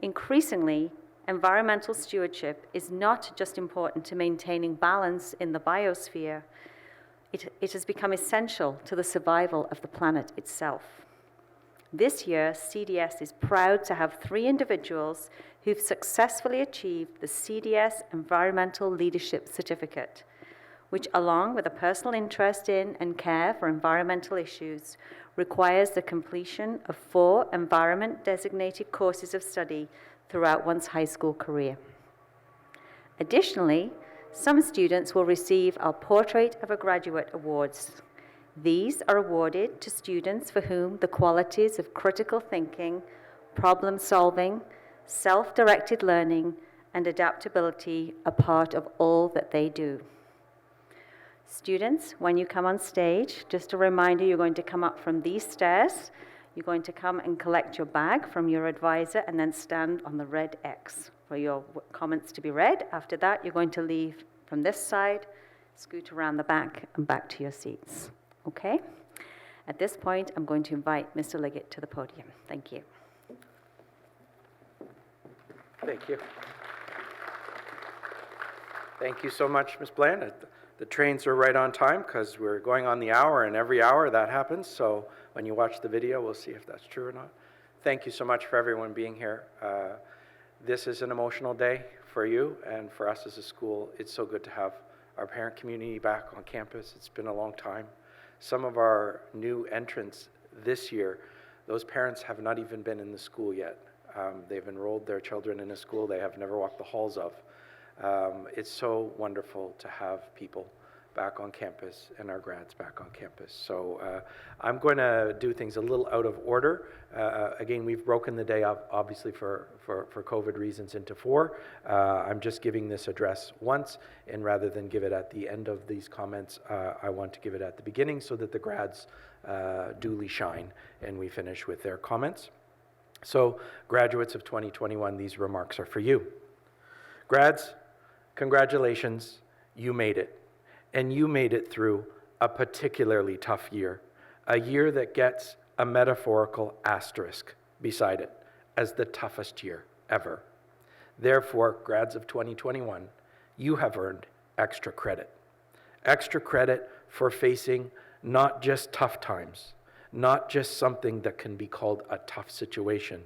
Increasingly, environmental stewardship is not just important to maintaining balance in the biosphere, it has become essential to the survival of the planet itself. This year, CDS is proud to have 3 individuals who've successfully achieved the CDS Environmental Leadership Certificate, which, along with a personal interest in and care for environmental issues, requires the completion of 4 environment-designated courses of study throughout one's high school career. Additionally, some students will receive our Portrait of a Graduate Awards. These are awarded to students for whom the qualities of critical thinking, problem-solving, self-directed learning, and adaptability are part of all that they do. Students, when you come on stage, just a reminder, you're going to come up from these stairs. You're going to come and collect your bag from your advisor and then stand on the red X for your comments to be read. After that, you're going to leave from this side, scoot around the back, and back to your seats. Okay? At this point, I'm going to invite Mr. Liggett to the podium. Thank you. Thank you. Thank you so much, Ms. Bland. The trains are right on time because we're going on the hour, and every hour that happens. So when you watch the video, we'll see if that's true or not. Thank you so much for everyone being here. This is an emotional day for you and for us as a school. It's so good to have our parent community back on campus. It's been a long time. Some of our new entrants this year, those parents have not even been in the school yet. They've enrolled their children in a school they have never walked the halls of. It's so wonderful to have people back on campus and our grads back on campus. So I'm going to do things a little out of order. Again, we've broken the day up, obviously, for COVID reasons into 4. I'm just giving this address once, and rather than give it at the end of these comments, I want to give it at the beginning so that the grads duly shine and we finish with their comments. So, graduates of 2021, these remarks are for you. Grads, congratulations, you made it. And you made it through a particularly tough year, a year that gets a metaphorical asterisk beside it as the toughest year ever. Therefore, grads of 2021, you have earned extra credit. Extra credit for facing not just tough times, not just something that can be called a tough situation,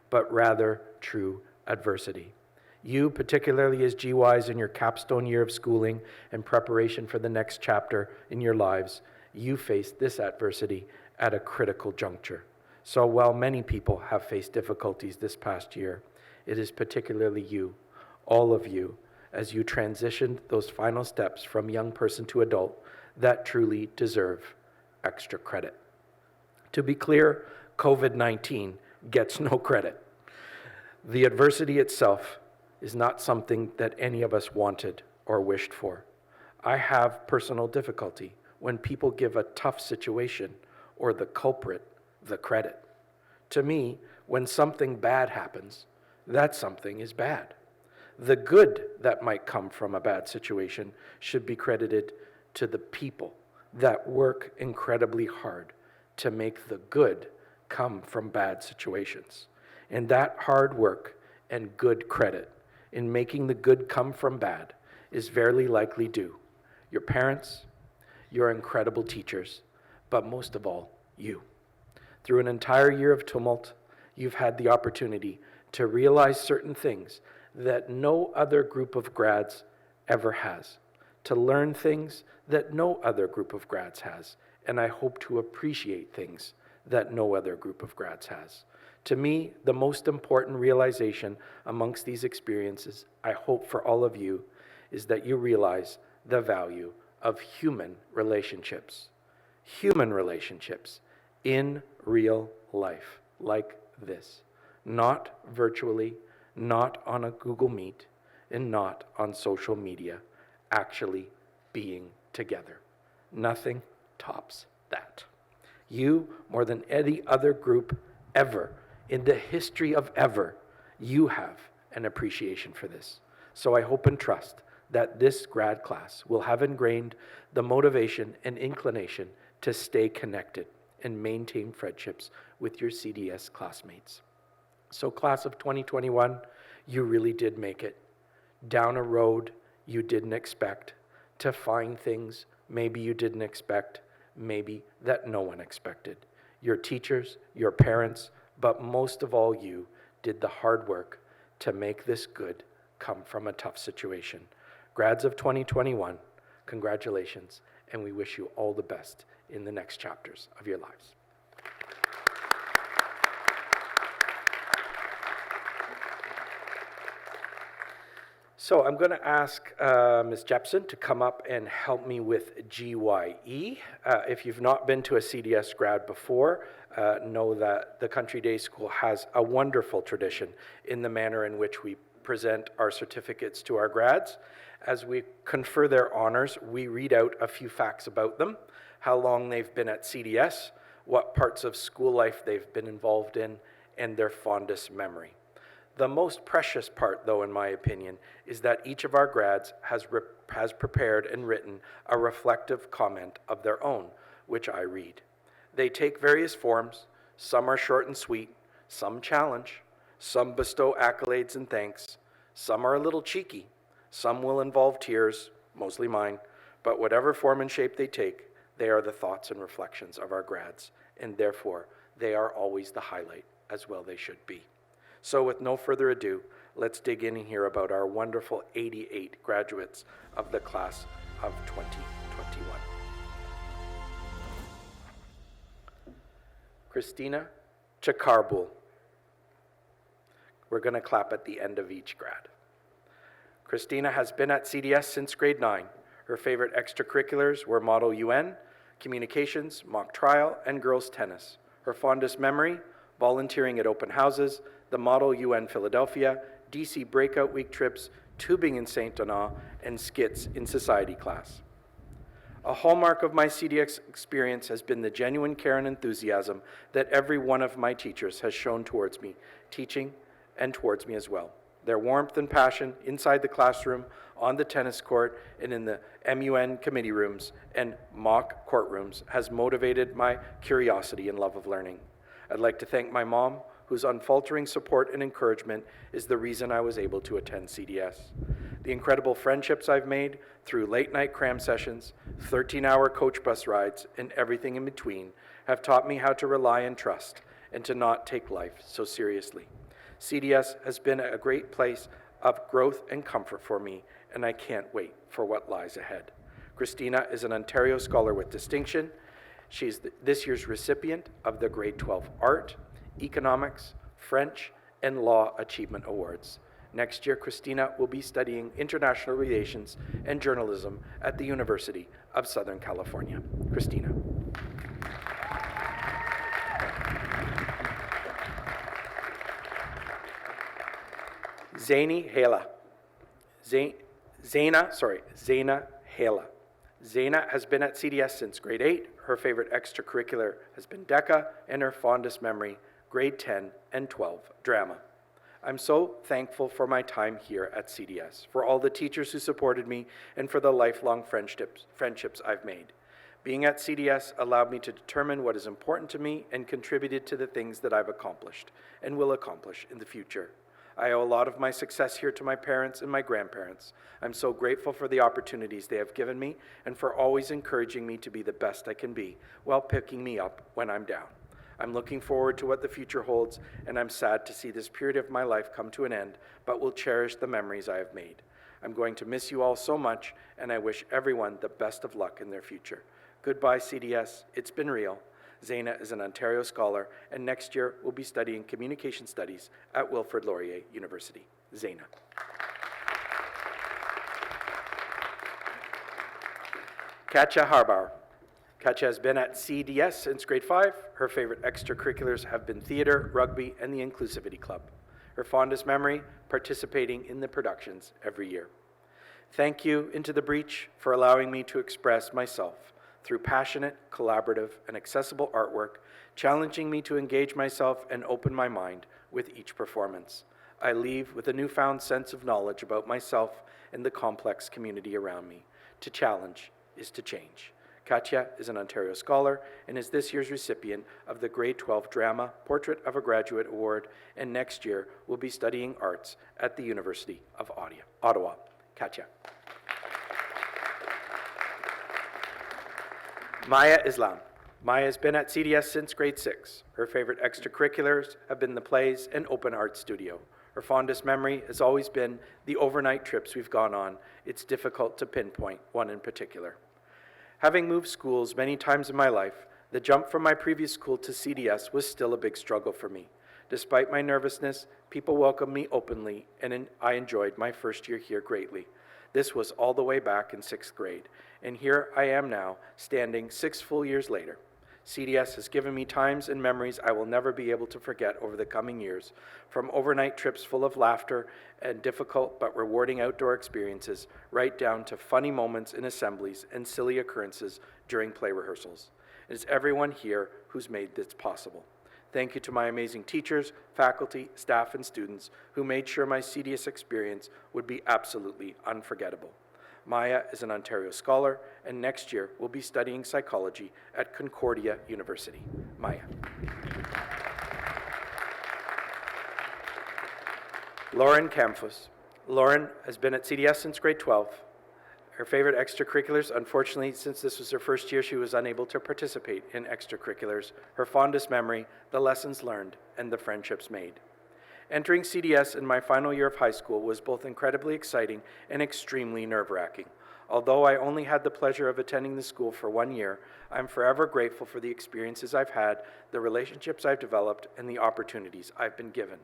but rather true adversity. You, particularly as GYs in your capstone year of schooling and preparation for the next chapter in your lives, you faced this adversity at a critical juncture. So while many people have faced difficulties this past year, it is particularly you, all of you, as you transitioned those final steps from young person to adult, that truly deserve extra credit. To be clear, COVID-19 gets no credit. The adversity itself is not something that any of us wanted or wished for. I have personal difficulty when people give a tough situation or the culprit the credit. To me, when something bad happens, that something is bad. The good that might come from a bad situation should be credited to the people that work incredibly hard to make the good come from bad situations. And that hard work and good credit in making the good come from bad is very likely due your parents, your incredible teachers, but most of all, you. Through an entire year of tumult, you've had the opportunity to realize certain things that no other group of grads ever has, to learn things that no other group of grads has, and I hope to appreciate things that no other group of grads has. To me, the most important realization amongst these experiences, I hope for all of you, is that you realize the value of human relationships. Human relationships in real life, like this. Not virtually, not on a Google Meet, and not on social media, actually being together. Nothing tops that. You, more than any other group ever, in the history of ever, you have an appreciation for this. So I hope and trust that this grad class will have ingrained the motivation and inclination to stay connected and maintain friendships with your CDS classmates. So class of 2021, you really did make it. Down a road you didn't expect, to find things maybe you didn't expect, maybe that no one expected. Your teachers, your parents, but most of all you did the hard work to make this good come from a tough situation. Grads of 2021, congratulations, and we wish you all the best in the next chapters of your lives. So I'm going to ask Ms. Jepson to come up and help me with GYE. If you've not been to a CDS grad before, know that the Country Day School has a wonderful tradition in the manner in which we present our certificates to our grads. As we confer their honors, we read out a few facts about them, how long they've been at CDS, what parts of school life they've been involved in, and their fondest memory. The most precious part, though, in my opinion, is that each of our grads has prepared and written a reflective comment of their own, which I read. They take various forms. Some are short and sweet, some challenge, some bestow accolades and thanks, some are a little cheeky, some will involve tears, mostly mine, but whatever form and shape they take, they are the thoughts and reflections of our grads, and therefore they are always the highlight, as well they should be. So with no further ado, let's dig in and hear about our wonderful 88 graduates of the class of 2021. Christina Chakarbul. We're going to clap at the end of each grad. Christina has been at CDS since grade 9. Her favorite extracurriculars were Model UN, communications, mock trial, and girls tennis. Her fondest memory, volunteering at open houses, the Model UN Philadelphia, DC Breakout Week trips, tubing in St. Donat, and skits in society class. A hallmark of my CDX experience has been the genuine care and enthusiasm that every one of my teachers has shown towards me, teaching, and towards me as well. Their warmth and passion inside the classroom, on the tennis court, and in the MUN committee rooms and mock courtrooms has motivated my curiosity and love of learning. I'd like to thank my mom, whose unfaltering support and encouragement is the reason I was able to attend CDS. The incredible friendships I've made through late-night cram sessions, 13-hour coach bus rides, and everything in between have taught me how to rely and trust and to not take life so seriously. CDS has been a great place of growth and comfort for me, and I can't wait for what lies ahead. Christina is an Ontario Scholar with Distinction. She's this year's recipient of the Gr.12 Art, Economics, French, and Law Achievement Awards. Next year, Christina will be studying international relations and journalism at the University of Southern California. Christina. Zaina Hala. Zaina has been at CDS since grade 8. Her favorite extracurricular has been DECA, and her fondest memory, grade 10 and 12, drama. I'm so thankful for my time here at CDS, for all the teachers who supported me, and for the lifelong friendships I've made. Being at CDS allowed me to determine what is important to me and contributed to the things that I've accomplished and will accomplish in the future. I owe a lot of my success here to my parents and my grandparents. I'm so grateful for the opportunities they have given me and for always encouraging me to be the best I can be while picking me up when I'm down. I'm looking forward to what the future holds, and I'm sad to see this period of my life come to an end, but will cherish the memories I have made. I'm going to miss you all so much, and I wish everyone the best of luck in their future. Goodbye, CDS. It's been real. Zaina is an Ontario scholar, and next year will be studying communication studies at Wilfrid Laurier University. Zaina. Katja Harbauer. Katja has been at CDS since grade 5. Her favorite extracurriculars have been theater, rugby, and the Inclusivity Club. Her fondest memory, participating in the productions every year. Thank you, Into the Breach, for allowing me to express myself through passionate, collaborative, and accessible artwork, challenging me to engage myself and open my mind with each performance. I leave with a newfound sense of knowledge about myself and the complex community around me. To challenge is to change. Katja is an Ontario scholar and is this year's recipient of the Gr.12 Drama Portrait of a Graduate Award, and next year will be studying arts at the University of Ottawa. Katja. Maya Islam. Maya has been at CDS since grade 6. Her favorite extracurriculars have been the plays and open art studio. Her fondest memory has always been the overnight trips we've gone on. It's difficult to pinpoint one in particular. Having moved schools many times in my life, the jump from my previous school to CDS was still a big struggle for me. Despite my nervousness, people welcomed me openly, and I enjoyed my first year here greatly. This was all the way back in 6th grade, and here I am now, standing 6 full years later. CDS has given me times and memories I will never be able to forget over the coming years, from overnight trips full of laughter and difficult but rewarding outdoor experiences, right down to funny moments in assemblies and silly occurrences during play rehearsals. It is everyone here who's made this possible. Thank you to my amazing teachers, faculty, staff, and students who made sure my CDS experience would be absolutely unforgettable. Maya is an Ontario scholar, and next year will be studying psychology at Concordia University. Maya. Lauren Campos. Lauren has been at CDS since grade 12. Her favorite extracurriculars, unfortunately, since this was her first year, she was unable to participate in extracurriculars. Her fondest memory, the lessons learned, and the friendships made. Entering CDS in my final year of high school was both incredibly exciting and extremely nerve-wracking. Although I only had the pleasure of attending the school for 1 year, I'm forever grateful for the experiences I've had, the relationships I've developed, and the opportunities I've been given.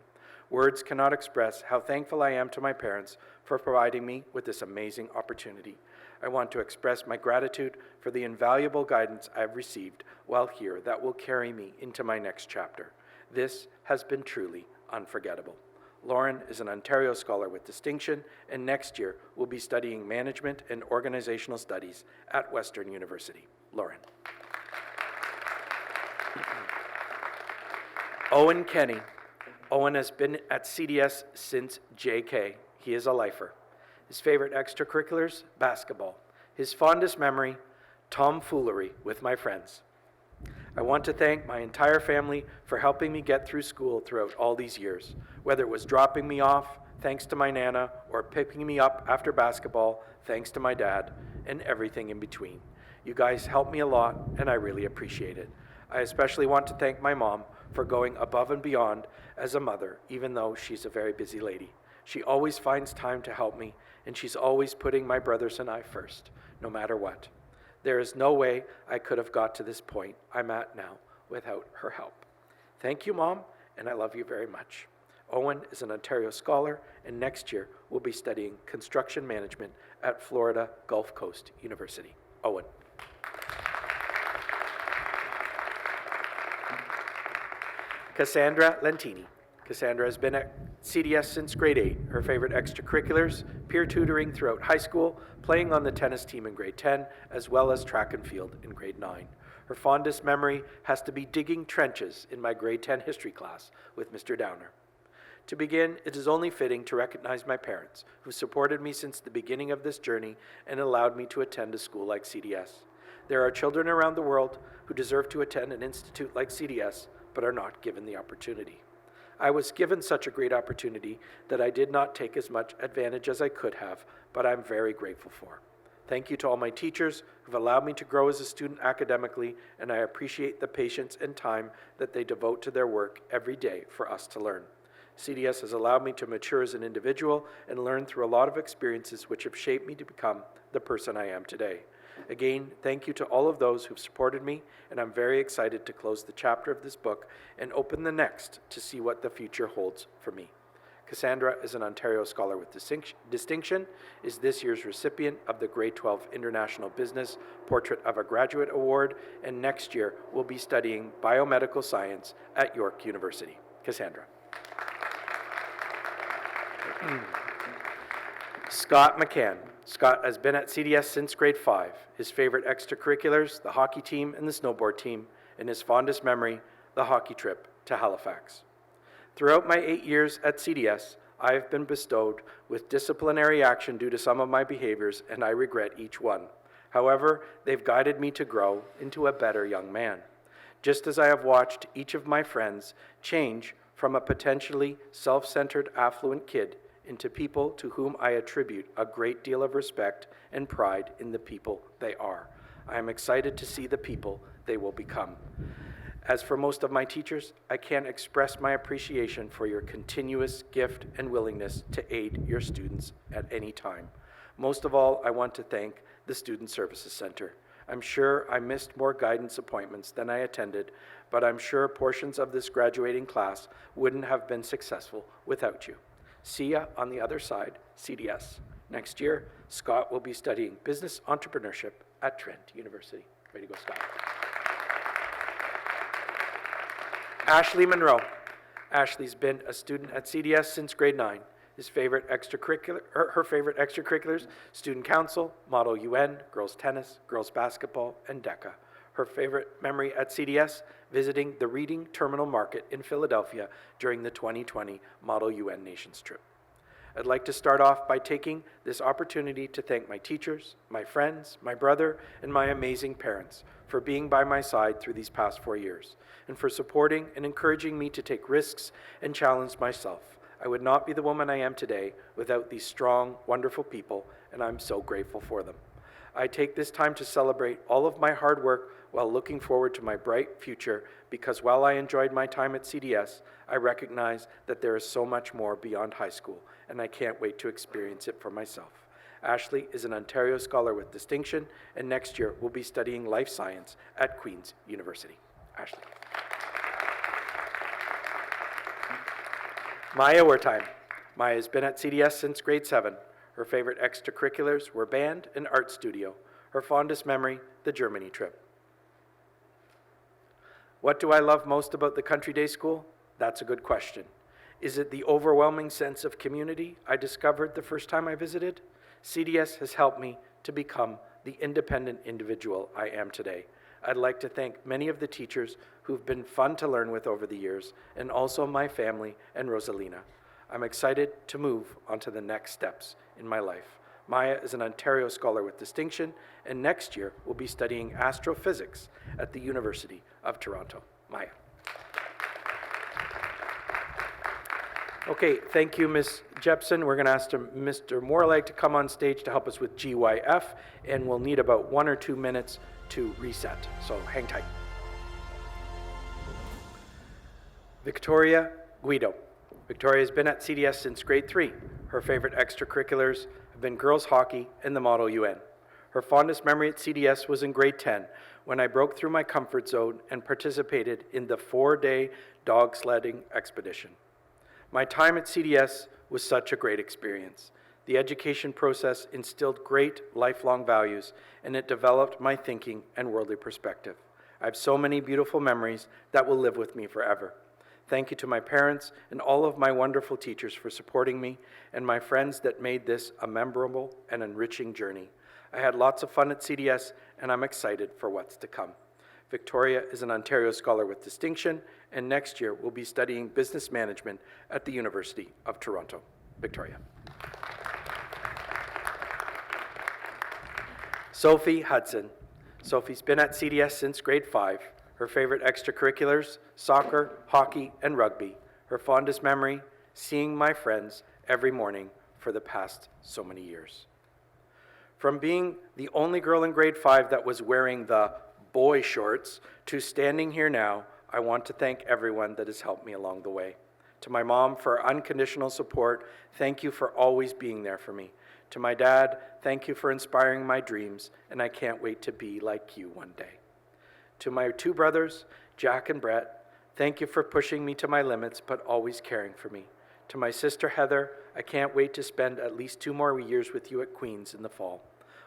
Words cannot express how thankful I am to my parents for providing me with this amazing opportunity. I want to express my gratitude for the invaluable guidance I've received while here that will carry me into my next chapter. This has been truly unforgettable. Lauren is an Ontario scholar with distinction, and next year will be studying management and organizational studies at Western University. Lauren. Owen Kenny. Owen has been at CDS since JK. He is a lifer. His favorite extracurriculars, basketball. His fondest memory, tomfoolery with my friends. I want to thank my entire family for helping me get through school throughout all these years, whether it was dropping me off, thanks to my Nana, or picking me up after basketball, thanks to my dad, and everything in between. You guys helped me a lot, and I really appreciate it. I especially want to thank my mom for going above and beyond as a mother, even though she's a very busy lady. She always finds time to help me, and she's always putting my brothers and I first, no matter what. There is no way I could have got to this point I'm at now without her help. Thank you, Mom, and I love you very much. Owen is an Ontario scholar, and next year will be studying construction management at Florida Gulf Coast University. Owen. Cassandra Lentini. Cassandra has been at CDS since grade 8. Her favorite extracurriculars, peer tutoring throughout high school, playing on the tennis team in grade 10, as well as track and field in grade 9. Her fondest memory has to be digging trenches in my grade 10 history class with Mr. Downer. To begin, it is only fitting to recognize my parents, who supported me since the beginning of this journey and allowed me to attend a school like CDS. There are children around the world who deserve to attend an institute like CDS, but are not given the opportunity. I was given such a great opportunity that I did not take as much advantage as I could have, but I'm very grateful for. Thank you to all my teachers who've allowed me to grow as a student academically, and I appreciate the patience and time that they devote to their work every day for us to learn. CDS has allowed me to mature as an individual and learn through a lot of experiences which have shaped me to become the person I am today. Again, thank you to all of those who've supported me, and I'm very excited to close the chapter of this book and open the next to see what the future holds for me. Cassandra is an Ontario Scholar with Distinction, is this year's recipient of the Gr.12 International Business Portrait of a Graduate Award, and next year will be studying biomedical science at York University. Cassandra. Scott McCann. Scott has been at CDS since grade 5. His favorite extracurriculars, the hockey team and the snowboard team, and his fondest memory, the hockey trip to Halifax. Throughout my 8 years at CDS, I have been bestowed with disciplinary action due to some of my behaviors, and I regret each one. However, they've guided me to grow into a better young man. Just as I have watched each of my friends change from a potentially self-centered affluent kid into people to whom I attribute a great deal of respect and pride in the people they are. I am excited to see the people they will become. As for most of my teachers, I can't express my appreciation for your continuous gift and willingness to aid your students at any time. Most of all, I want to thank the Student Services Center. I'm sure I missed more guidance appointments than I attended, but I'm sure portions of this graduating class wouldn't have been successful without you. See ya on the other side, CDS. Next year, Scott will be studying business entrepreneurship at Trent University. Way to go, Scott. Ashley Monroe. Ashley's been a student at CDS since grade 9. Her favorite extracurriculars, student council, Model UN, girls tennis, girls basketball, and DECA. Her favorite memory at CDS, visiting the Reading Terminal Market in Philadelphia during the 2020 Model UN Nations trip. I'd like to start off by taking this opportunity to thank my teachers, my friends, my brother, and my amazing parents for being by my side through these past 4 years, and for supporting and encouraging me to take risks and challenge myself. I would not be the woman I am today without these strong, wonderful people, and I'm so grateful for them. I take this time to celebrate all of my hard work while looking forward to my bright future, because while I enjoyed my time at CDS, I recognize that there is so much more beyond high school, and I can't wait to experience it for myself. Ashley is an Ontario Scholar with Distinction, and next year will be studying life science at Queen's University. Ashley. Maya Wertheim. Maya has been at CDS since grade 7. Her favorite extracurriculars were band and art studio. Her fondest memory, the Germany trip. What do I love most about the Country Day School? That's a good question. Is it the overwhelming sense of community I discovered the first time I visited? CDS has helped me to become the independent individual I am today. I'd like to thank many of the teachers who've been fun to learn with over the years, and also my family and Rosalina. I'm excited to move on to the next steps in my life. Maya is an Ontario Scholar with Distinction, and next year will be studying astrophysics at the University of Toronto. Maya. Okay, thank you, Ms. Jepson. We're going to ask Mr. Morleg to come on stage to help us with GYF, and we'll need about 1 or 2 minutes to reset, so hang tight. Victoria Guido. Victoria has been at CDS since grade 3. Her favorite extracurriculars have been girls hockey and the Model UN. Her fondest memory at CDS was in grade 10, when I broke through my comfort zone and participated in the 4-day dog sledding expedition. My time at CDS was such a great experience. The education process instilled great lifelong values, and it developed my thinking and worldly perspective. I have so many beautiful memories that will live with me forever. Thank you to my parents and all of my wonderful teachers for supporting me, and my friends that made this a memorable and enriching journey. I had lots of fun at CDS, and I'm excited for what's to come. Victoria is an Ontario Scholar with Distinction, and next year will be studying business management at the University of Toronto. Victoria. Sophie Hudson. Sophie's been at CDS since grade 5. Her favorite extracurriculars, soccer, hockey, and rugby. Her fondest memory, seeing my friends every morning for the past so many years. From being the only girl in grade 5 that was wearing the boy shorts to standing here now, I want to thank everyone that has helped me along the way. To my mom for her unconditional support, thank you for always being there for me. To my dad, thank you for inspiring my dreams, and I can't wait to be like you one day. To my 2 brothers, Jack and Brett, thank you for pushing me to my limits, but always caring for me. To my sister Heather, I can't wait to spend at least 2 more years with you at Queen's in the fall.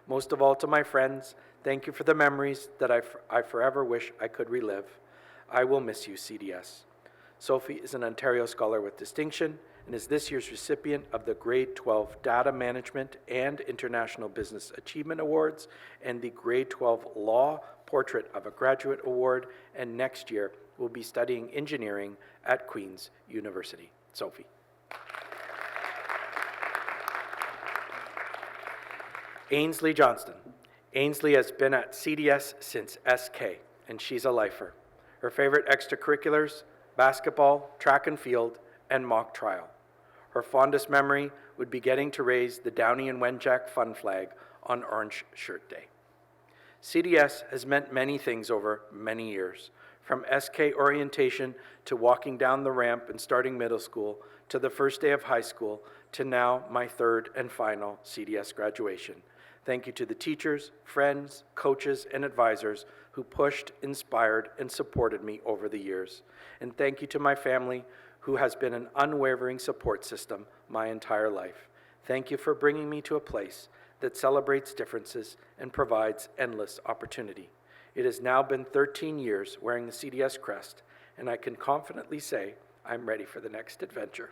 Most of all, to my friends, thank you for the memories that I forever wish I could relive. I will miss you, CDS. Sophie is an Ontario Scholar with Distinction and is this year's recipient of the Grade 12 Data Management and International Business Achievement Awards and the Grade 12 Law Portrait of a Graduate Award, and next year will be studying engineering at Queen's University. Sophie. Ainsley Johnston. Ainsley has been at CDS since SK, and she's a lifer. Her favorite extracurriculars, basketball, track and field, and mock trial. Her fondest memory would be getting to raise the Downey and Wenjack Fun Flag on Orange Shirt Day. CDS has meant many things over many years, from SK orientation to walking down the ramp and starting middle school, to the first day of high school, to now my 3rd and final CDS graduation. Thank you to the teachers, friends, coaches, and advisors who pushed, inspired, and supported me over the years. And thank you to my family, who has been an unwavering support system my entire life. Thank you for bringing me to a place that celebrates differences and provides endless opportunity. It has now been 13 years wearing the CDS crest, and I can confidently say I'm ready for the next adventure.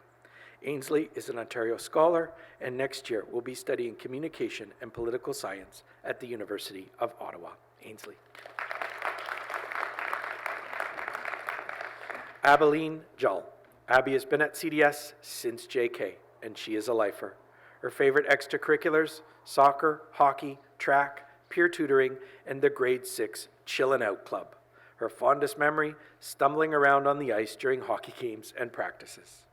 Ainsley is an Ontario Scholar, and next year will be studying communication and political science at the University of Ottawa. Ainsley. Abilene Jull. Abby has been at CDS since JK, and she is a lifer. Her favorite extracurriculars, soccer, hockey, track, peer tutoring, and the grade 6 Chillin' Out Club. Her fondest memory, stumbling around on the ice during hockey games and practices.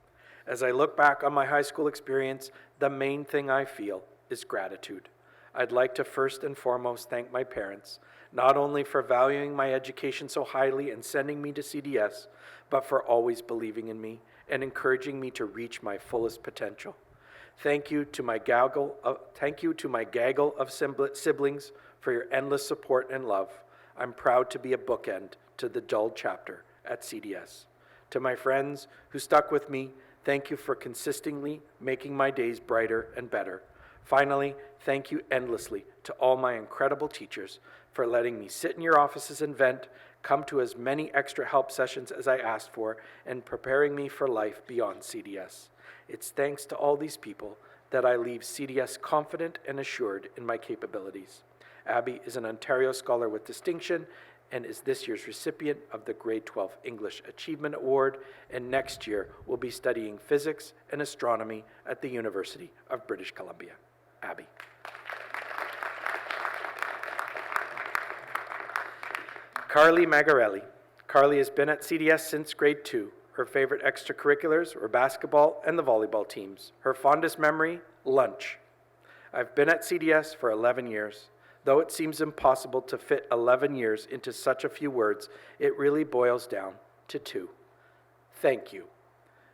As I look back on my high school experience, the main thing I feel is gratitude. I'd like to first and foremost thank my parents, not only for valuing my education so highly and sending me to CDS, but for always believing in me and encouraging me to reach my fullest potential. Thank you to my gaggle of siblings for your endless support and love. I'm proud to be a bookend to the Jull chapter at CDS. To my friends who stuck with me, thank you for consistently making my days brighter and better. Finally, thank you endlessly to all my incredible teachers for letting me sit in your offices and vent, come to as many extra help sessions as I asked for, and preparing me for life beyond CDS. It's thanks to all these people that I leave CDS confident and assured in my capabilities. Abby is an Ontario Scholar with Distinction and is this year's recipient of the Grade 12 English Achievement Award, and next year will be studying physics and astronomy at the University of British Columbia. Abby. Carly Magarelli. Carly has been at CDS since grade 2. Her favorite extracurriculars were basketball and the volleyball teams. Her fondest memory, lunch. I've been at CDS for 11 years. Though it seems impossible to fit 11 years into such a few words, it really boils down to 2. Thank you.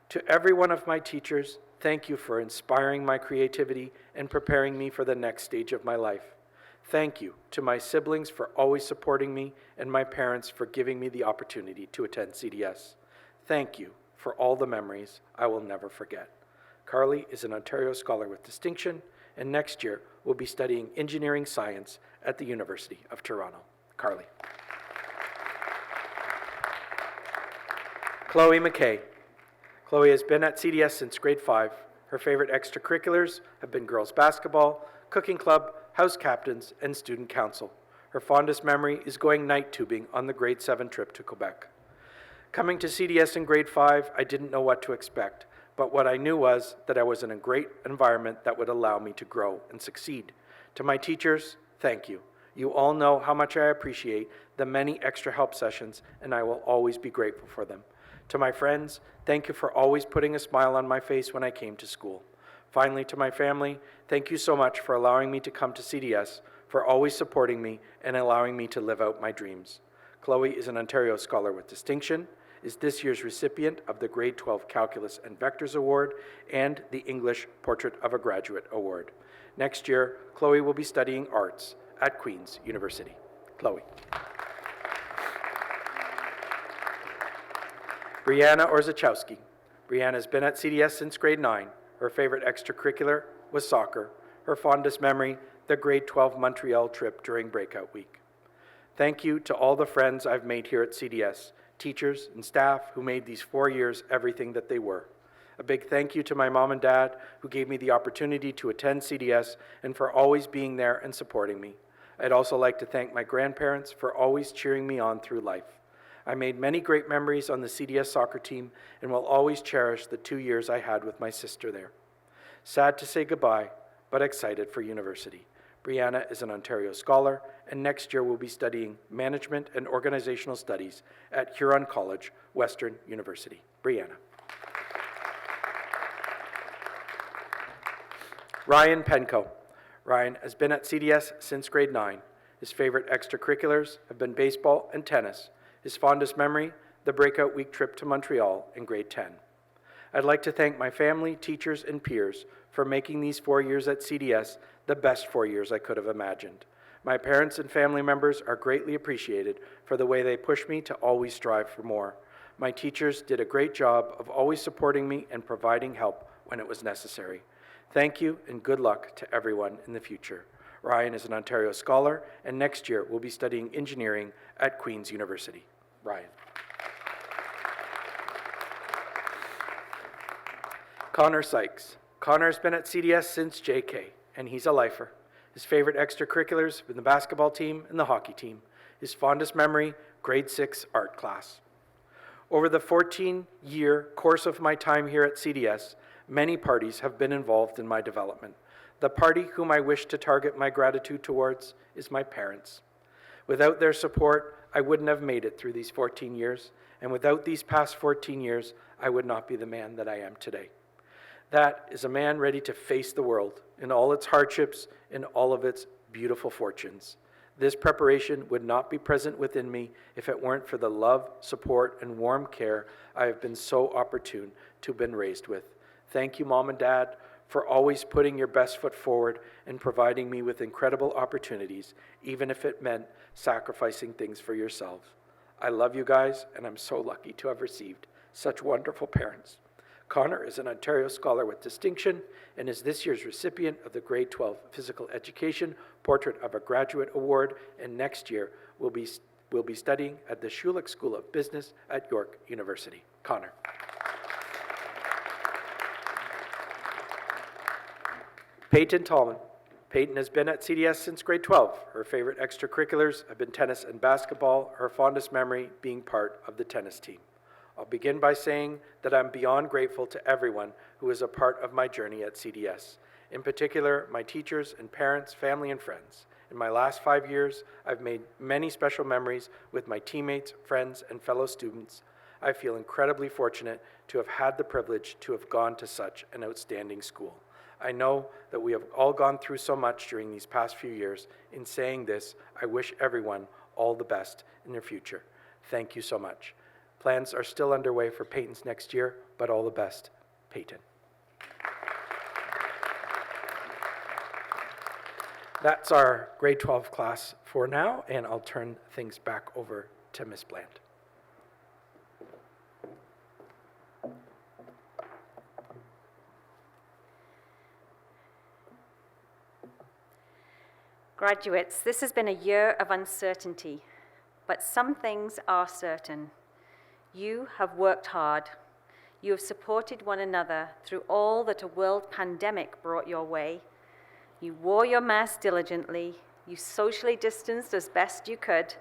To every one of my teachers, thank you for inspiring my creativity and preparing me for the next stage of my life. Thank you to my siblings for always supporting me and my parents for giving me the opportunity to attend CDS. Thank you for all the memories I will never forget. Carly is an Ontario Scholar with Distinction, and next year will be studying engineering science at the University of Toronto. Carly. Chloe McKay. Chloe has been at CDS since grade 5. Her favorite extracurriculars have been girls basketball, cooking club, house captains, and student council. Her fondest memory is going night tubing on the grade 7 trip to Quebec. Coming to CDS in grade 5, I didn't know what to expect, but what I knew was that I was in a great environment that would allow me to grow and succeed. To my teachers, thank you. You all know how much I appreciate the many extra help sessions, and I will always be grateful for them. To my friends, thank you for always putting a smile on my face when I came to school. Finally, to my family, thank you so much for allowing me to come to CDS, for always supporting me and allowing me to live out my dreams. Chloe is an Ontario Scholar with Distinction, is this year's recipient of the Gr.12 Calculus and Vectors Award and the English Portrait of a Graduate Award. Next year, Chloe will be studying arts at Queen's University. Chloe. Brianna Orzechowski. Brianna has been at CDS since grade 9. Her favorite extracurricular was soccer. Her fondest memory, the grade 12 Montreal trip during breakout week. Thank you to all the friends I've made here at CDS, teachers and staff who made these 4 years everything that they were. A big thank you to my mom and dad who gave me the opportunity to attend CDS and for always being there and supporting me. I'd also like to thank my grandparents for always cheering me on through life. I made many great memories on the CDS soccer team and will always cherish the 2 years I had with my sister there. Sad to say goodbye, but excited for university. Brianna is an Ontario Scholar, and next year will be studying Management and Organizational Studies at Huron College, Western University. Brianna. Ryan Penco. Ryan has been at CDS since grade 9. His favorite extracurriculars have been baseball and tennis. His fondest memory, the breakout week trip to Montreal in grade 10. I'd like to thank my family, teachers, and peers for making these 4 years at CDS the best 4 years I could have imagined. My parents and family members are greatly appreciated for the way they push me to always strive for more. My teachers did a great job of always supporting me and providing help when it was necessary. Thank you and good luck to everyone in the future. Ryan is an Ontario Scholar and next year will be studying engineering at Queen's University. Ryan. Connor Sykes. Connor has been at CDS since JK, and he's a lifer. His favorite extracurriculars have been the basketball team and the hockey team. His fondest memory, grade 6 art class. Over the 14-year course of my time here at CDS, many parties have been involved in my development. The party whom I wish to target my gratitude towards is my parents. Without their support, I wouldn't have made it through these 14 years, and without these past 14 years, I would not be the man that I am today. That is a man ready to face the world in all its hardships and all of its beautiful fortunes. This preparation would not be present within me if it weren't for the love, support, and warm care I have been so opportune to have been raised with. Thank you, Mom and Dad, for always putting your best foot forward and providing me with incredible opportunities, even if it meant sacrificing things for yourselves. I love you guys, and I'm so lucky to have received such wonderful parents. Connor is an Ontario Scholar with Distinction and is this year's recipient of the Grade 12 Physical Education Portrait of a Graduate Award, and next year will be studying at the Schulich School of Business at York University. Connor. Peyton Tallman. Peyton has been at CDS since grade 12. Her favorite extracurriculars have been tennis and basketball, her fondest memory being part of the tennis team. I'll begin by saying that I'm beyond grateful to everyone who is a part of my journey at CDS. In particular, my teachers and parents, family, and friends. In my last 5 years, I've made many special memories with my teammates, friends, and fellow students. I feel incredibly fortunate to have had the privilege to have gone to such an outstanding school. I know that we have all gone through so much during these past few years. In saying this, I wish everyone all the best in their future. Thank you so much. Plans are still underway for Peyton's next year, but all the best, Peyton. That's our grade 12 class for now, and I'll turn things back over to Ms. Bland. Graduates, this has been a year of uncertainty, but some things are certain. You have worked hard. You have supported one another through all that a world pandemic brought your way. You wore your mask diligently. You socially distanced as best you could.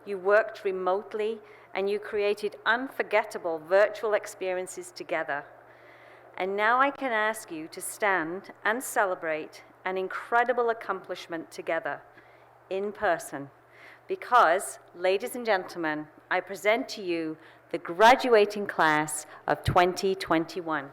You worked remotely, and you created unforgettable virtual experiences together. And now I can ask you to stand and celebrate an incredible accomplishment together, in person. Because, ladies and gentlemen, I present to you the graduating class of 2021.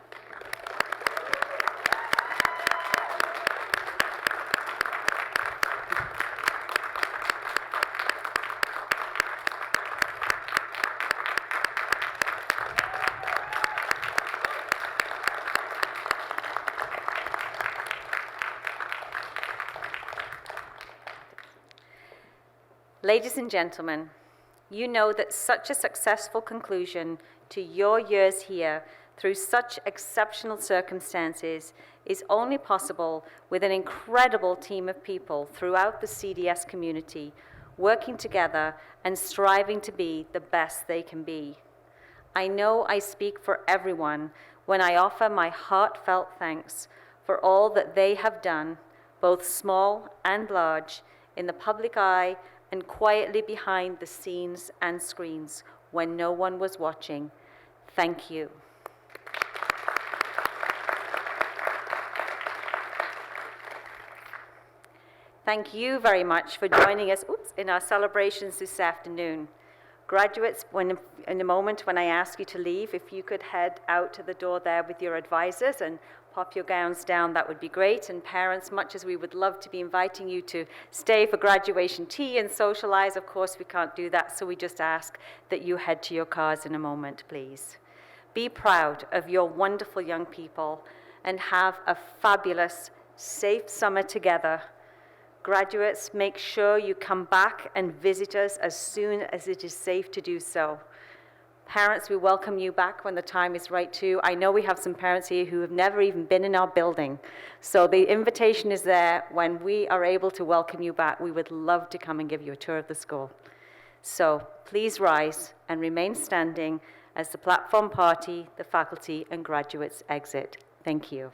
Ladies and gentlemen, you know that such a successful conclusion to your years here through such exceptional circumstances is only possible with an incredible team of people throughout the CDS community working together and striving to be the best they can be. I know I speak for everyone when I offer my heartfelt thanks for all that they have done, both small and large, in the public eye and quietly behind the scenes and screens when no one was watching. Thank you. Thank you very much for joining us in our celebrations this afternoon. Graduates, in a moment when I ask you to leave, if you could head out to the door there with your advisors and pop your gowns down, that would be great. And parents, much as we would love to be inviting you to stay for graduation tea and socialize, of course we can't do that, so we just ask that you head to your cars in a moment, please. Be proud of your wonderful young people and have a fabulous, safe summer together. Graduates, make sure you come back and visit us as soon as it is safe to do so. Parents, we welcome you back when the time is right too. I know we have some parents here who have never even been in our building. So the invitation is there. When we are able to welcome you back, we would love to come and give you a tour of the school. So please rise and remain standing as the platform party, the faculty, and graduates exit. Thank you.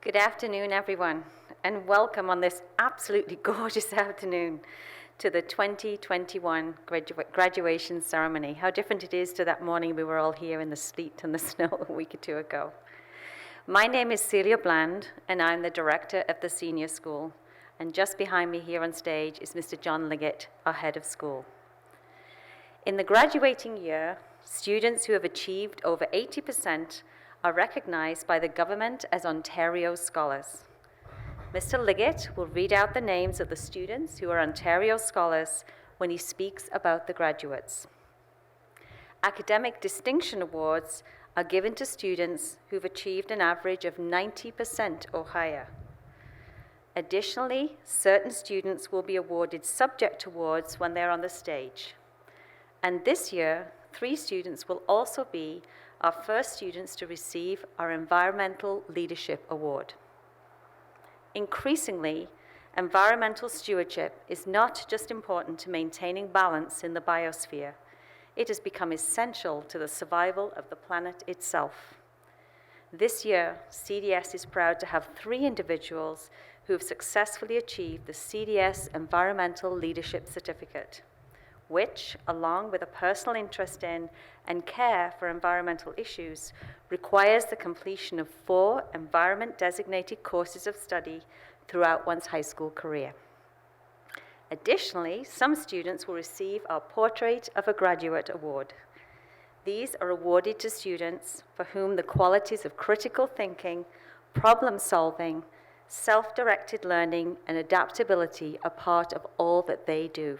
Good afternoon, everyone, and welcome on this absolutely gorgeous afternoon to the 2021 graduation ceremony. How different it is to that morning we were all here in the sleet and the snow a week or two ago. My name is Celia Bland, and I'm the director of the senior school. And just behind me here on stage is Mr. John Liggett, our head of school. In the graduating year, students who have achieved over 80% are recognized by the government as Ontario Scholars. Mr. Liggett will read out the names of the students who are Ontario Scholars when he speaks about the graduates. Academic Distinction Awards are given to students who've achieved an average of 90% or higher. Additionally, certain students will be awarded subject awards when they're on the stage. And this year, 3 students will also be our first students to receive our Environmental Leadership Award. Increasingly, environmental stewardship is not just important to maintaining balance in the biosphere, it has become essential to the survival of the planet itself. This year, CDS is proud to have 3 individuals who have successfully achieved the CDS Environmental Leadership Certificate, which, along with a personal interest in and care for environmental issues, requires the completion of 4 environment-designated courses of study throughout one's high school career. Additionally, some students will receive our Portrait of a Graduate Award. These are awarded to students for whom the qualities of critical thinking, problem-solving, self-directed learning, and adaptability are part of all that they do.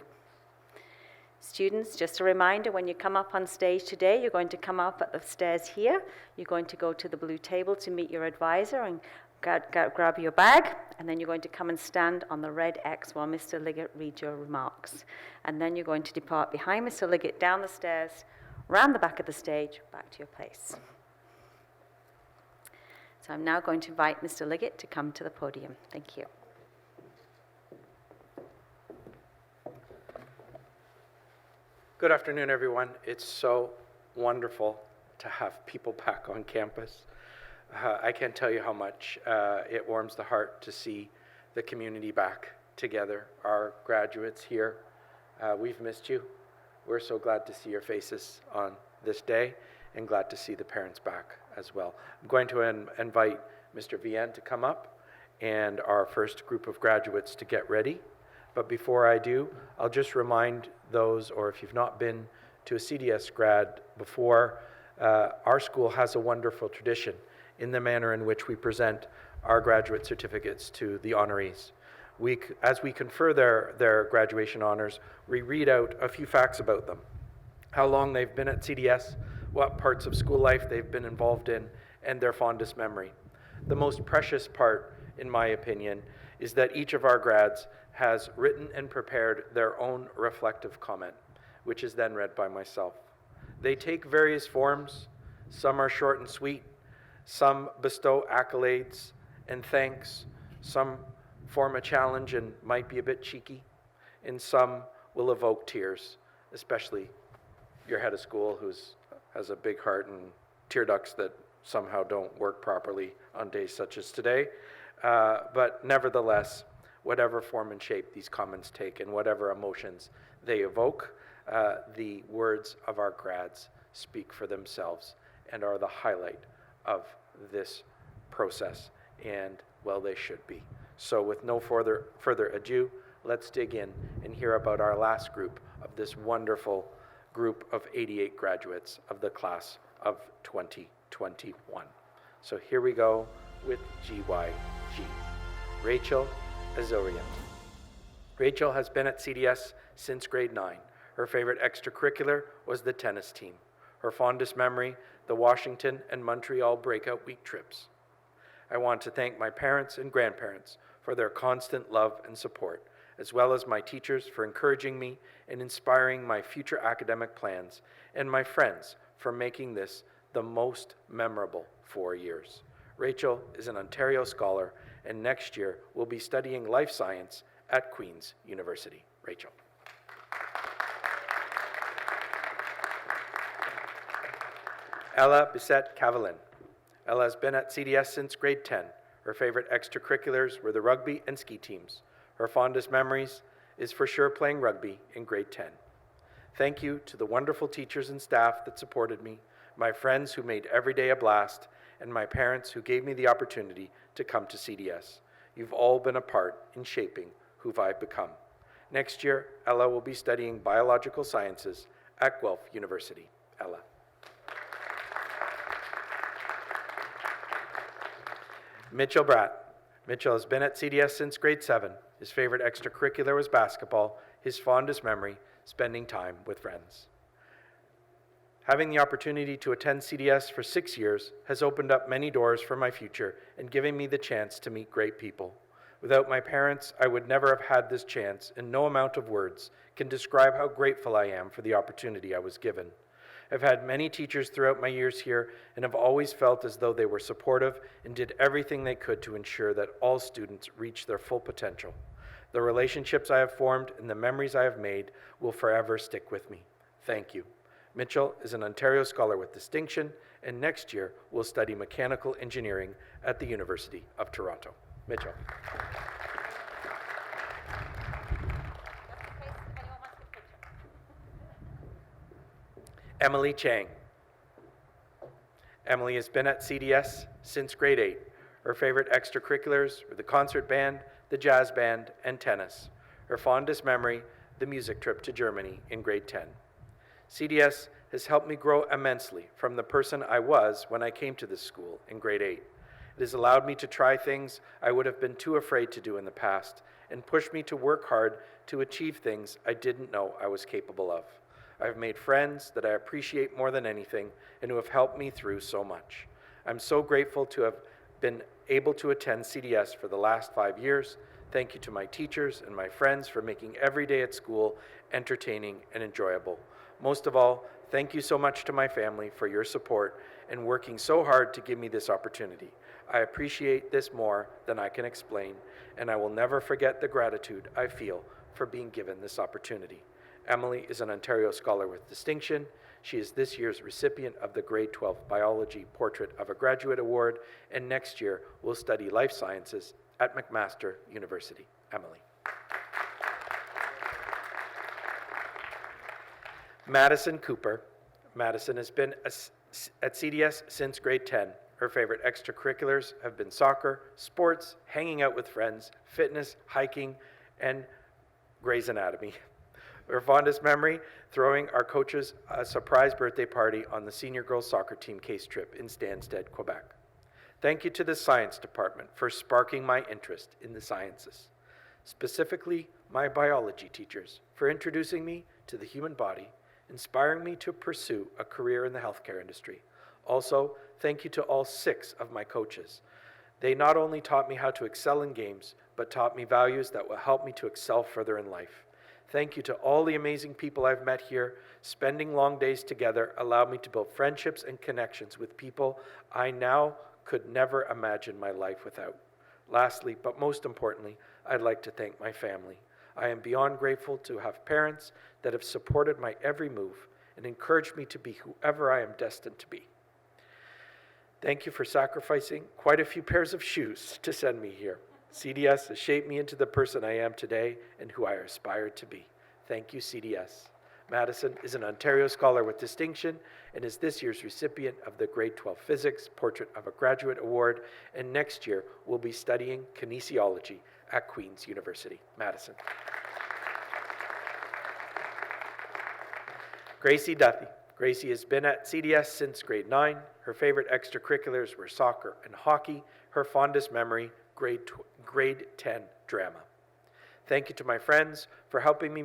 Students, just a reminder, when you come up on stage today, you're going to come up at the stairs here. You're going to go to the blue table to meet your advisor and grab your bag, and then you're going to come and stand on the red X while Mr. Liggett reads your remarks. And then you're going to depart behind Mr. Liggett, down the stairs, round the back of the stage, back to your place. So I'm now going to invite Mr. Liggett to come to the podium. Thank you. Good afternoon, everyone. It's so wonderful to have people back on campus. I can't tell you how much it warms the heart to see the community back together, our graduates here. We've missed you. We're so glad to see your faces on this day and glad to see the parents back as well. I'm going to invite Mr. Vian to come up and our first group of graduates to get ready. But before I do, I'll just remind those, or if you've not been to a CDS grad before, our school has a wonderful tradition in the manner in which we present our graduate certificates to the honorees. As we confer their graduation honors, we read out a few facts about them, how long they've been at CDS, what parts of school life they've been involved in, and their fondest memory. The most precious part, in my opinion, is that each of our grads has written and prepared their own reflective comment, which is then read by myself. They take various forms. Some are short and sweet. Some bestow accolades and thanks. Some form a challenge and might be a bit cheeky. And some will evoke tears, especially your head of school who has a big heart and tear ducts that somehow don't work properly on days such as today. But nevertheless, whatever form and shape these comments take and whatever emotions they evoke, the words of our grads speak for themselves and are the highlight of this process, and well, they should be. So with no further ado, let's dig in and hear about our last group of this wonderful group of 88 graduates of the class of 2021. So here we go with GYG. Rachel Azorian. Rachel has been at CDS since grade 9. Her favorite extracurricular was the tennis team. Her fondest memory, the Washington and Montreal breakout week trips. I want to thank my parents and grandparents for their constant love and support, as well as my teachers for encouraging me and inspiring my future academic plans, and my friends for making this the most memorable 4 years. Rachel is an Ontario Scholar, and next year will be studying life science at Queen's University. Rachel. Ella Bissette Cavalin. Ella has been at CDS since grade 10. Her favorite extracurriculars were the rugby and ski teams. Her fondest memories is for sure playing rugby in grade 10. Thank you to the wonderful teachers and staff that supported me, my friends who made every day a blast, and my parents who gave me the opportunity to come to CDS. You've all been a part in shaping who I've become. Next year, Ella will be studying biological sciences at Guelph University. Ella. Mitchell Bratt. Mitchell has been at CDS since grade 7. His favorite extracurricular was basketball. His fondest memory, spending time with friends. Having the opportunity to attend CDS for 6 years has opened up many doors for my future and given me the chance to meet great people. Without my parents, I would never have had this chance, and no amount of words can describe how grateful I am for the opportunity I was given. I've had many teachers throughout my years here and have always felt as though they were supportive and did everything they could to ensure that all students reach their full potential. The relationships I have formed and the memories I have made will forever stick with me. Thank you. Mitchell is an Ontario Scholar with Distinction, and next year will study mechanical engineering at the University of Toronto. Mitchell. Emily Chang. Emily has been at CDS since grade 8. Her favorite extracurriculars were the concert band, the jazz band, and tennis. Her fondest memory, the music trip to Germany in grade 10. CDS has helped me grow immensely from the person I was when I came to this school in grade 8. It has allowed me to try things I would have been too afraid to do in the past and pushed me to work hard to achieve things I didn't know I was capable of. I've made friends that I appreciate more than anything and who have helped me through so much. I'm so grateful to have been able to attend CDS for the last 5 years. Thank you to my teachers and my friends for making every day at school entertaining and enjoyable. Most of all, thank you so much to my family for your support and working so hard to give me this opportunity. I appreciate this more than I can explain, and I will never forget the gratitude I feel for being given this opportunity. Emily is an Ontario Scholar with Distinction. She is this year's recipient of the Grade 12 Biology Portrait of a Graduate Award, and next year will study life sciences at McMaster University. Emily. Madison Cooper. Madison has been at CDS since grade 10. Her favorite extracurriculars have been soccer, sports, hanging out with friends, fitness, hiking, and Grey's Anatomy. Her fondest memory, throwing our coaches a surprise birthday party on the senior girls soccer team case trip in Stansted, Quebec. Thank you to the science department for sparking my interest in the sciences, specifically my biology teachers for introducing me to the human body, inspiring me to pursue a career in the healthcare industry. Also, thank you to all 6 of my coaches. They not only taught me how to excel in games, but taught me values that will help me to excel further in life. Thank you to all the amazing people I've met here. Spending long days together allowed me to build friendships and connections with people I now could never imagine my life without. Lastly, but most importantly, I'd like to thank my family. I am beyond grateful to have parents that have supported my every move and encouraged me to be whoever I am destined to be. Thank you for sacrificing quite a few pairs of shoes to send me here. CDS has shaped me into the person I am today and who I aspire to be. Thank you, CDS. Madison is an Ontario Scholar with Distinction and is this year's recipient of the Grade 12 Physics Portrait of a Graduate Award, and next year will be studying kinesiology at Queen's University. Madison. Gracie Duthie. Gracie has been at CDS since grade 9. Her favorite extracurriculars were soccer and hockey. Her fondest memory, grade 10 drama. Thank you to my friends for helping me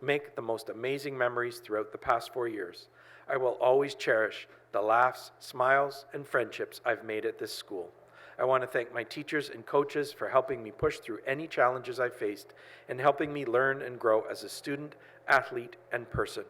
make the most amazing memories throughout the past 4 years. I will always cherish the laughs, smiles, and friendships I've made at this school. I want to thank my teachers and coaches for helping me push through any challenges I faced and helping me learn and grow as a student, athlete, and person.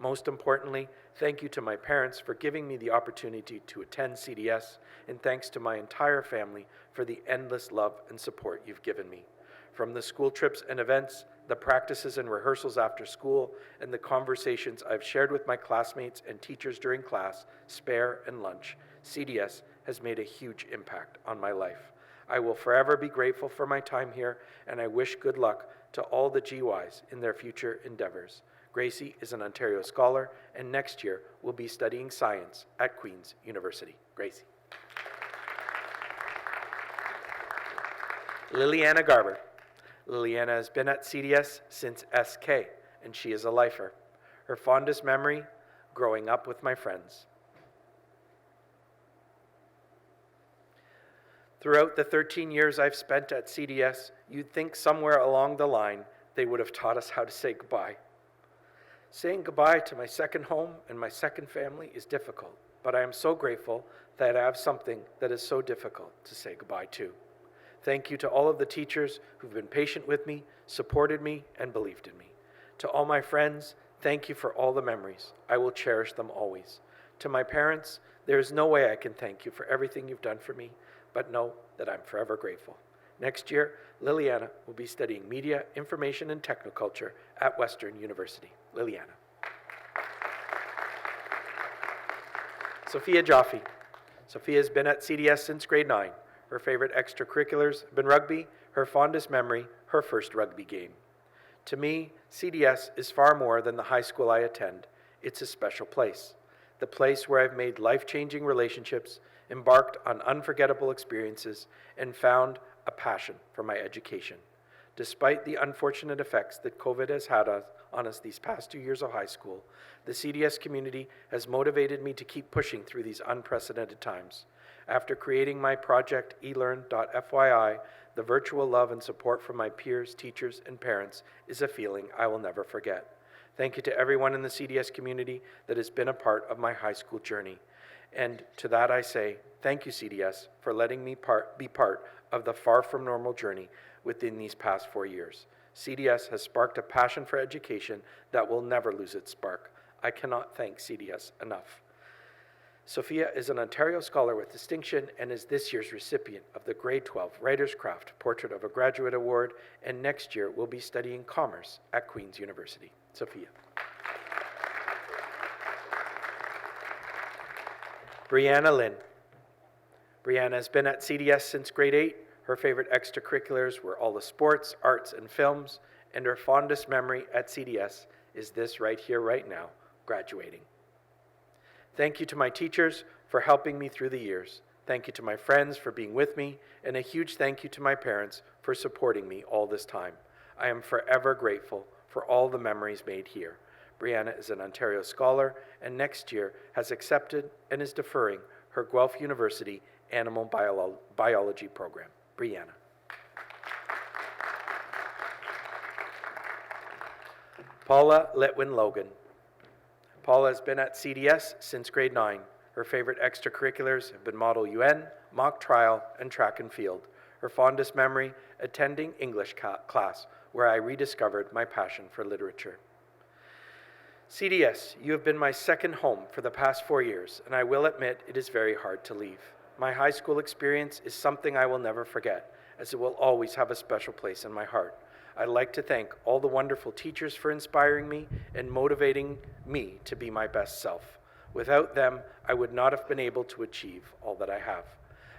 Most importantly, thank you to my parents for giving me the opportunity to attend CDS, and thanks to my entire family for the endless love and support you've given me. From the school trips and events, the practices and rehearsals after school, and the conversations I've shared with my classmates and teachers during class, spare, and lunch, CDS has made a huge impact on my life. I will forever be grateful for my time here, and I wish good luck to all the GYs in their future endeavors. Gracie is an Ontario scholar, and next year will be studying science at Queen's University. Gracie. Liliana Garber. Liliana has been at CDS since SK, and she is a lifer. Her fondest memory, growing up with my friends. Throughout the 13 years I've spent at CDS, you'd think somewhere along the line they would have taught us how to say goodbye. Saying goodbye to my second home and my second family is difficult, but I am so grateful that I have something that is so difficult to say goodbye to. Thank you to all of the teachers who've been patient with me, supported me, and believed in me. To all my friends, thank you for all the memories. I will cherish them always. To my parents, there is no way I can thank you for everything you've done for me, but know that I'm forever grateful. Next year, Liliana will be studying Media, Information, and Technoculture at Western University. Liliana. Sophia Jaffe. Sophia has been at CDS since grade 9. Her favorite extracurriculars have been rugby, her fondest memory, her first rugby game. To me, CDS is far more than the high school I attend. It's a special place. The place where I've made life-changing relationships, embarked on unforgettable experiences, and found a passion for my education. Despite the unfortunate effects that COVID has had on us these past 2 years of high school, the CDS community has motivated me to keep pushing through these unprecedented times. After creating my project, elearn.fyi, the virtual love and support from my peers, teachers, and parents is a feeling I will never forget. Thank you to everyone in the CDS community that has been a part of my high school journey. And to that I say, thank you, CDS, for letting me be part of the far from normal journey within these past 4 years. CDS has sparked a passion for education that will never lose its spark. I cannot thank CDS enough. Sophia is an Ontario Scholar with Distinction and is this year's recipient of the Gr.12 Writer's Craft Portrait of a Graduate Award, and next year will be studying commerce at Queen's University. Sophia. Brianna Lynn. Brianna has been at CDS since grade 8. Her favorite extracurriculars were all the sports, arts, and films, and her fondest memory at CDS is this right here, right now, graduating. Thank you to my teachers for helping me through the years. Thank you to my friends for being with me, and a huge thank you to my parents for supporting me all this time. I am forever grateful for all the memories made here. Brianna is an Ontario Scholar, and next year has accepted and is deferring her Guelph University Animal Biology program. Brianna. Paula Letwin Logan. Paula has been at CDS since grade 9. Her favorite extracurriculars have been Model UN, mock trial, and track and field. Her fondest memory, attending English class, where I rediscovered my passion for literature. CDS, you have been my second home for the past 4 years, and I will admit it is very hard to leave. My high school experience is something I will never forget, as it will always have a special place in my heart. I'd like to thank all the wonderful teachers for inspiring me and motivating me to be my best self. Without them, I would not have been able to achieve all that I have.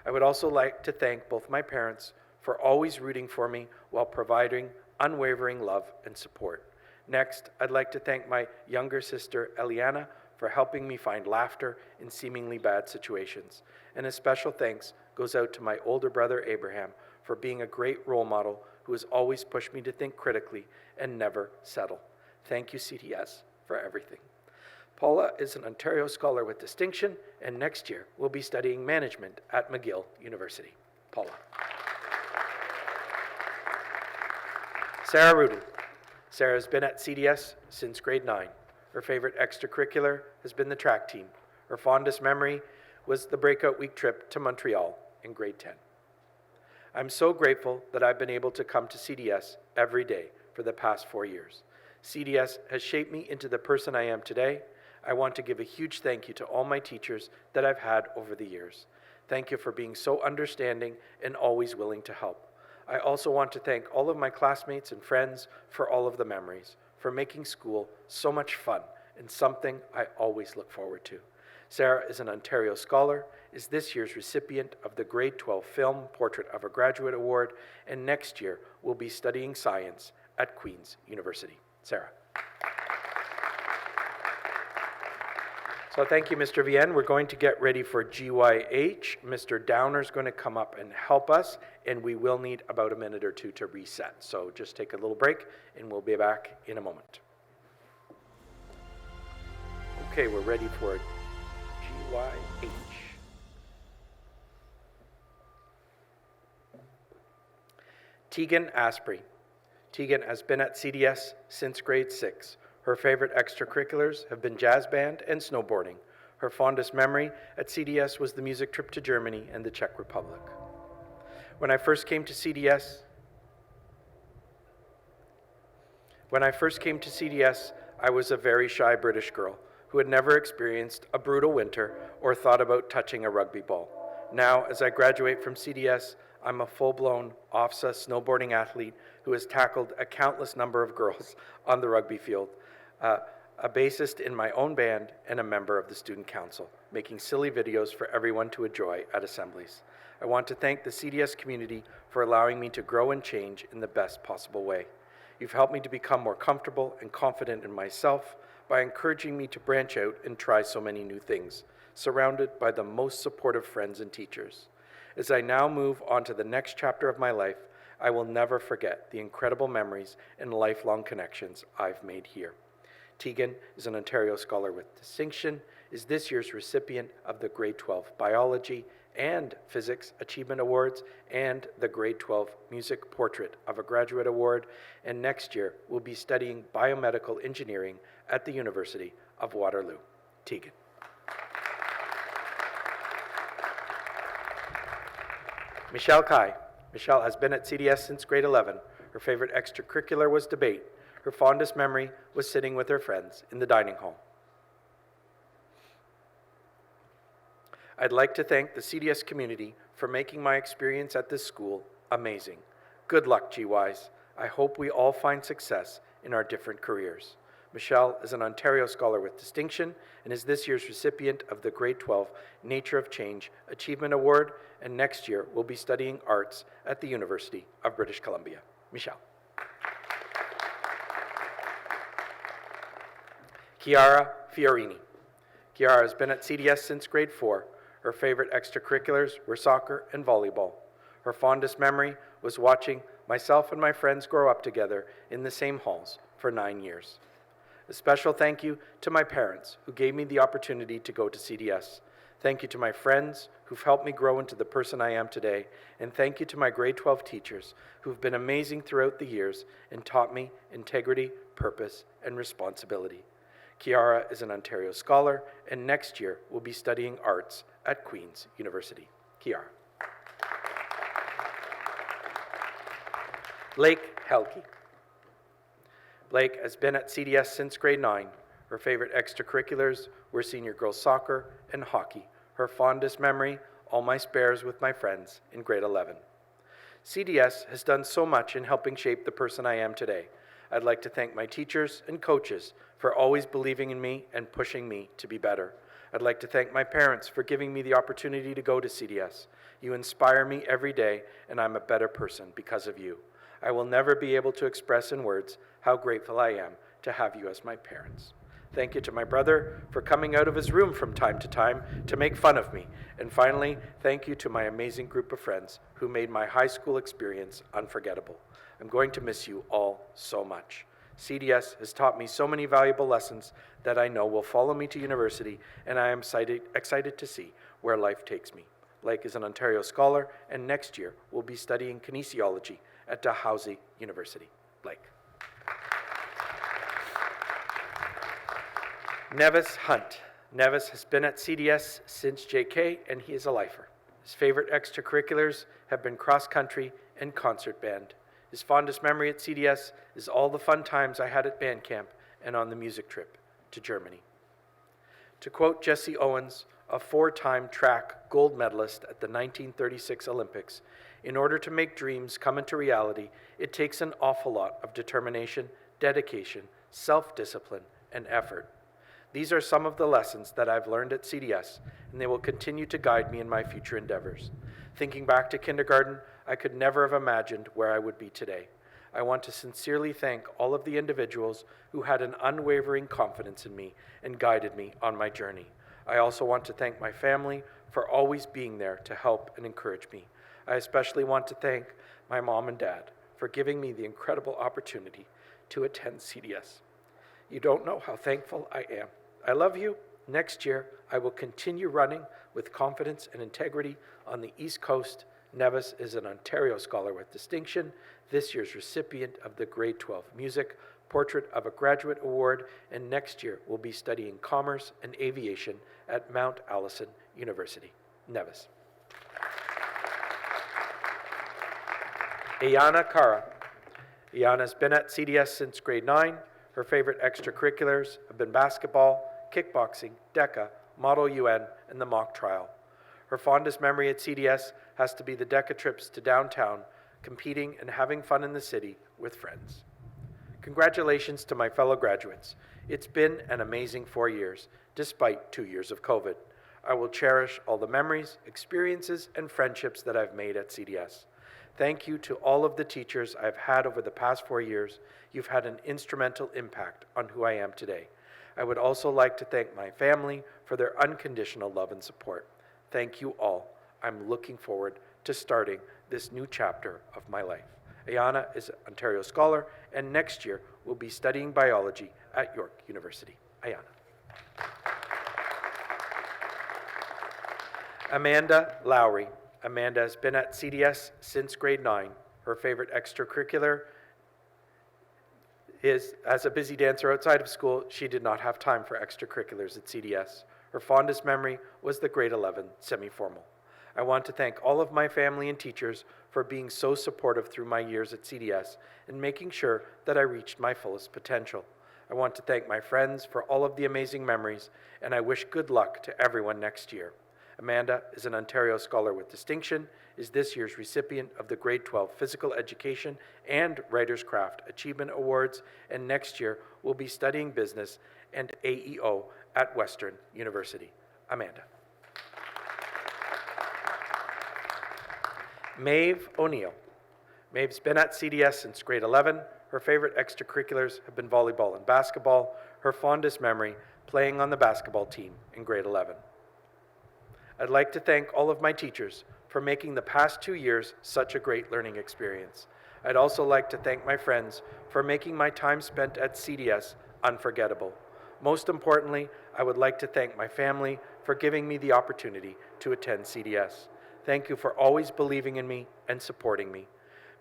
I would also like to thank both my parents for always rooting for me while providing unwavering love and support. Next, I'd like to thank my younger sister, Eliana, for helping me find laughter in seemingly bad situations. And a special thanks goes out to my older brother, Abraham, for being a great role model who has always pushed me to think critically and never settle. Thank you, CDS, for everything. Paula is an Ontario Scholar with Distinction, and next year will be studying management at McGill University. Paula. Sarah Rudin. Sarah has been at CDS since grade 9. Her favorite extracurricular has been the track team. Her fondest memory was the breakout week trip to Montreal in grade 10. I'm so grateful that I've been able to come to CDS every day for the past 4 years. CDS has shaped me into the person I am today. I want to give a huge thank you to all my teachers that I've had over the years. Thank you for being so understanding and always willing to help. I also want to thank all of my classmates and friends for all of the memories, for making school so much fun and something I always look forward to. Sarah is an Ontario Scholar, is this year's recipient of the Gr.12 Film Portrait of a Graduate Award, and next year will be studying science at Queen's University. Sarah. So thank you, Mr. Vienne. We're going to get ready for GYH. Mr. Downer's going to come up and help us, and we will need about a minute or two to reset. So just take a little break, and we'll be back in a moment. Okay, we're ready for GYH. Tegan Asprey. Tegan has been at CDS since grade 6. Her favorite extracurriculars have been jazz band and snowboarding. Her fondest memory at CDS was the music trip to Germany and the Czech Republic. When I first came to CDS, I was a very shy British girl who had never experienced a brutal winter or thought about touching a rugby ball. Now, as I graduate from CDS, I'm a full-blown OFSA snowboarding athlete who has tackled a countless number of girls on the rugby field, a bassist in my own band, and a member of the student council, making silly videos for everyone to enjoy at assemblies. I want to thank the CDS community for allowing me to grow and change in the best possible way. You've helped me to become more comfortable and confident in myself by encouraging me to branch out and try so many new things, surrounded by the most supportive friends and teachers. As I now move on to the next chapter of my life, I will never forget the incredible memories and lifelong connections I've made here. Tegan is an Ontario Scholar with Distinction, is this year's recipient of the Gr.12 Biology and Physics Achievement Awards and the Gr.12 Music Portrait of a Graduate Award, and next year will be studying biomedical engineering at the University of Waterloo. Tegan. Michelle Kai. Michelle has been at CDS since grade 11. Her favorite extracurricular was debate. Her fondest memory was sitting with her friends in the dining hall. I'd like to thank the CDS community for making my experience at this school amazing. Good luck, GYs. I hope we all find success in our different careers. Michelle is an Ontario Scholar with Distinction and is this year's recipient of the Gr.12 Nature of Change Achievement Award, and next year will be studying arts at the University of British Columbia. Michelle. Chiara Fiorini. Chiara has been at CDS since grade 4. Her favorite extracurriculars were soccer and volleyball. Her fondest memory was watching myself and my friends grow up together in the same halls for 9 years. A special thank you to my parents who gave me the opportunity to go to CDS. Thank you to my friends who've helped me grow into the person I am today. And thank you to my grade 12 teachers who've been amazing throughout the years and taught me integrity, purpose, and responsibility. Chiara is an Ontario Scholar and next year will be studying arts at Queen's University. Chiara. Blake Helke. Blake has been at CDS since grade 9. Her favorite extracurriculars were senior girls soccer and hockey. Her fondest memory, all my spares with my friends in grade 11. CDS has done so much in helping shape the person I am today. I'd like to thank my teachers and coaches for always believing in me and pushing me to be better. I'd like to thank my parents for giving me the opportunity to go to CDS. You inspire me every day, and I'm a better person because of you. I will never be able to express in words how grateful I am to have you as my parents. Thank you to my brother for coming out of his room from time to time to make fun of me. And finally, thank you to my amazing group of friends who made my high school experience unforgettable. I'm going to miss you all so much. CDS has taught me so many valuable lessons that I know will follow me to university, and I am excited to see where life takes me. Blake is an Ontario Scholar, and next year will be studying kinesiology at Dalhousie University. Blake. Nevis Hunt. Nevis has been at CDS since JK, and he is a lifer. His favorite extracurriculars have been cross-country and concert band. His fondest memory at CDS is all the fun times I had at band camp and on the music trip to Germany. To quote Jesse Owens, a 4-time track gold medalist at the 1936 Olympics, in order to make dreams come into reality, it takes an awful lot of determination, dedication, self-discipline, and effort. These are some of the lessons that I've learned at CDS, and they will continue to guide me in my future endeavors. Thinking back to kindergarten, I could never have imagined where I would be today. I want to sincerely thank all of the individuals who had an unwavering confidence in me and guided me on my journey. I also want to thank my family for always being there to help and encourage me. I especially want to thank my mom and dad for giving me the incredible opportunity to attend CDS. You don't know how thankful I am. I love you. Next year, I will continue running with confidence and integrity on the East Coast. Nevis is an Ontario Scholar with Distinction, this year's recipient of the Gr.12 Music Portrait of a Graduate Award, and next year will be studying Commerce and Aviation at Mount Allison University, Nevis. Ayana Kara. Ayana's been at CDS since grade 9. Her favorite extracurriculars have been basketball, kickboxing, DECA, Model UN, and the mock trial. Her fondest memory at CDS has to be the DECA trips to downtown, competing and having fun in the city with friends. Congratulations to my fellow graduates. It's been an amazing 4 years, despite 2 years of COVID. I will cherish all the memories, experiences, and friendships that I've made at CDS. Thank you to all of the teachers I've had over the past 4 years. You've had an instrumental impact on who I am today. I would also like to thank my family for their unconditional love and support. Thank you all. I'm looking forward to starting this new chapter of my life. Ayana is an Ontario Scholar, and next year will be studying biology at York University. Ayana. Amanda Lowry. Amanda has been at CDS since grade 9. Her favorite extracurricular is, as a busy dancer outside of school, she did not have time for extracurriculars at CDS. Her fondest memory was the grade 11 semi-formal. I want to thank all of my family and teachers for being so supportive through my years at CDS and making sure that I reached my fullest potential. I want to thank my friends for all of the amazing memories, and I wish good luck to everyone next year. Amanda is an Ontario Scholar with Distinction, is this year's recipient of the Grade 12 Physical Education and Writer's Craft Achievement Awards, and next year will be studying business and AEO at Western University. Amanda. Maeve O'Neill. Maeve's been at CDS since grade 11. Her favorite extracurriculars have been volleyball and basketball. Her fondest memory, playing on the basketball team in grade 11. I'd like to thank all of my teachers for making the past 2 years such a great learning experience. I'd also like to thank my friends for making my time spent at CDS unforgettable. Most importantly, I would like to thank my family for giving me the opportunity to attend CDS. Thank you for always believing in me and supporting me.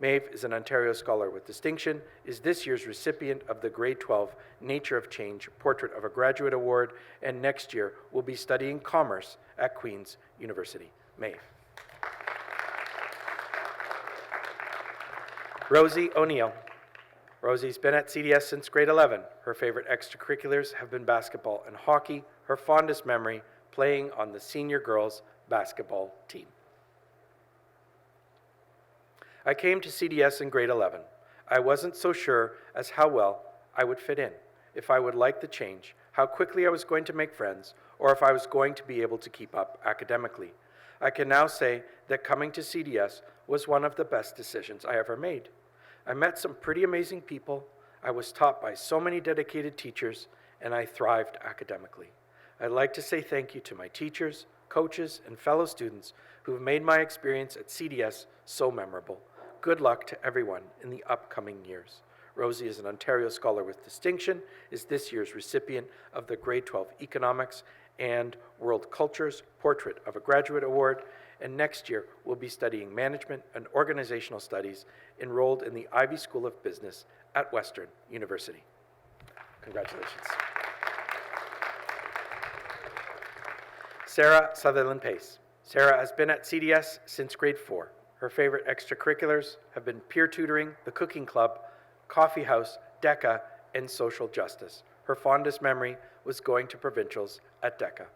Maeve is an Ontario Scholar with Distinction, is this year's recipient of the Grade 12 Nature of Change Portrait of a Graduate Award, and next year will be studying Commerce at Queen's University. Maeve. Rosie O'Neill. Rosie's been at CDS since grade 11. Her favorite extracurriculars have been basketball and hockey. Her fondest memory, playing on the senior girls basketball team. I came to CDS in grade 11. I wasn't so sure as how well I would fit in, if I would like the change, how quickly I was going to make friends, or if I was going to be able to keep up academically. I can now say that coming to CDS was one of the best decisions I ever made. I met some pretty amazing people, I was taught by so many dedicated teachers, and I thrived academically. I'd like to say thank you to my teachers, coaches, and fellow students who have made my experience at CDS so memorable. Good luck to everyone in the upcoming years. Rosie is an Ontario Scholar with Distinction, is this year's recipient of the Grade 12 Economics and World Cultures Portrait of a Graduate Award, and next year will be studying Management and Organizational Studies, enrolled in the Ivy School of Business at Western University. Congratulations. Sarah Sutherland Pace. Sarah has been at CDS since grade 4. Her favorite extracurriculars have been peer tutoring, the cooking club, coffee house, DECA, and social justice. Her fondest memory was going to provincials at DECA.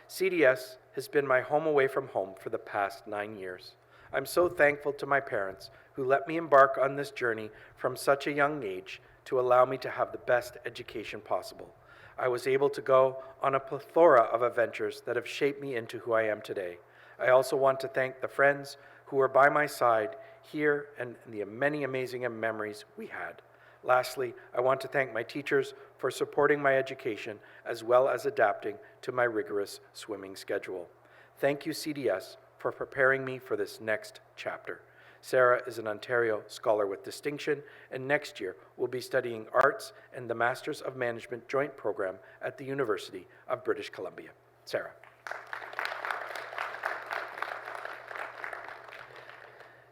CDS has been my home away from home for the past 9 years. I'm so thankful to my parents who let me embark on this journey from such a young age to allow me to have the best education possible. I was able to go on a plethora of adventures that have shaped me into who I am today. I also want to thank the friends who were by my side here and the many amazing memories we had. Lastly, I want to thank my teachers for supporting my education as well as adapting to my rigorous swimming schedule. Thank you, CDS, for preparing me for this next chapter. Sarah is an Ontario Scholar with Distinction, and next year will be studying arts and the Masters of Management Joint Program at the University of British Columbia. Sarah.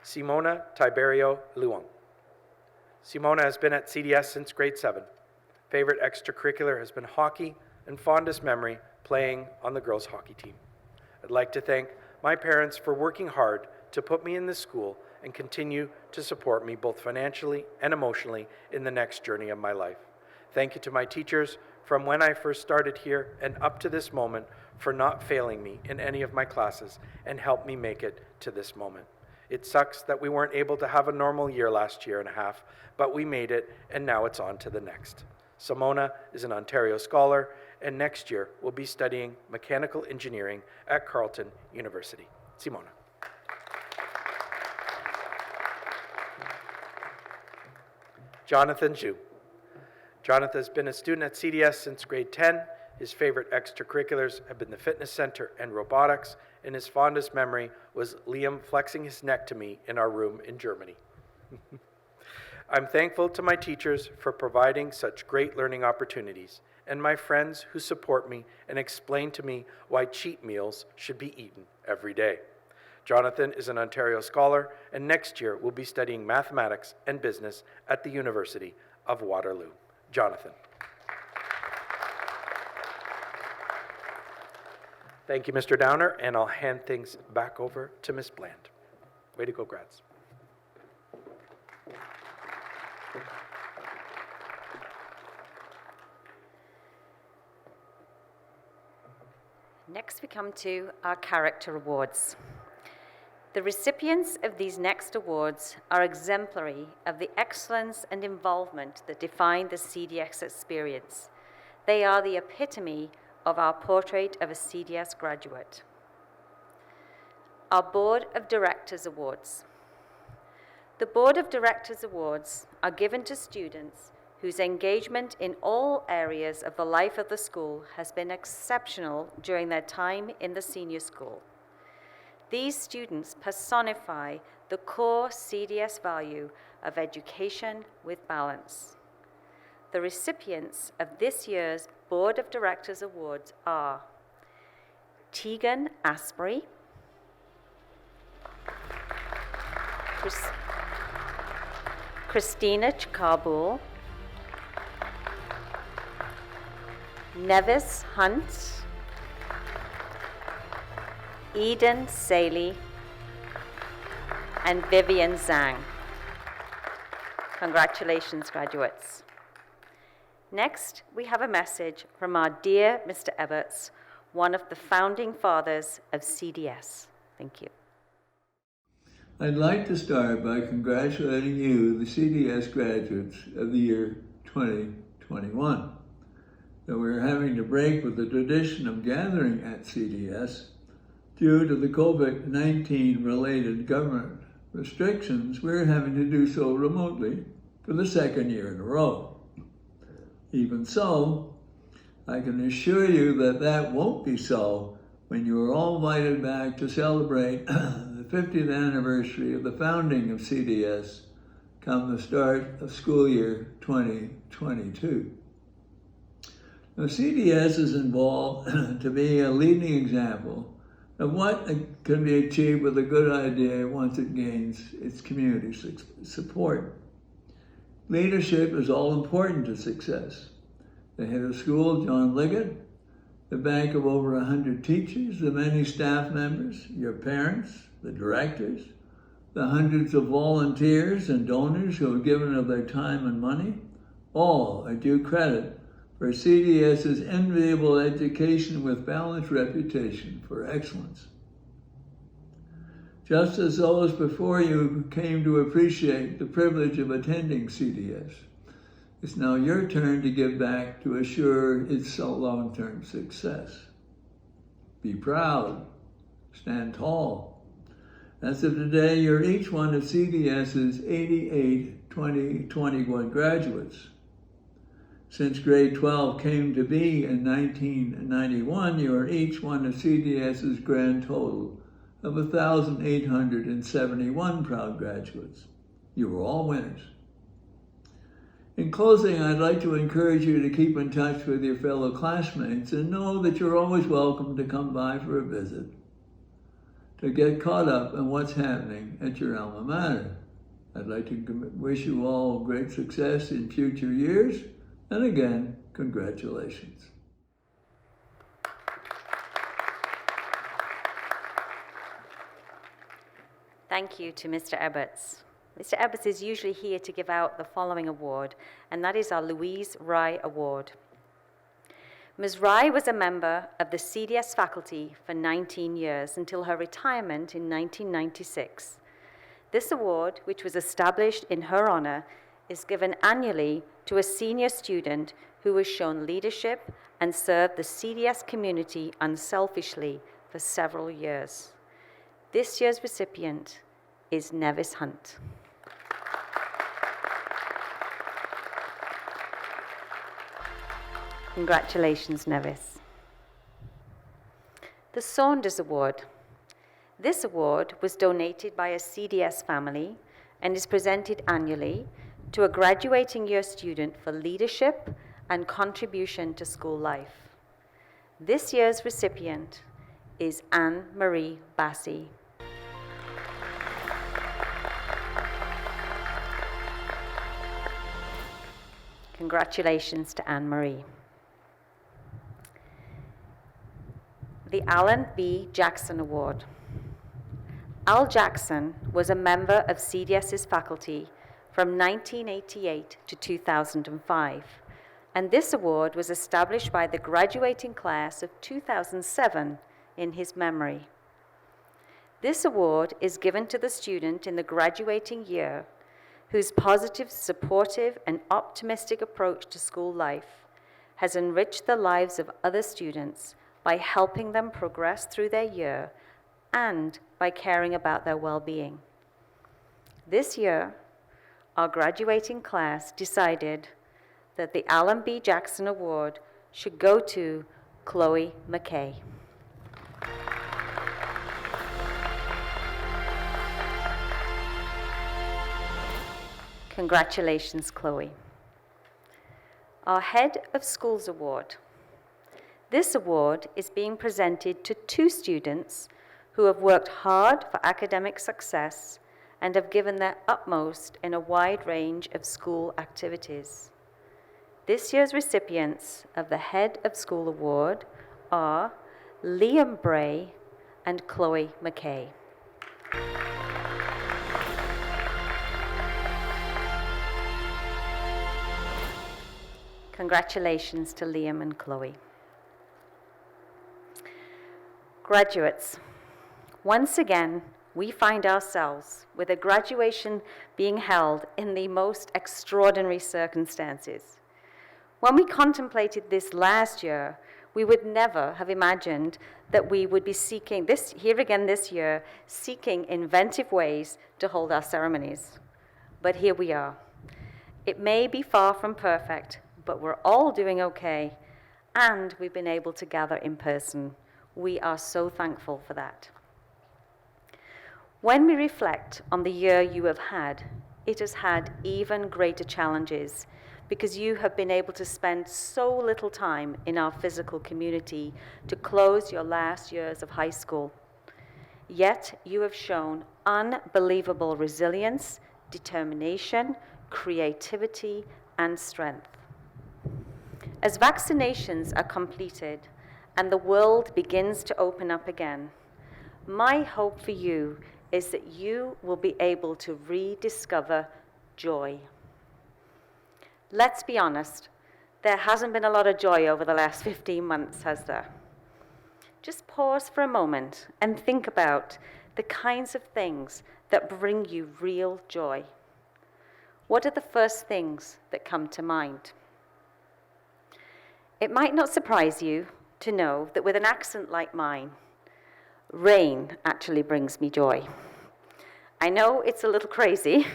Simona Tiberio Luong. Simona has been at CDS since grade 7. Favorite extracurricular has been hockey, and fondest memory playing on the girls' hockey team. I'd like to thank my parents for working hard to put me in this school and continue to support me both financially and emotionally in the next journey of my life. Thank you to my teachers from when I first started here and up to this moment for not failing me in any of my classes and helped me make it to this moment. It sucks that we weren't able to have a normal year last year and a half, but we made it, and now it's on to the next. Simona is an Ontario Scholar, and next year will be studying mechanical engineering at Carleton University. Simona. Jonathan Zhu. Jonathan has been a student at CDS since grade 10. His favorite extracurriculars have been the fitness center and robotics, and his fondest memory was Liam flexing his neck to me in our room in Germany. I'm thankful to my teachers for providing such great learning opportunities, and my friends who support me and explain to me why cheat meals should be eaten every day. Jonathan is an Ontario Scholar, and next year will be studying mathematics and business at the University of Waterloo. Jonathan. Thank you, Mr. Downer, and I'll hand things back over to Ms. Bland. Way to go, grads. Next, we come to our character awards. The recipients of these next awards are exemplary of the excellence and involvement that define the CDS experience. They are the epitome of our portrait of a CDS graduate. Our Board of Directors Awards. The Board of Directors Awards are given to students whose engagement in all areas of the life of the school has been exceptional during their time in the senior school. These students personify the core CDS value of education with balance. The recipients of this year's Board of Directors Awards are Tegan Asprey, Christina Chikabul, Nevis Hunt, Eden Saley, and Vivian Zhang. Congratulations, graduates. Next, we have a message from our dear Mr. Eberts, one of the founding fathers of CDS. Thank you. I'd like to start by congratulating you, the CDS graduates of the year 2021. Though we're having to break with the tradition of gathering at CDS, due to the COVID-19 related government restrictions, we're having to do so remotely for the second year in a row. Even so, I can assure you that that won't be so when you are all invited back to celebrate the 50th anniversary of the founding of CDS come the start of school year 2022. Now, CDS is involved to be a leading example of what can be achieved with a good idea once it gains its community support. Leadership is all important to success. The head of school, John Liggett, the bank of over 100 teachers, the many staff members, your parents, the directors, the hundreds of volunteers and donors who have given of their time and money, all are due credit for CDS's enviable education with balanced reputation for excellence. Just as those before you came to appreciate the privilege of attending CDS, It's now your turn to give back to assure its long-term success. Be proud. Stand tall. As of today, you're each one of CDS's 88 2021 graduates. Since grade 12 came to be in 1991, you are each one of CDS's grand total of 1,871 proud graduates. You are all winners. In closing, I'd like to encourage you to keep in touch with your fellow classmates and know that you're always welcome to come by for a visit, to get caught up in what's happening at your alma mater. I'd like to wish you all great success in future years, and again, congratulations. Thank you to Mr. Eberts. Mr. Eberts is usually here to give out the following award, and that is our Louise Wry Award. Ms. Wry was a member of the CDS faculty for 19 years until her retirement in 1996. This award, which was established in her honor, is given annually to a senior student who has shown leadership and served the CDS community unselfishly for several years. This year's recipient is Nevis Hunt. Congratulations, Nevis. The Saunders Award. This award was donated by a CDS family and is presented annually to a graduating year student for leadership and contribution to school life. This year's recipient is Anne-Marie Bassi. Congratulations to Anne-Marie. The Alan B. Jackson Award. Al Jackson was a member of CDS's faculty from 1988 to 2005, and this award was established by the graduating class of 2007 in his memory. This award is given to the student in the graduating year whose positive, supportive, and optimistic approach to school life has enriched the lives of other students by helping them progress through their year and by caring about their well-being. This year, our graduating class decided that the Alan B. Jackson Award should go to Chloe McKay. Congratulations, Chloe. Our Head of Schools Award. This award is being presented to 2 students who have worked hard for academic success and have given their utmost in a wide range of school activities. This year's recipients of the Head of School Award are Liam Bray and Chloe McKay. Congratulations to Liam and Chloe. Graduates, once again, we find ourselves with a graduation being held in the most extraordinary circumstances. When we contemplated this last year, we would never have imagined that we would be seeking this year, seeking inventive ways to hold our ceremonies. But here we are. It may be far from perfect, but we're all doing okay, and we've been able to gather in person. We are so thankful for that. When we reflect on the year you have had, it has had even greater challenges because you have been able to spend so little time in our physical community to close your last years of high school. Yet you have shown unbelievable resilience, determination, creativity, and strength. As vaccinations are completed and the world begins to open up again, my hope for you is that you will be able to rediscover joy. Let's be honest, there hasn't been a lot of joy over the last 15 months, has there? Just pause for a moment and think about the kinds of things that bring you real joy. what are the first things that come to mind? It might not surprise you to know that with an accent like mine, rain actually brings me joy. I know it's a little crazy,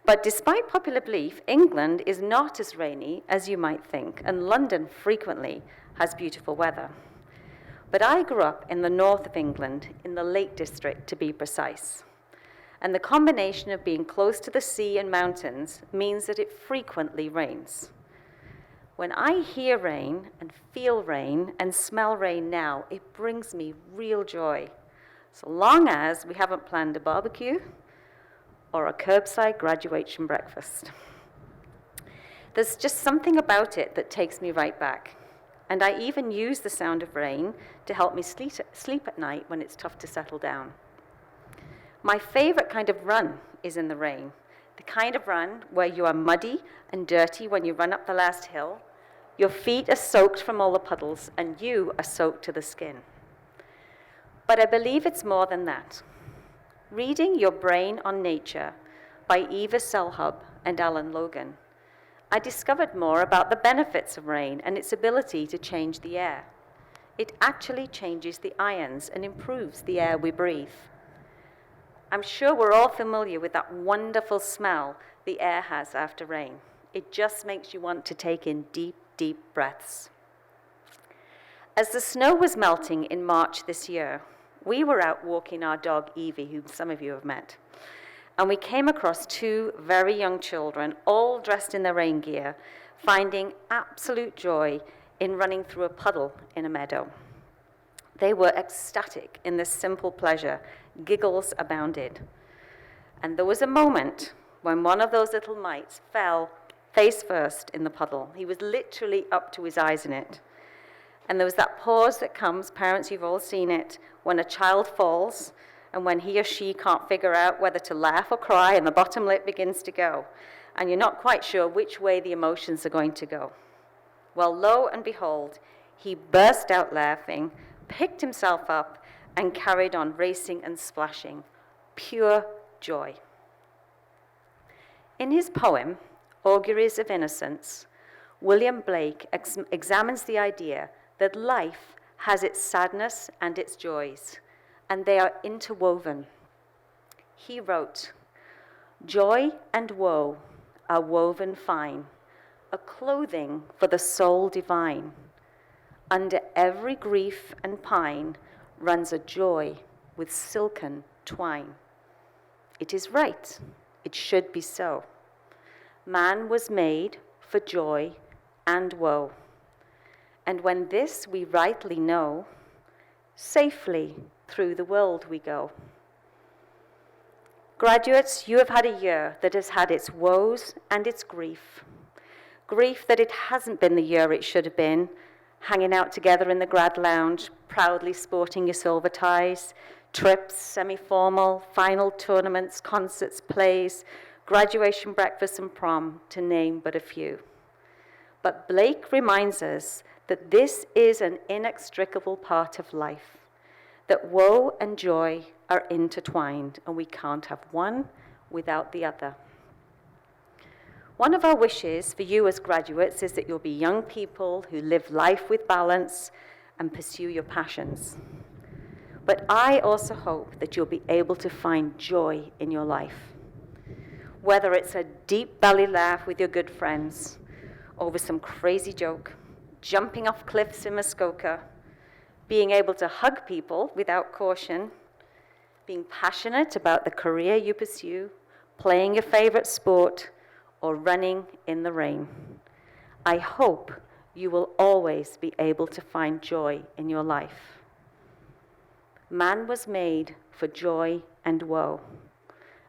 but despite popular belief, England is not as rainy as you might think, and London frequently has beautiful weather. But I grew up in the north of England, in the Lake District to be precise. And the combination of being close to the sea and mountains means that it frequently rains. When I hear rain and feel rain and smell rain now, it brings me real joy, so long as we haven't planned a barbecue or a curbside graduation breakfast. There's just something about it that takes me right back. And I even use the sound of rain to help me sleep at night when it's tough to settle down. My favorite kind of run is in the rain, the kind of run where you are muddy and dirty when you run up the last hill, your feet are soaked from all the puddles, and you are soaked to the skin. But I believe it's more than that. Reading Your Brain on Nature by Eva Selhub and Alan Logan, I discovered more about the benefits of rain and its ability to change the air. It actually changes the ions and improves the air we breathe. I'm sure we're all familiar with that wonderful smell the air has after rain. It just makes you want to take in deep, deep breaths. As the snow was melting in March this year, we were out walking our dog Evie, whom some of you have met, and we came across two very young children, all dressed in their rain gear, finding absolute joy in running through a puddle in a meadow. They were ecstatic in this simple pleasure. Giggles abounded. And there was a moment when one of those little mites fell face first in the puddle. He was literally up to his eyes in it. And there was that pause that comes, parents, you've all seen it, when a child falls and when he or she can't figure out whether to laugh or cry and the bottom lip begins to go. And you're not quite sure which way the emotions are going to go. Well, lo and behold, he burst out laughing, picked himself up, and carried on racing and splashing. Pure joy. In his poem, Auguries of Innocence, William Blake examines the idea that life has its sadness and its joys, and they are interwoven. He wrote, "Joy and woe are woven fine, a clothing for the soul divine. Under every grief and pine runs a joy with silken twine. It is right, it should be so. Man was made for joy and woe. And when this we rightly know, safely through the world we go." Graduates, you have had a year that has had its woes and its grief. Grief that it hasn't been the year it should have been, hanging out together in the grad lounge, proudly sporting your silver ties, trips, semi-formal, final tournaments, concerts, plays, graduation breakfast and prom, to name but a few. But Blake reminds us that this is an inextricable part of life, that woe and joy are intertwined, and we can't have one without the other. One of our wishes for you as graduates is that you'll be young people who live life with balance and pursue your passions. But I also hope that you'll be able to find joy in your life. Whether it's a deep belly laugh with your good friends over some crazy joke, jumping off cliffs in Muskoka, being able to hug people without caution, being passionate about the career you pursue, playing your favorite sport, or running in the rain. I hope you will always be able to find joy in your life. Man was made for joy and woe,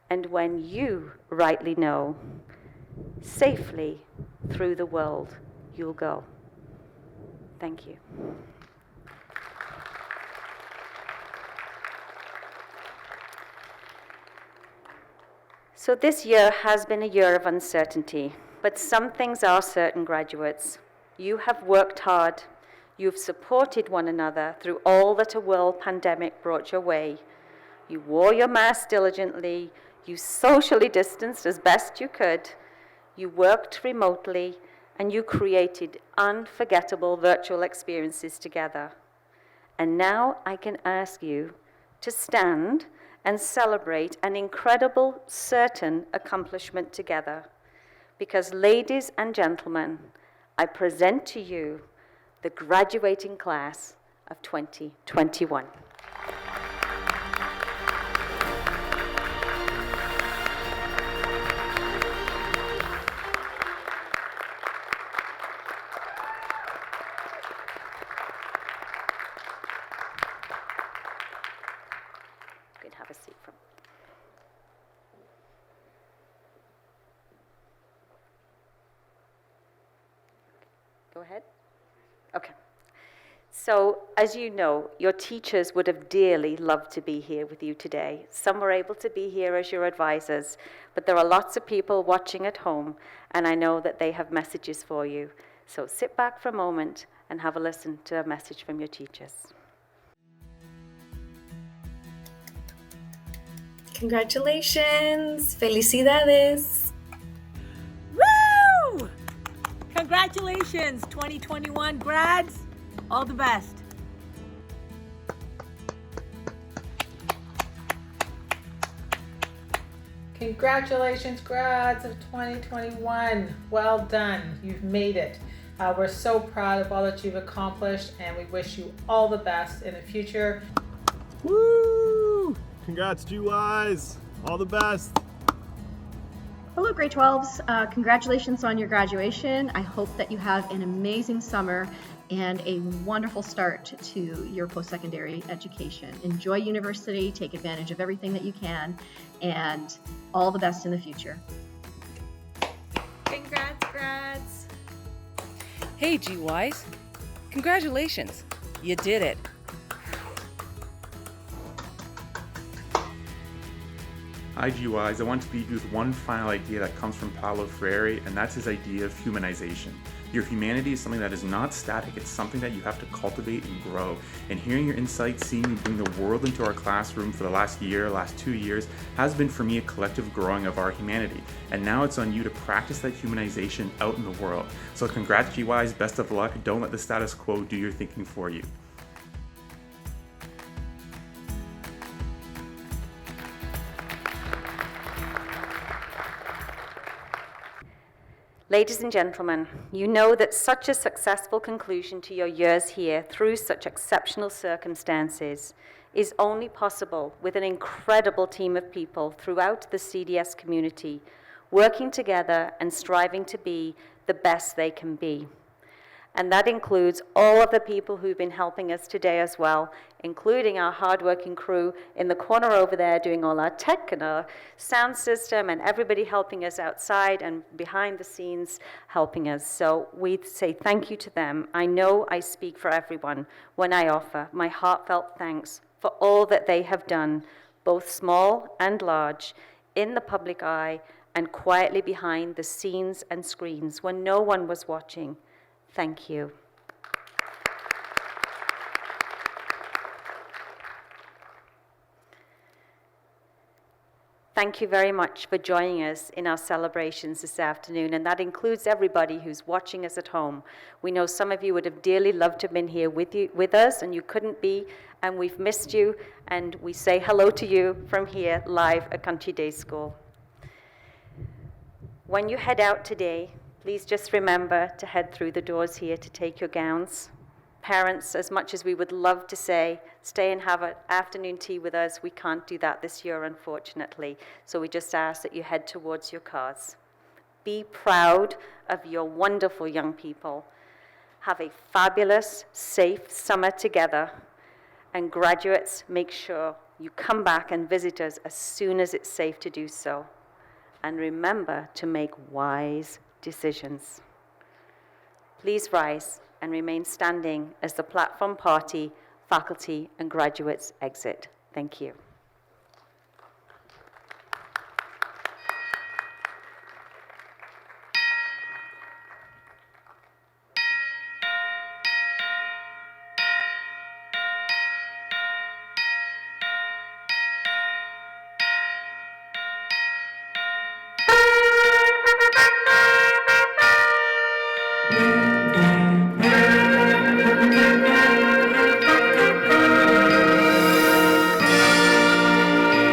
and when you rightly know, safely through the world you'll go. Thank you. So this year has been a year of uncertainty, but some things are certain, graduates. You have worked hard. You've supported one another through all that a world pandemic brought your way. You wore your mask diligently. You socially distanced as best you could. You worked remotely, and you created unforgettable virtual experiences together. And now I can ask you to stand and celebrate an incredible, certain accomplishment together. Because, ladies and gentlemen, I present to you the graduating class of 2021. Good, have a seat from. Go ahead. Okay. So, as you know, your teachers would have dearly loved to be here with you today. Some were able to be here as your advisors, but there are lots of people watching at home, and I know that they have messages for you. So sit back for a moment and have a listen to a message from your teachers. Congratulations! Felicidades! Woo! Congratulations, 2021 grads. All the best. Congratulations, grads of 2021. Well done. You've made it. We're so proud of all that you've accomplished, and we wish you all the best in the future. Woo! Congrats, GYs. All the best. Hello, grade 12s. Congratulations on your graduation. I hope that you have an amazing summer and a wonderful start to your post-secondary education. Enjoy university, take advantage of everything that you can, and all the best in the future. Congrats, grads! Hey, GYs. Congratulations. You did it. Hi GYs, I want to leave you with one final idea that comes from Paulo Freire, and that's his idea of humanization. Your humanity is something that is not static, it's something that you have to cultivate and grow. And hearing your insights, seeing you bring the world into our classroom for the last 2 years, has been for me a collective growing of our humanity. And now it's on you to practice that humanization out in the world. So congrats GYs, best of luck, don't let the status quo do your thinking for you. Ladies and gentlemen, you know that such a successful conclusion to your years here through such exceptional circumstances is only possible with an incredible team of people throughout the CDS community, working together and striving to be the best they can be. And that includes all of the people who've been helping us today as well, including our hardworking crew in the corner over there doing all our tech and our sound system, and everybody helping us outside and behind the scenes helping us. So we say thank you to them. I know I speak for everyone when I offer my heartfelt thanks for all that they have done, both small and large, in the public eye and quietly behind the scenes and screens when no one was watching. Thank you. Thank you very much for joining us in our celebrations this afternoon, and that includes everybody who's watching us at home. We know some of you would have dearly loved to have been here with us, and you couldn't be, and we've missed you, and we say hello to you from here live at Country Day School. When you head out today, please just remember to head through the doors here to take your gowns. Parents, as much as we would love to say, stay and have an afternoon tea with us, we can't do that this year, unfortunately. So we just ask that you head towards your cars. Be proud of your wonderful young people. Have a fabulous, safe summer together. And graduates, make sure you come back and visit us as soon as it's safe to do so. And remember to make wise decisions. Please rise and remain standing as the platform party, faculty, and graduates exit. Thank you.